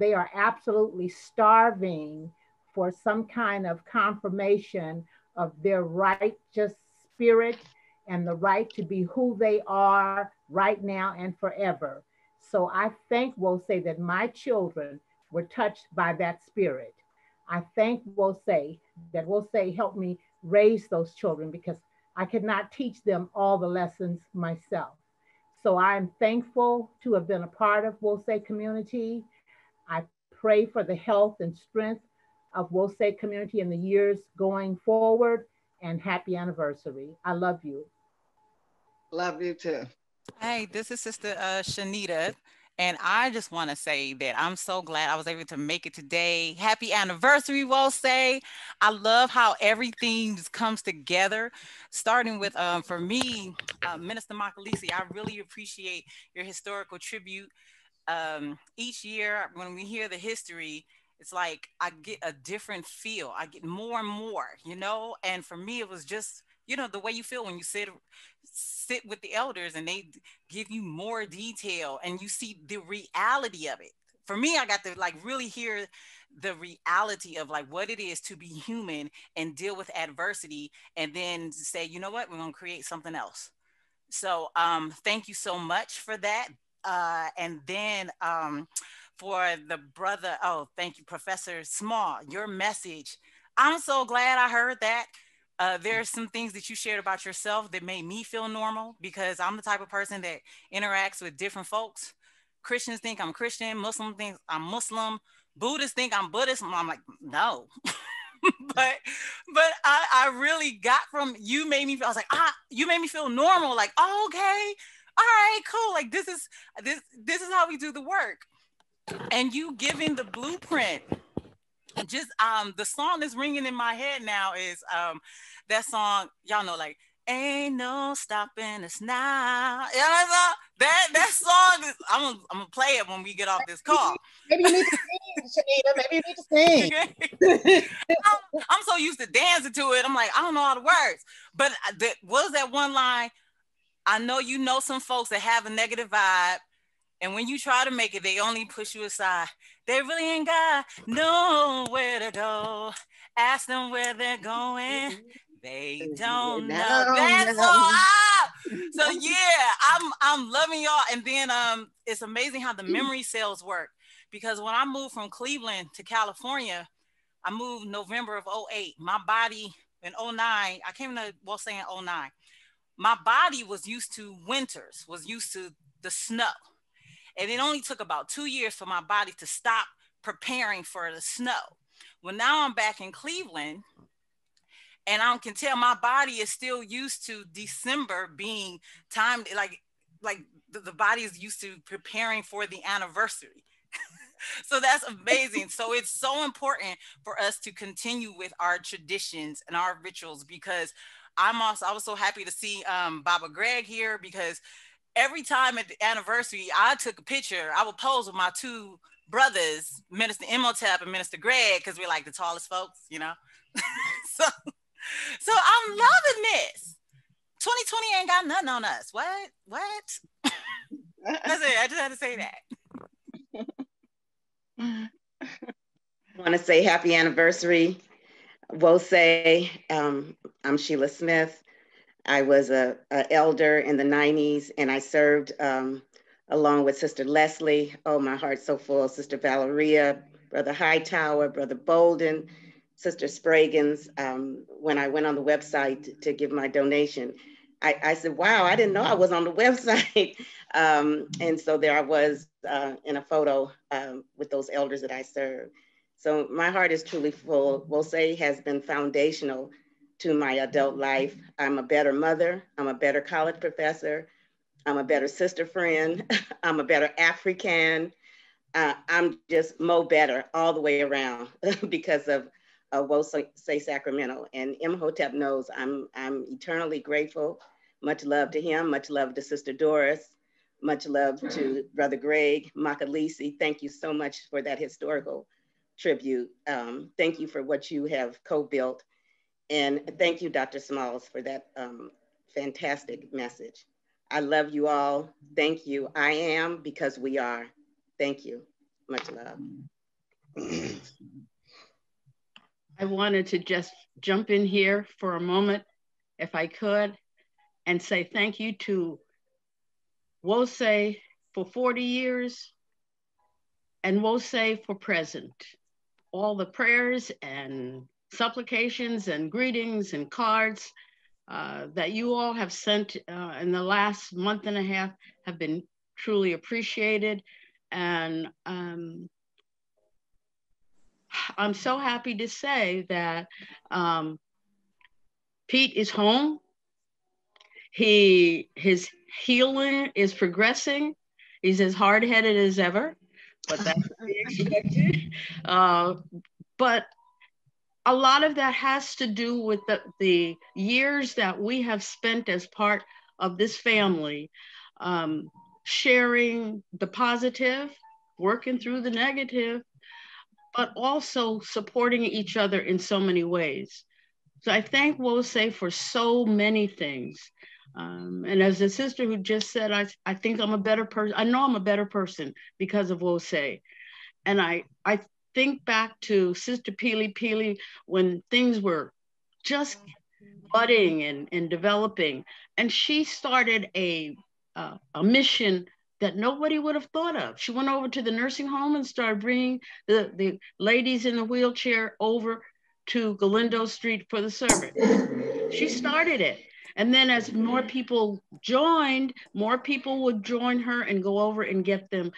They are absolutely starving for some kind of confirmation of their righteous spirit and the right to be who they are right now and forever. So I thank Wosei that my children were touched by that spirit. I thank Wosei that Wosei helped me raise those children, because I could not teach them all the lessons myself. So I'm thankful to have been a part of Wosei community. I pray for the health and strength of Wosei community in the years going forward, and happy anniversary. I love you. Love you too. Hey, this is Sister Shanita. And I just want to say that I'm so glad I was able to make it today. Happy anniversary, Wosei. I love how everything just comes together, starting with, for me, Minister Makalisi, I really appreciate your historical tribute. Each year when we hear the history, it's like I get a different feel. I get more and more, and for me, it was just, the way you feel when you sit with the elders and they give you more detail and you see the reality of it. For me, I got to really hear the reality of what it is to be human and deal with adversity, and then say, you know what, we're going to create something else. So thank you so much for that. And then for the brother, thank you, Professor Small, your message. I'm so glad I heard that. There are some things that you shared about yourself that made me feel normal, because I'm the type of person that interacts with different folks. Christians think I'm Christian, Muslims think I'm Muslim, Buddhists think I'm Buddhist. I'm like, no. but I really got from you, made me feel, I was like, you made me feel normal. Like, oh, okay, all right, cool. This is how we do the work. And you giving the blueprint. Just the song that's ringing in my head now is that song, y'all know, ain't no stopping us now. You know that song. I'm gonna play it when we get off this call. Maybe you need to sing, Shanita. Maybe you need to sing. I'm so used to dancing to it. I'm like, I don't know all the words. But what was that one line? I know you know some folks that have a negative vibe, and when you try to make it, they only push you aside. They really ain't got nowhere to go. Ask them where they're going. They don't know. That's so yeah, I'm loving y'all. And then it's amazing how the memory cells work, because when I moved from Cleveland to California, I moved November of 2008. My body in 2009, I came to Wosei in 2009. My body was used to winters, was used to the snow. And it only took about 2 years for my body to stop preparing for the snow. Well, now I'm back in Cleveland, and I can tell my body is still used to December being timed like the body is used to preparing for the anniversary. So that's amazing. So it's so important for us to continue with our traditions and our rituals, because I was so happy to see Baba Greg here, because every time at the anniversary, I took a picture. I would pose with my two brothers, Minister Imhotep and Minister Greg, because we're like the tallest folks, you know? so I'm loving this. 2020 ain't got nothing on us. What? That's it. I just had to say that. I want to say happy anniversary, Wose. I'm Sheila Smith. I was a elder in the 90s, and I served along with Sister Leslie. Oh, my heart's so full. Sister Valeria, Brother Hightower, Brother Bolden, Sister Spragans. When I went on the website to give my donation, I said, wow, I didn't know I was on the website. And so there I was in a photo with those elders that I served. So my heart is truly full. Wose has been foundational to my adult life. I'm a better mother. I'm a better college professor. I'm a better sister friend. I'm a better African. I'm just better all the way around because of Wose Sacramento. And Imhotep knows I'm eternally grateful. Much love to him. Much love to Sister Doris. Much love to Brother Greg Makalisi. Thank you so much for that historical tribute. Thank you for what you have co-built. And thank you, Dr. Smalls, for that fantastic message. I love you all. Thank you. I am because we are. Thank you. Much love. I wanted to just jump in here for a moment, if I could, and say thank you to Wose for 40 years and Wose for present. All the prayers and supplications and greetings and cards that you all have sent in the last month and a half have been truly appreciated. And I'm so happy to say that Pete is home. His healing is progressing. He's as hard-headed as ever, but that's to be expected. But a lot of that has to do with the years that we have spent as part of this family, sharing the positive, working through the negative, but also supporting each other in so many ways. So I thank Wose for so many things. And as the sister who just said, I think I'm a better person. I know I'm a better person because of Wose. And I think back to Sister Pili when things were just budding and developing. And she started a mission that nobody would have thought of. She went over to the nursing home and started bringing the ladies in the wheelchair over to Galindo Street for the service. She started it. And then as more people joined, more people would join her and go over and get them.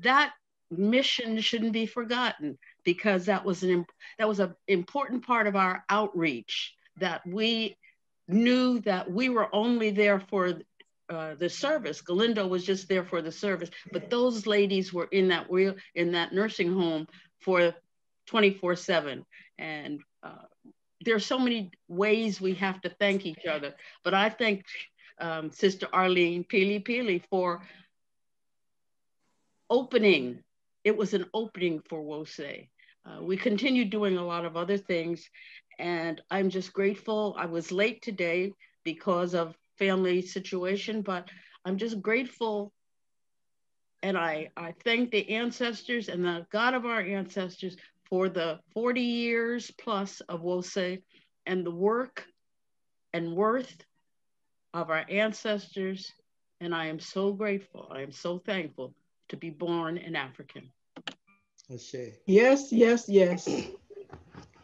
That mission shouldn't be forgotten, because that was an important part of our outreach, that we knew that we were only there for the service. Galindo was just there for the service, but those ladies were in that nursing home for 24/7. And there's so many ways we have to thank each other, but I thank Sister Arlene Pili for opening. It was an opening for Wose. We continue doing a lot of other things, and I'm just grateful. I was late today because of family situation, but I'm just grateful. And I thank the ancestors and the God of our ancestors for the 40 years plus of Wose and the work and worth of our ancestors. And I am so grateful. I am so thankful to be born an African. Yes, yes, yes.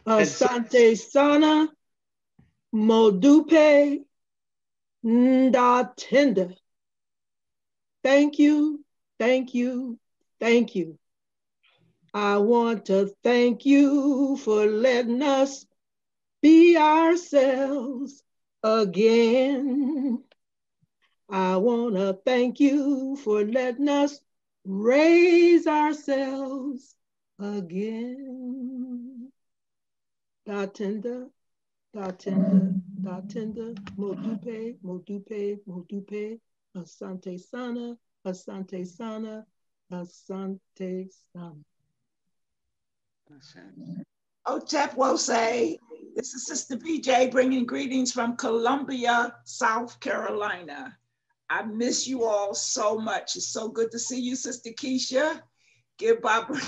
Asante sana, modupe, ndatenda. Thank you, thank you, thank you. I want to thank you for letting us be ourselves again. I want to thank you for letting us raise ourselves again. Da tender, da tender, da tender, modupe, modupe, modupe, asante sana, asante sana, asante sana. Otep will say, this is Sister BJ bringing greetings from Columbia, South Carolina. I miss you all so much. It's so good to see you, Sister Keisha. Give Barbara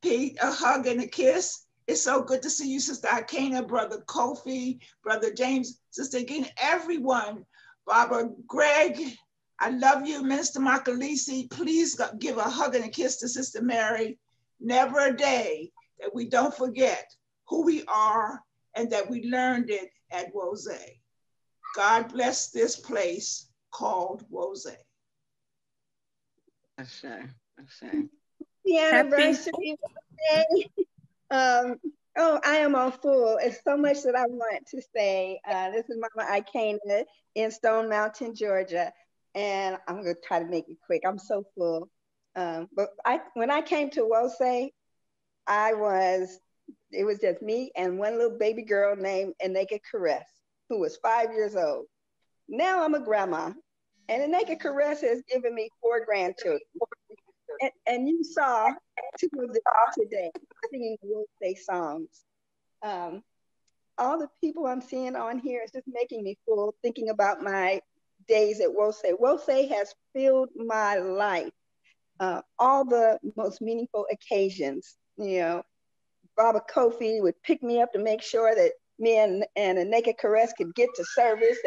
Pete a hug and a kiss. It's so good to see you, Sister Akena, Brother Kofi, Brother James, Sister again, everyone. Barbara, Greg, I love you. Minister Makalisi, please give a hug and a kiss to Sister Mary. Never a day that we don't forget who we are and that we learned it at Wose. God bless this place called Wose. The anniversary day. Oh, I am all full. It's so much that I want to say. This is Mama Ikena in Stone Mountain, Georgia. And I'm going to try to make it quick. I'm so full. But when I came to Wose, it was just me and one little baby girl named Aneka Caress, who was 5 years old. Now I'm a grandma, and Aneka Caress has given me 4 grandchildren. And you saw 2 of them today singing Wose songs. All the people I'm seeing on here is just making me full, thinking about my days at Wose. Wose has filled my life. All the most meaningful occasions, Baba Kofi would pick me up to make sure that me and Aneka Caress could get to service,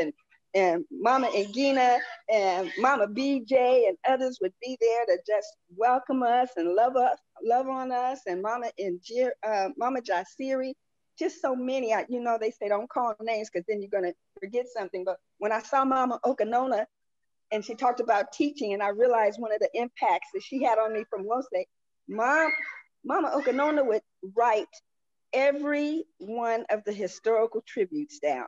and Mama Egina and Mama BJ and others would be there to just welcome us and love on us, and Mama Jasiri, just so many. They say don't call names because then you're gonna forget something. But when I saw Mama Okanona and she talked about teaching, and I realized one of the impacts that she had on me from Wose, Mama Okanona would write every one of the historical tributes down.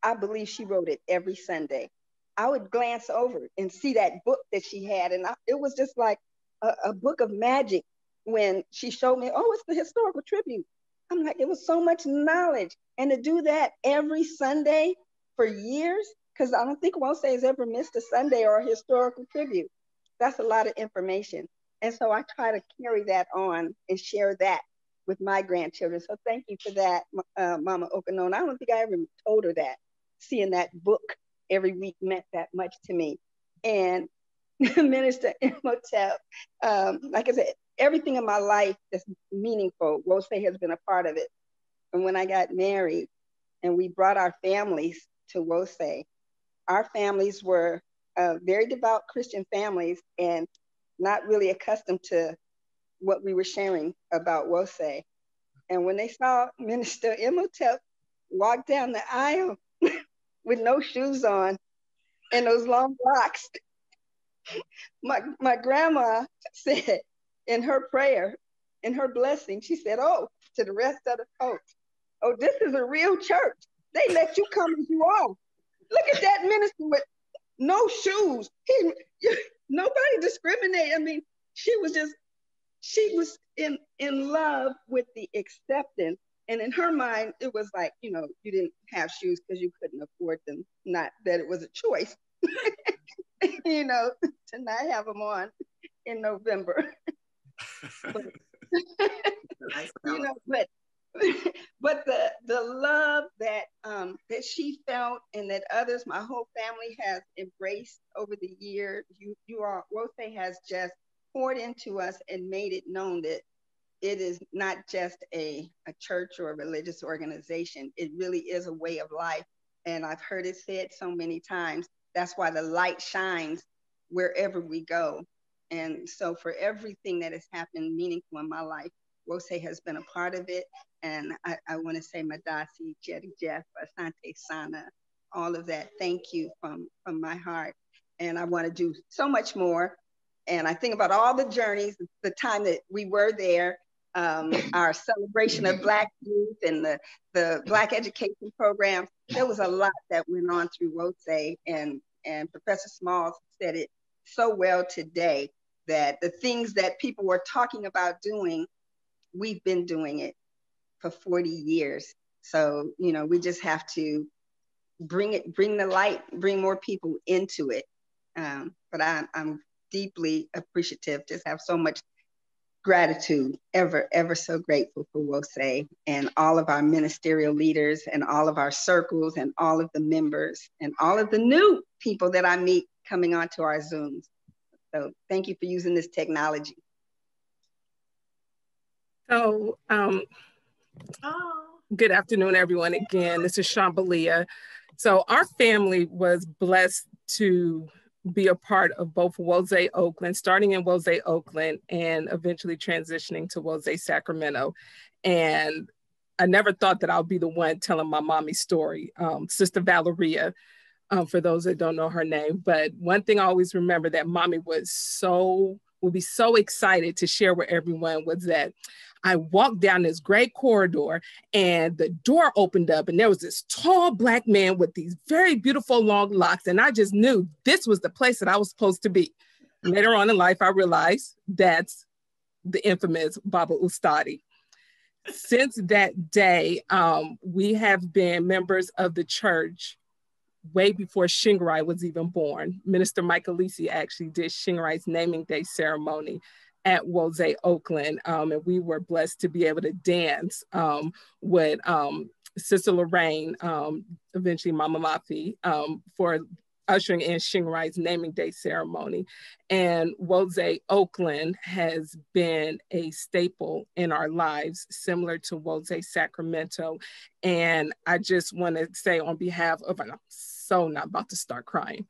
I believe she wrote it every Sunday. I would glance over and see that book that she had, and it was just like a book of magic when she showed me, oh, it's the historical tribute. I'm like, it was so much knowledge. And to do that every Sunday for years, because I don't think Wose has ever missed a Sunday or a historical tribute. That's a lot of information. And so I try to carry that on and share that with my grandchildren. So thank you for that, Mama Okanona. I don't think I ever told her that. Seeing that book every week meant that much to me. And Minister Imhotep, like I said, everything in my life that's meaningful, Wose has been a part of it. And when I got married and we brought our families to Wose, our families were very devout Christian families and not really accustomed to what we were sharing about Wose. And when they saw Minister Imhotep walk down the aisle with no shoes on and those long locks, my grandma said in her prayer, in her blessing, she said, oh, to the rest of the folks, oh, this is a real church. They let you come as you are. Look at that minister with no shoes. Nobody discriminated. I mean, she was in love with the acceptance. And in her mind, it was like, you didn't have shoes because you couldn't afford them. Not that it was a choice, to not have them on in November. But the love that she felt and that others, my whole family has embraced over the years, Wose has just poured into us and made it known that it is not just a church or a religious organization. It really is a way of life. And I've heard it said so many times, that's why the light shines wherever we go. And so for everything that has happened meaningful in my life, Wose has been a part of it. And I want to say Madasi, Jetty Jeff, Asante Sana, all of that. Thank you from my heart. And I want to do so much more. And I think about all the journeys, the time that we were there, our celebration of Black youth and the Black education programs. There was a lot that went on through WOSE, and Professor Smalls said it so well today, that the things that people were talking about doing, we've been doing it for 40 years. So, you know, we just have to bring the light, bring more people into it. But I'm deeply appreciative, just have so much gratitude, ever so grateful for WOSE and all of our ministerial leaders and all of our circles and all of the members and all of the new people that I meet coming onto our Zooms. So thank you for using this technology. So, good afternoon, everyone. Again, this is Shambalia. So our family was blessed to be a part of both WOSE Oakland, starting in WOSE Oakland and eventually transitioning to WOSE Sacramento. And I never thought that I'll be the one telling my mommy's story, Sister Valeria, for those that don't know her name. But one thing I always remember, that mommy would be so excited to share with everyone, was that I walked down this great corridor and the door opened up and there was this tall Black man with these very beautiful long locks. And I just knew this was the place that I was supposed to be. Later on in life, I realized that's the infamous Baba Ustadi. Since that day, we have been members of the church way before Shingrai was even born. Minister Michael Lisi actually did Shingrai's naming day ceremony at WOSE Oakland, and we were blessed to be able to dance with Sister Lorraine, eventually Mama Mafi, for ushering in Shingrai's naming day ceremony. And WOSE Oakland has been a staple in our lives, similar to WOSE Sacramento. And I just want to say on behalf of, I'm so not about to start crying.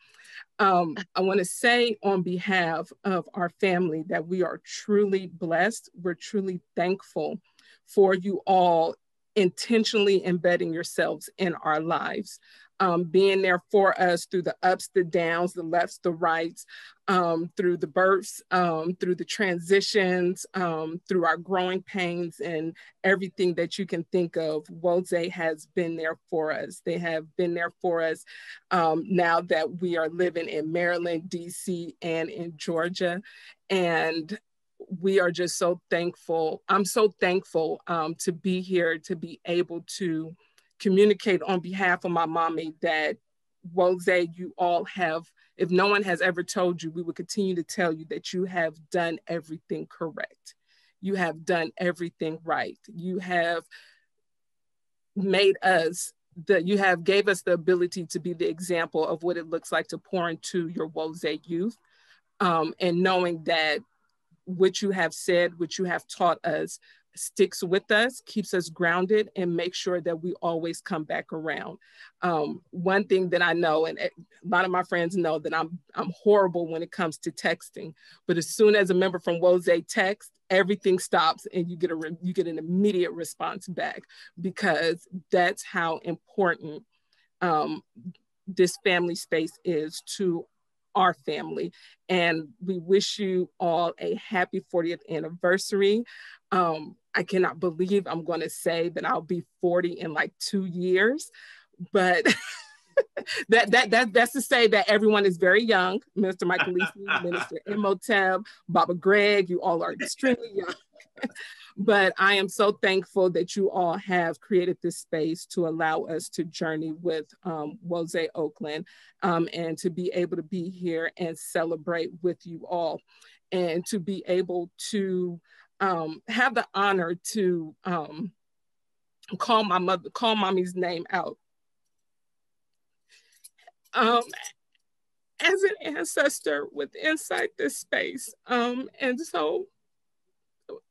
I want to say on behalf of our family that we are truly blessed. We're truly thankful for you all intentionally embedding yourselves in our lives, being there for us through the ups, the downs, the lefts, the rights, through the births, through the transitions, through our growing pains, and everything that you can think of. WOSE has been there for us. They have been there for us now that we are living in Maryland, DC, and in Georgia. And we are just so thankful. I'm so thankful to be here, to be able to communicate on behalf of my mommy that WOSE, you all have, if no one has ever told you, we will continue to tell you that you have done everything correct. You have done everything right. You have made us, you have gave us the ability to be the example of what it looks like to pour into your WOSE youth, and knowing that what you have said, what you have taught us, sticks with us, keeps us grounded, and make sure that we always come back around. One thing that I know, and a lot of my friends know, that I'm horrible when it comes to texting, but as soon as a member from WOSE texts, everything stops and you get an immediate response back, because that's how important this family space is to our family. And we wish you all a happy 40th anniversary. I cannot believe I'm going to say that I'll be 40 in like 2 years, but that's to say that everyone is very young. Minister Michael Lisi, Minister Imhotep, Baba Greg, you all are extremely young. But I am so thankful that you all have created this space to allow us to journey with WOSE Oakland, and to be able to be here and celebrate with you all, and to be able to have the honor to call mommy's name out. As an ancestor with inside this space. And so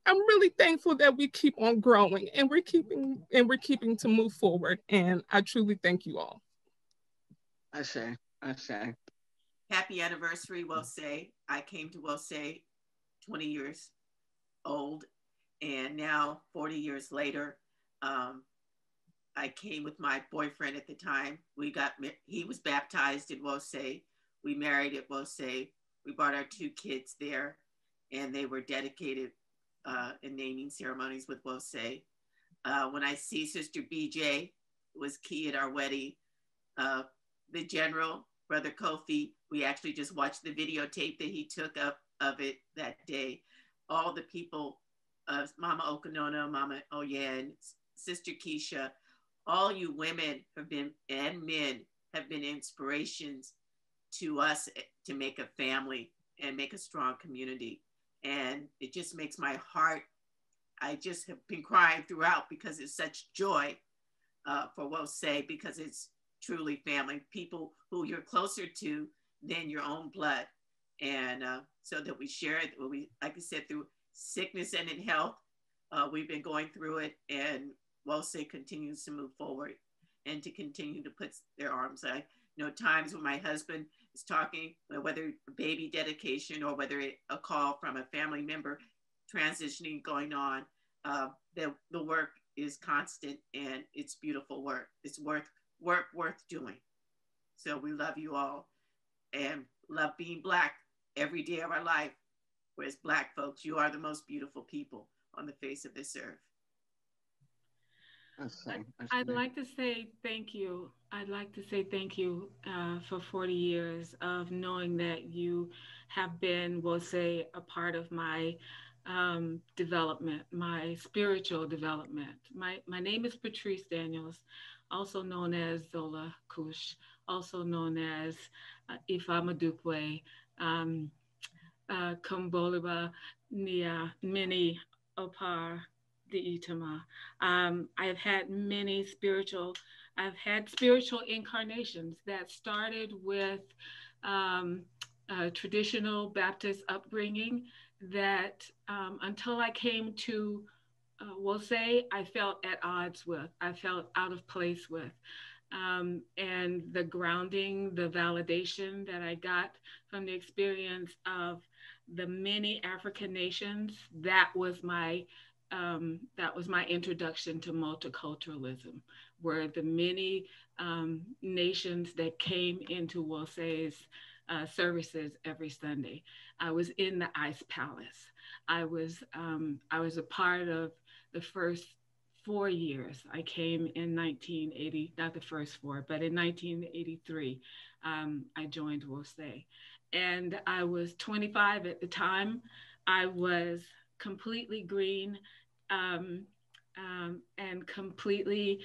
I'm really thankful that we keep on growing and we're keeping to move forward. And I truly thank you all. I say. Happy anniversary, WOSE. I came to WOSE 20 years old, and now 40 years later, I came with my boyfriend at the time. He was baptized at WOSE. We married at WOSE. We brought our 2 kids there, and they were dedicated in naming ceremonies with Wose. When I see Sister BJ, was key at our wedding. The General, Brother Kofi, we actually just watched the videotape that he took up of it that day. All the people, Mama Okonona, Mama Oyen, Sister Keisha, all you women have been, and men have been inspirations to us to make a family and make a strong community. And it just makes my heart, I just have been crying throughout because it's such joy for Wose, because it's truly family, people who you're closer to than your own blood. And so that we share it, we, like I said, through sickness and in health, we've been going through it, and Wose continues to move forward and to continue to put their arms. I know times when my husband is talking, whether baby dedication or whether a call from a family member transitioning going on, the work is constant, and it's beautiful work. It's worth doing. So we love you all and love being Black every day of our life. Whereas Black folks, you are the most beautiful people on the face of this earth. I'd like to say thank you. I'd like to say thank you for 40 years of knowing that you have been, we'll say, a part of my development, my spiritual development. My name is Patrice Daniels, also known as Zola Kush, also known as Ifa Madukwe, Kumboliba Nia Mini Opar the Itama. I've had spiritual incarnations that started with traditional Baptist upbringing that until I came to Wose, I felt at odds with, I felt out of place with. And the grounding, the validation that I got from the experience of the many African nations, that was my introduction to multiculturalism, were the many nations that came into Wose's services every Sunday. I was in the Ice Palace. I was a part of the first 4 years. I came in 1980, not the first 4, but in 1983, I joined Wose. And I was 25 at the time. I was completely green and completely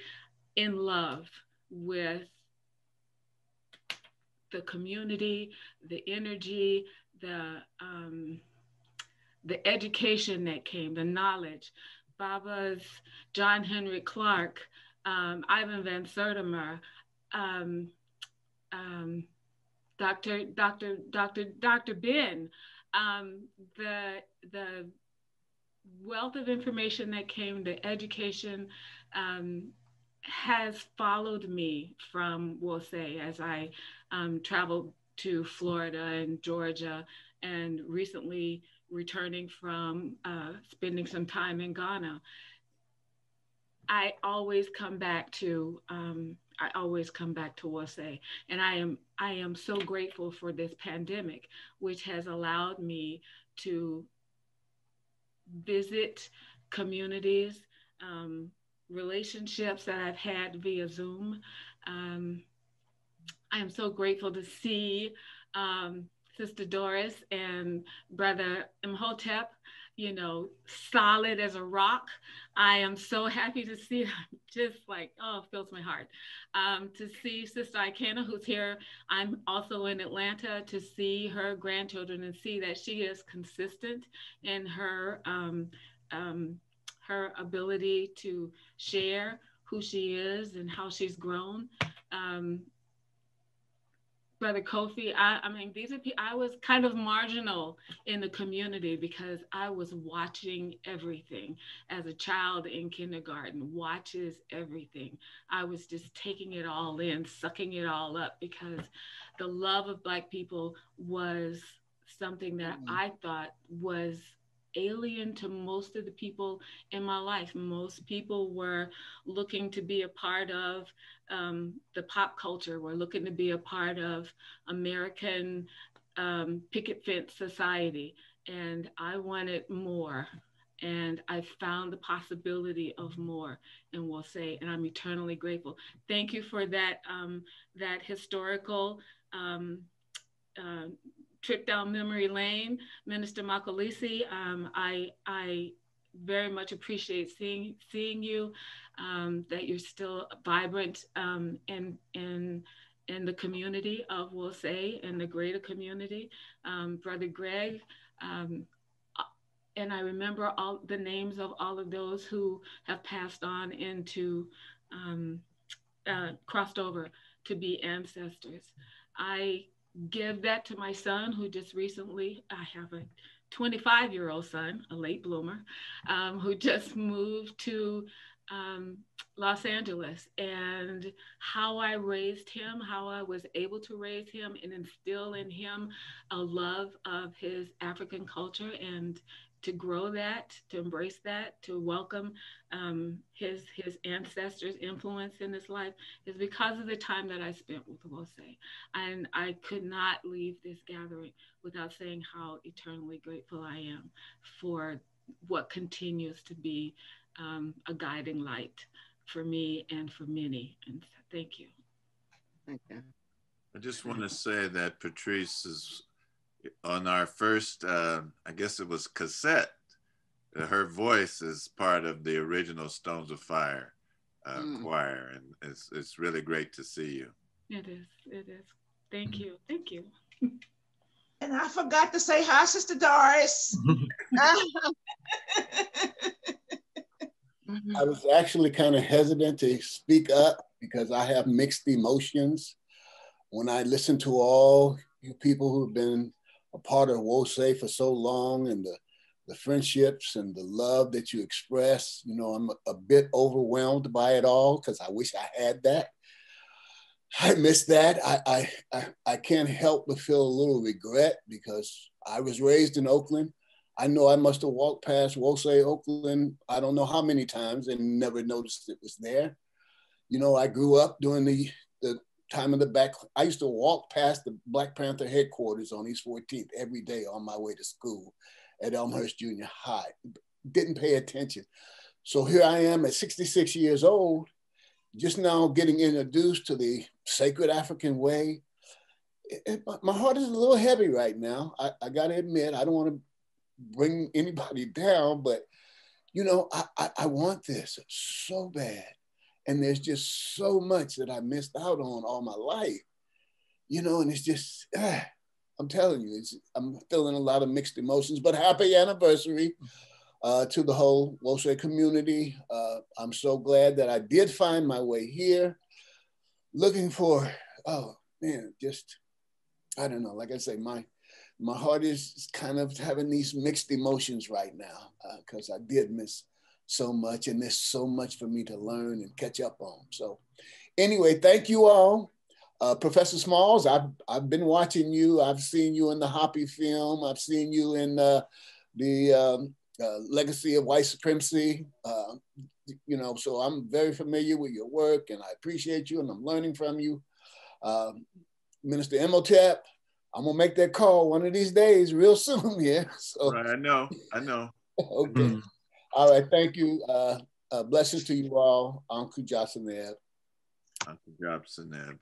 in love with the community, the energy, the education that came, the knowledge. Baba's John Henry Clark, Ivan Van Sertimer, Dr. Ben, the wealth of information that came, the education has followed me from Wose as I traveled to Florida and Georgia, and recently returning from spending some time in Ghana. I always come back to Wose, and I am so grateful for this pandemic, which has allowed me to visit communities, relationships that I've had via Zoom. I am so grateful to see Sister Doris and Brother Imhotep, solid as a rock. I am so happy to see, just like, oh, it fills my heart. To see Sister Ikena, who's here. I'm also in Atlanta, to see her grandchildren and see that she is consistent in her ability to share who she is and how she's grown. Brother Kofi, I mean, these are people, I was kind of marginal in the community because I was watching everything. As a child in kindergarten, watches everything. I was just taking it all in, sucking it all up, because the love of Black people was something that I thought was alien to most of the people in my life. Most people were looking to be a part of the pop culture, were looking to be a part of American picket fence society, and I wanted more. And I found the possibility of more, and will say, and I'm eternally grateful. Thank you for that, that historical trip down memory lane, Minister Makalisi. I very much appreciate seeing you, that you're still vibrant in the community of Wosay and the greater community. Brother Greg, and I remember all the names of all of those who have passed on into, crossed over to be ancestors. I give that to my son, who just recently, I have a 25-year-old son, a late bloomer, who just moved to Los Angeles, and how I raised him, how I was able to raise him and instill in him a love of his African culture, and to grow that, to embrace that, to welcome his ancestors' influence in his life, is because of the time that I spent with Wosay. And I could not leave this gathering without saying how eternally grateful I am for what continues to be a guiding light for me and for many. And thank you. Thank you. I just want to say that Patrice is on our first, I guess it was cassette. Her voice is part of the original Stones of Fire choir, and it's really great to see you. It is. It is. Thank you. Thank you. And I forgot to say hi, Sister Doris. I was actually kind of hesitant to speak up because I have mixed emotions. When I listen to all you people who've been a part of Wosay for so long, and the friendships and the love that you express, you know, I'm a bit overwhelmed by it all because I wish I had that. I miss that. I can't help but feel a little regret because I was raised in Oakland. I know I must have walked past Wosay, Oakland, I don't know how many times, and never noticed it was there. You know, I grew up during the time of the back. I used to walk past the Black Panther headquarters on East 14th every day on my way to school at Elmhurst Junior High. Didn't pay attention. So here I am at 66 years old, just now getting introduced to the sacred African way. My heart is a little heavy right now. I gotta admit, I don't wanna bring anybody down, but you know, I want this so bad. And there's just so much that I missed out on all my life, you know, and it's just, I'm telling you, I'm feeling a lot of mixed emotions, but happy anniversary to the whole Wosay community. I'm so glad that I did find my way here, looking for, oh man, just, I don't know, like I say, my heart is kind of having these mixed emotions right now because I did miss so much, and there's so much for me to learn and catch up on. So anyway, thank you all. Professor Smalls, I've been watching you. I've seen you in the Hoppy film. I've seen you in the Legacy of White Supremacy. You know, so I'm very familiar with your work, and I appreciate you, and I'm learning from you. Minister Imhotep, I'm gonna make that call one of these days, real soon here. So, right, I know. Okay. All right, thank you. Blessings to you all. Uncle Johnson. Uncle Johnson.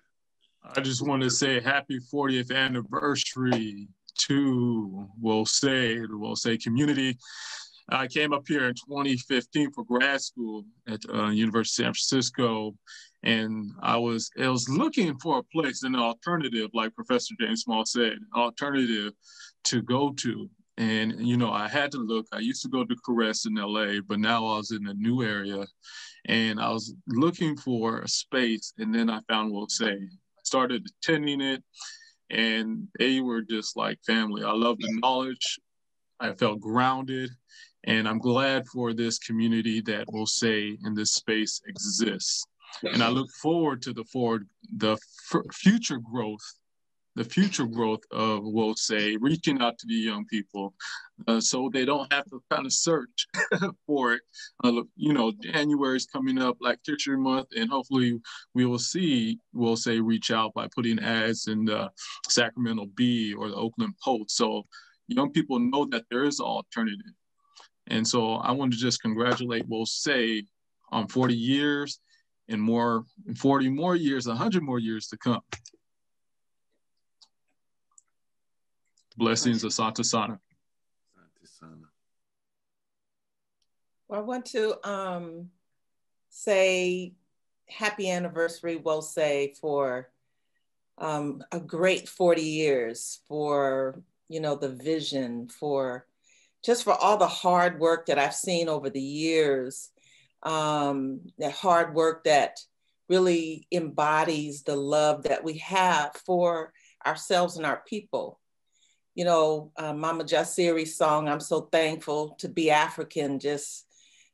I just want to say happy 40th anniversary to Wosay, the Wosay community. I came up here in 2015 for grad school at University of San Francisco, and I was looking for a place, an alternative, like Professor James Small said, an alternative to go to. And, you know, I had to look. I used to go to Caress in LA, but now I was in a new area, and I was looking for a space, and then I found Wosay. Started attending it, and they were just like family. I love the knowledge. I felt grounded, and I'm glad for this community that Wosay in this space exists. And I look forward to the future growth the future growth of WOSE, reaching out to the young people so they don't have to kind of search for it. You know, January is coming up, Black History Month, and hopefully we will see WOSE reach out by putting ads in the Sacramento Bee or the Oakland Post. So young people know that there is an alternative. And so I want to just congratulate WOSE on 40 years and more, 40 more years, 100 more years to come. Blessings, Asante Sana. Well, I want to say happy anniversary, WOSE, for a great 40 years, for, you know, the vision, for just for all the hard work that I've seen over the years, that hard work that really embodies the love that we have for ourselves and our people. You know, Mama Jasiri's song, I'm so thankful to be African, just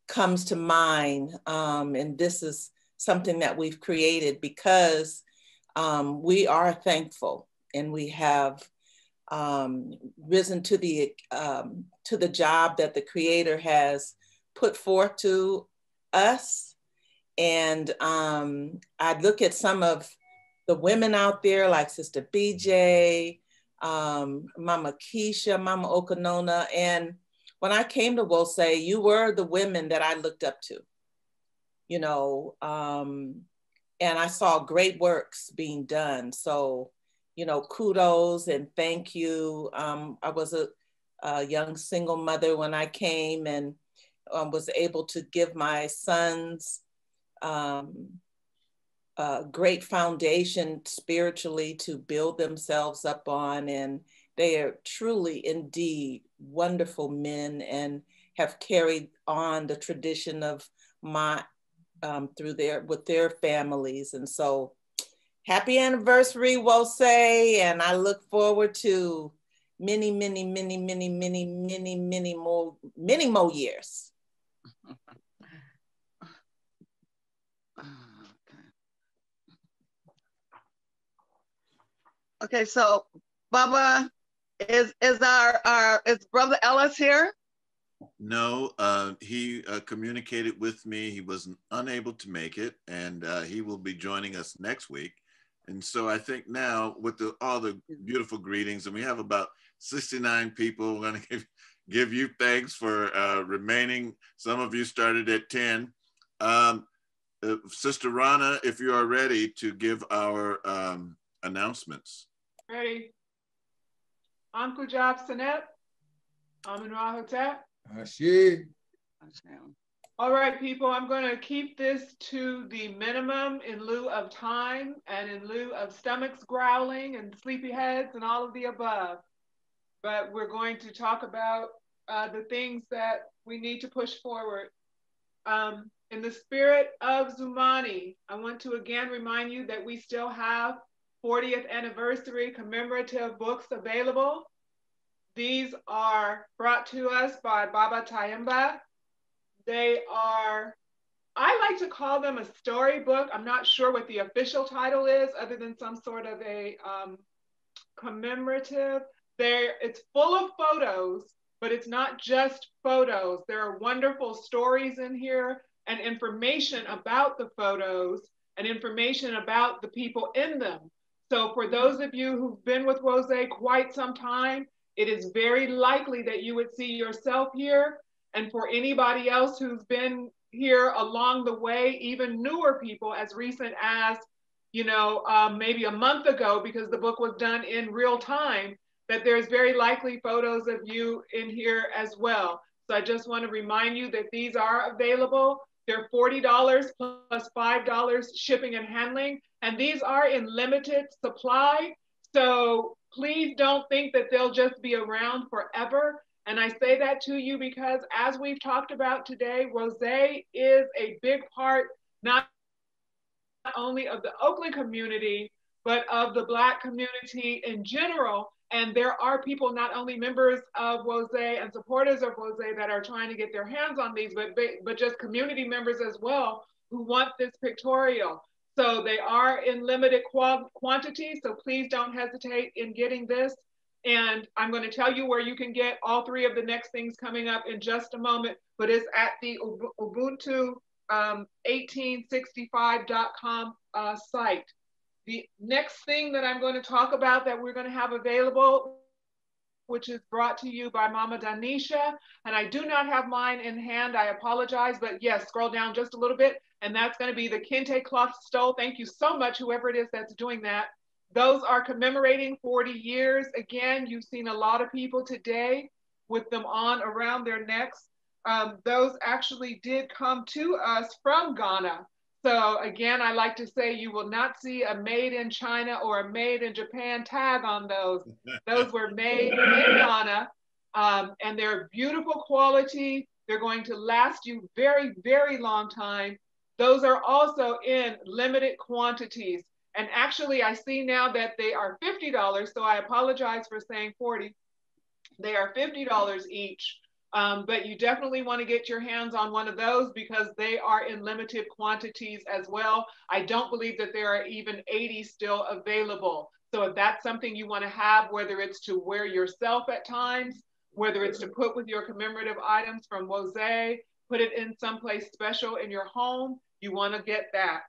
comes to mind. And this is something that we've created because we are thankful, and we have risen to the job that the Creator has put forth to us. And I look at some of the women out there like Sister BJ, Mama Keisha, Mama Okanona. And when I came to WOSE, you were the women that I looked up to, you know, and I saw great works being done. So, you know, kudos and thank you. I was a young single mother when I came, and was able to give my sons a great foundation spiritually to build themselves up on. And they are truly indeed wonderful men and have carried on the tradition of my with their families. And so happy anniversary, WOSE, and I look forward to many, many, many, many, many, many, many more years. Okay, so Bubba, is Brother Ellis here? No, he communicated with me. He was unable to make it, and he will be joining us next week. And so I think now with all the beautiful greetings, and we have about 69 people, we're going to give you thanks for remaining. Some of you started at 10. Sister Rana, if you are ready to give our announcements. Ready. Uncle Job Sinet, Amin Rahotep. Ashi. All right, people, I'm going to keep this to the minimum in lieu of time and in lieu of stomachs growling and sleepy heads and all of the above. But we're going to talk about the things that we need to push forward. In the spirit of Zumani, I want to again remind you that we still have 40th anniversary commemorative books available. These are brought to us by Baba Tayemba. They are, I like to call them a storybook. I'm not sure what the official title is other than some sort of a commemorative. It's full of photos, but it's not just photos. There are wonderful stories in here and information about the photos and information about the people in them. So for those of you who've been with WOSE quite some time, it is very likely that you would see yourself here. And for anybody else who's been here along the way, even newer people as recent as, you know, maybe a month ago, because the book was done in real time, that there's very likely photos of you in here as well. So I just want to remind you that these are available. They're $40 plus $5 shipping and handling. And these are in limited supply. So please don't think that they'll just be around forever. And I say that to you because as we've talked about today, WOSE is a big part, not only of the Oakland community, but of the Black community in general. And there are people, not only members of WOSE and supporters of WOSE, that are trying to get their hands on these, but just community members as well who want this pictorial. So they are in limited quantity, so please don't hesitate in getting this. And I'm going to tell you where you can get all three of the next things coming up in just a moment, but it's at the Ubuntu 1865.com site. The next thing that I'm going to talk about that we're going to have available, which is brought to you by Mama Danisha, and I do not have mine in hand, I apologize, but yes, scroll down just a little bit, and that's going to be the Kente cloth stole. Thank you so much, whoever it is that's doing that. Those are commemorating 40 years. Again, you've seen a lot of people today with them on around their necks. Those actually did come to us from Ghana. So again, I like to say you will not see a made in China or a made in Japan tag on those. Those were made in Ghana, and they're beautiful quality. They're going to last you very, very long time. Those are also in limited quantities. And actually, I see now that they are $50, so I apologize for saying 40. They are $50 each, but you definitely want to get your hands on one of those because they are in limited quantities as well. I don't believe that there are even 80 still available. So if that's something you want to have, whether it's to wear yourself at times, whether it's to put with your commemorative items from Wose, put it in someplace special in your home, you want to get that.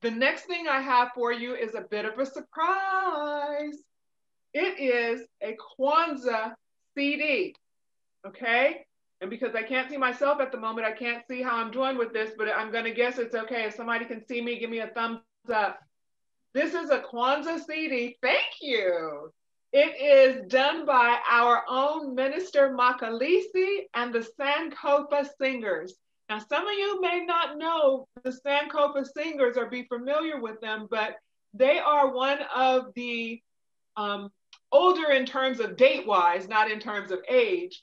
The next thing I have for you is a bit of a surprise. It is a Kwanzaa CD, okay? And because I can't see myself at the moment, I can't see how I'm doing with this, but I'm gonna guess it's okay. If somebody can see me, give me a thumbs up. This is a Kwanzaa CD, thank you. It is done by our own Minister Makalisi and the Sankofa Singers. Now, some of you may not know the Sankofa Singers or be familiar with them, but they are one of the older in terms of date-wise, not in terms of age,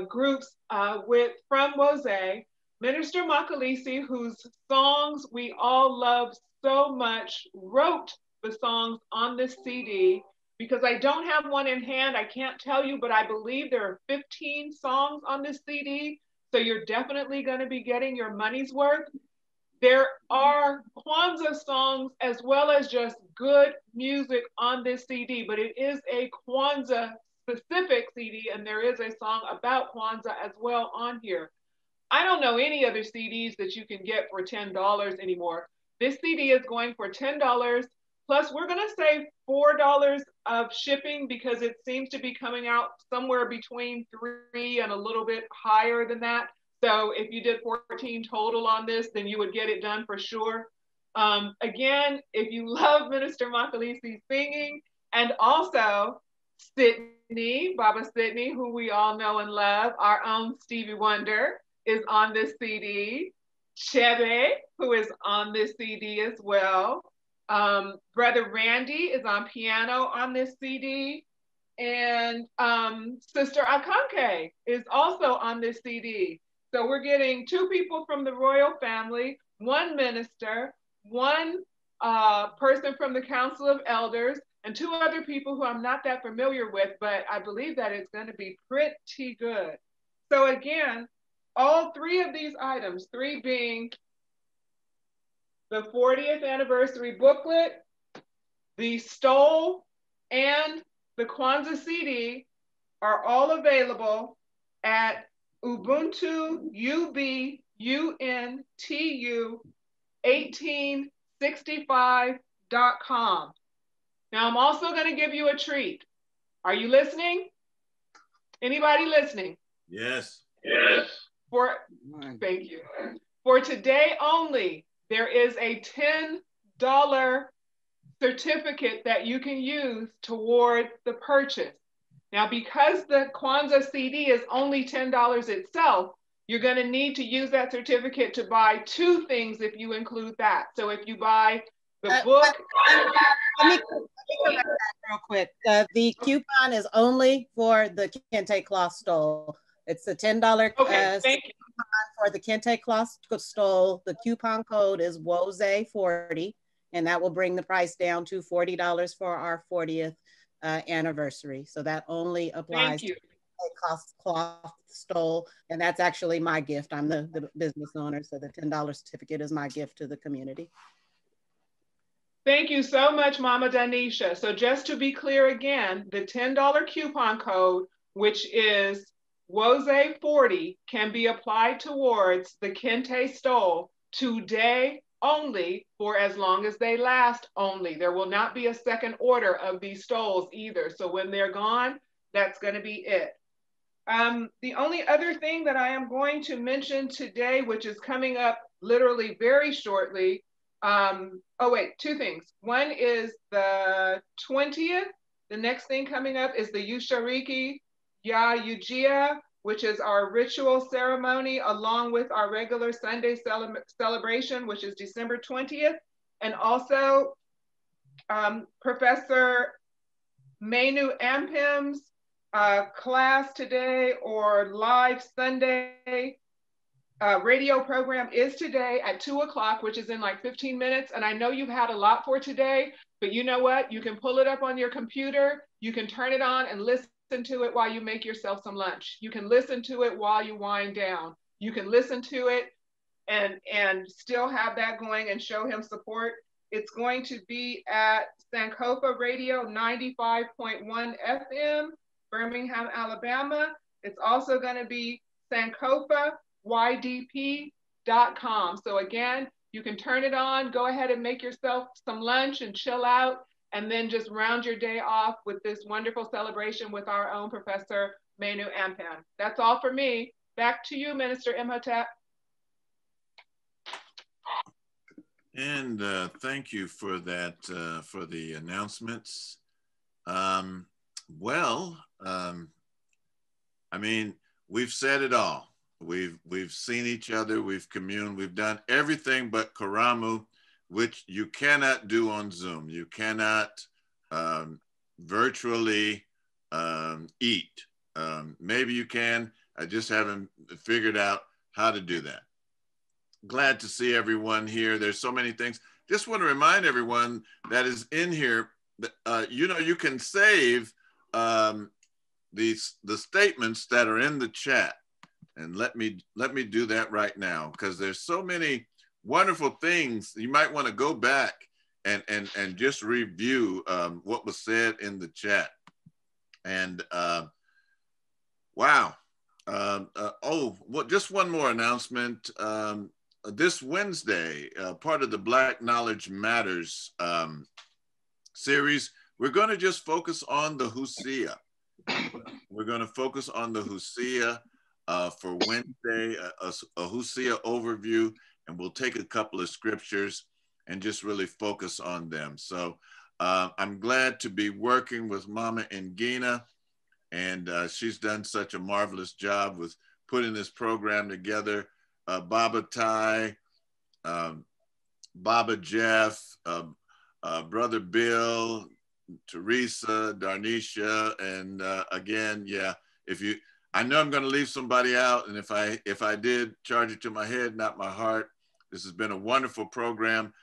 groups from Wose. Minister Makalisi, whose songs we all love so much, wrote the songs on this CD. Because I don't have one in hand, I can't tell you, but I believe there are 15 songs on this CD. So you're definitely going to be getting your money's worth. There are Kwanzaa songs as well as just good music on this CD, but it is a Kwanzaa specific CD, and there is a song about Kwanzaa as well on here. I don't know any other CDs that you can get for $10 anymore. This CD is going for $10, plus we're going to save $4 of shipping because it seems to be coming out somewhere between $3 and a little bit higher than that. So if you did 14 total on this, then you would get it done for sure. Again, if you love Minister Makalisi singing, and also Sydney, Baba Sydney, who we all know and love, our own Stevie Wonder, is on this CD. Chebe, who is on this CD as well. Brother Randy is on piano on this CD. And Sister Akanke is also on this CD. So we're getting 2 people from the royal family, 1 minister, 1 person from the Council of Elders, and 2 other people who I'm not that familiar with, but I believe that it's going to be pretty good. So again, all 3 of these items, 3 being the 40th anniversary booklet, the stole, and the Kwanzaa CD are all available at Ubuntu UBUNTU 1865.com. Now I'm also going to give you a treat. Are you listening? Anybody listening? Yes. Yes. Thank you. For today only, there is a $10 certificate that you can use toward the purchase. Now, because the Kwanzaa CD is only $10 itself, you're going to need to use that certificate to buy 2 things if you include that. So if you buy the book. Let me correct that real quick. The coupon is only for the Kente cloth stole. It's the $10 coupon for the Kente cloth stole. The coupon code is WOZE40, and that will bring the price down to $40 for our 40th anniversary. So that only applies to cloth stole, and that's actually my gift. I'm the business owner, so the $10 certificate is my gift to the community. Thank you so much, Mama Danisha. So just to be clear again, the $10 coupon code, which is WOZE40, can be applied towards the Kente stole today only, for as long as they last only. There will not be a second order of these stoles either. So when they're gone, that's going to be it. The only other thing that I am going to mention today, which is coming up literally very shortly, oh wait, two things. One is the 20th. The next thing coming up is the Yushariki Ya Ujia, which is our ritual ceremony along with our regular Sunday celebration, which is December 20th. And also Professor Menu Ampim's class today, or live Sunday radio program, is today at 2 o'clock, which is in like 15 minutes. And I know you've had a lot for today, but you know what? You can pull it up on your computer. You can turn it on and listen to it while you make yourself some lunch. You can listen to it while you wind down. You can listen to it and still have that going and show him support. It's going to be at Sankofa Radio 95.1 FM, Birmingham, Alabama. It's also going to be SankofaYDP.com. So again, you can turn it on, go ahead and make yourself some lunch and chill out, and then just round your day off with this wonderful celebration with our own Professor Menu Ampim. That's all for me. Back to you, Minister Imhotep. And thank you for that, for the announcements. I mean, we've said it all. We've seen each other, we've communed, we've done everything but Karamu, which you cannot do on Zoom. You cannot virtually eat. Maybe you can, I just haven't figured out how to do that. Glad to see everyone here. There's so many things. Just want to remind everyone that is in here, you know, you can save the statements that are in the chat. And let me do that right now, because there's so many wonderful things. You might want to go back and just review what was said in the chat. And wow. Just one more announcement. This Wednesday, part of the Black Knowledge Matters series, we're going to just focus on the Hosea. We're going to focus on the Hosea for Wednesday, a Hosea overview, and we'll take a couple of scriptures and just really focus on them. So I'm glad to be working with Mama Ngina, and she's done such a marvelous job with putting this program together. Baba Tai, Baba Jeff, Brother Bill, Teresa, Darnisha, and again, yeah, I know I'm going to leave somebody out, and if I did, charge it to my head, not my heart. This has been a wonderful program.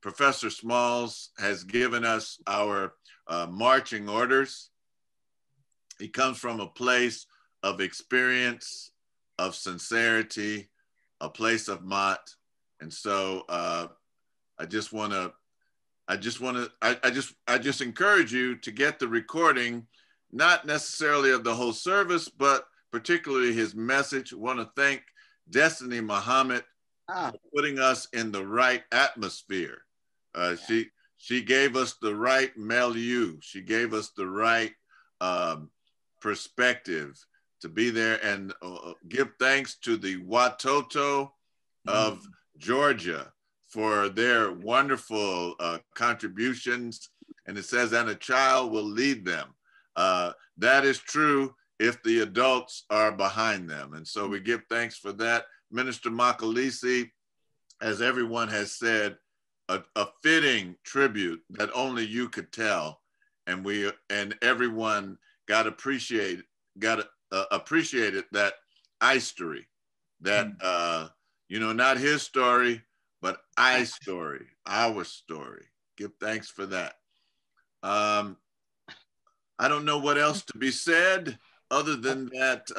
Professor Smalls has given us our marching orders. He comes from a place of experience, of sincerity, a place of Mott, and so I just encourage you to get the recording, not necessarily of the whole service, but particularly his message. I want to thank Destiny Muhammad for putting us in the right atmosphere. She gave us the right milieu. She gave us the right perspective to be there, and give thanks to the Watoto of Georgia for their wonderful contributions. And it says, and a child will lead them. That is true if the adults are behind them. And so we give thanks for that. Minister Makalisi, as everyone has said, a fitting tribute that only you could tell. And everyone got appreciated that I story, that, you know, not his story, but I story, our story. Give thanks for that. I don't know what else to be said other than that.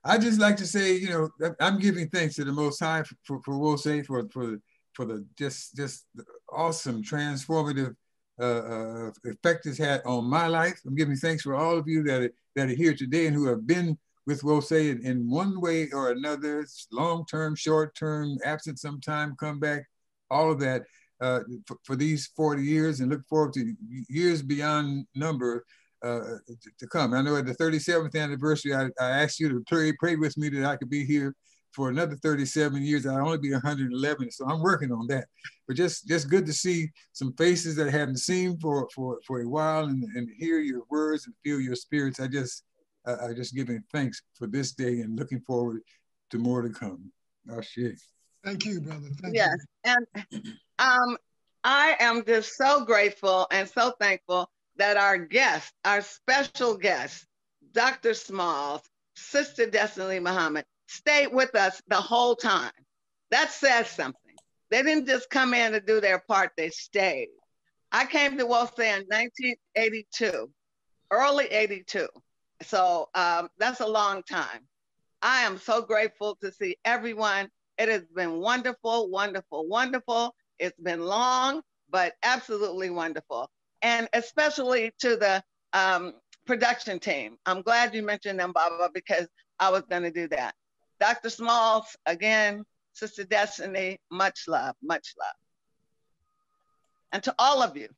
I just like to say, you know, I'm giving thanks to the Most High for WOSE, for the just the awesome transformative effect it's had on my life. I'm giving thanks for all of you that are here today and who have been with WOSE in one way or another, long-term, short-term, absent sometime, come back, all of that for these 40 years, and look forward to years beyond number to come. I know at the 37th anniversary, I asked you to pray with me that I could be here for another 37 years. I'll only be 111, so I'm working on that. But just good to see some faces that I hadn't seen for a while, and hear your words and feel your spirits. I just giving thanks for this day and looking forward to more to come. Ashe. Thank you, brother. Thank you. And I am just so grateful and so thankful that our guest, our special guest, Dr. Smalls, Sister Destiny Muhammad, stayed with us the whole time. That says something. They didn't just come in to do their part, they stayed. I came to WOSE in 1982, early 82. So that's a long time. I am so grateful to see everyone. It has been wonderful, wonderful, wonderful. It's been long, but absolutely wonderful. And especially to the production team. I'm glad you mentioned them, Baba, because I was going to do that. Dr. Smalls, again, Sister Destiny, much love, much love. And to all of you,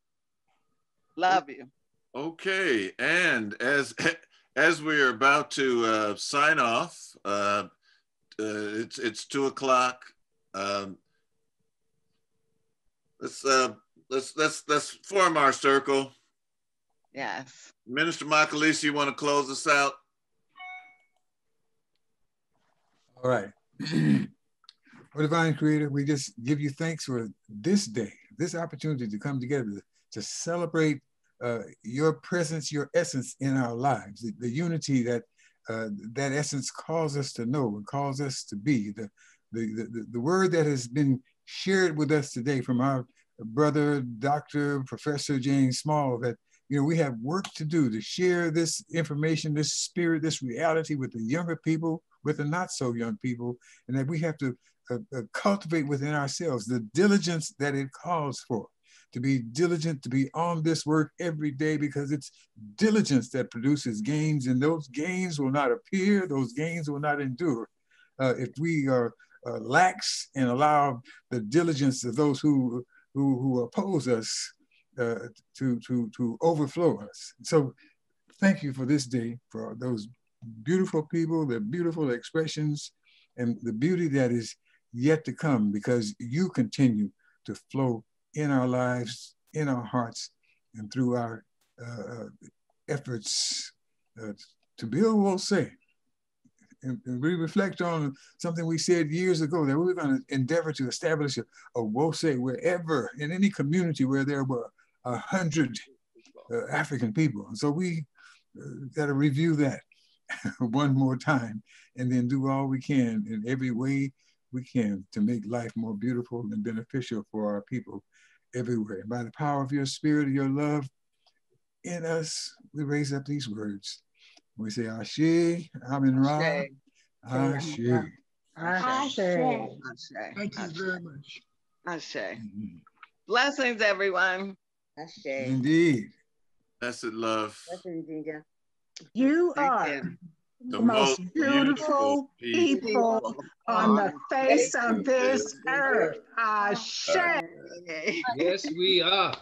love you. Okay, and as we are about to sign off, it's 2 o'clock. Let's form our circle. Yes. Minister Makalisi, you want to close us out? All right. Oh, Divine Creator, we just give you thanks for this day, this opportunity to come together to celebrate your presence, your essence in our lives, the unity that that essence calls us to know and calls us to be. The word that has been shared with us today from our brother, Dr. Professor James Small, that we have work to do to share this information, this spirit, this reality with the younger people, with the not so young people, and that we have to cultivate within ourselves the diligence that it calls for. To be diligent, to be on this work every day, because it's diligence that produces gains, and those gains will not appear, those gains will not endure if we are lax and allow the diligence of those who oppose us to overflow us. So thank you for this day, for those beautiful people, their beautiful expressions, and the beauty that is yet to come, because you continue to flow in our lives, in our hearts, and through our efforts to build WOSE. And we reflect on something we said years ago, that we were going to endeavor to establish a WOSE wherever, in any community where there were 100 African people. And so we got to review that one more time, and then do all we can in every way we can to make life more beautiful and beneficial for our people everywhere. And by the power of your spirit, your love in us, we raise up these words. We say, Ashe, Amin Ra, Ashe. Ashe. Thank you very much. Ashe. Blessings, everyone. Ashe. Indeed. Blessed love. Blessings, Ginger. You are the most beautiful people on the face of this earth. Ashe. Yes, we are.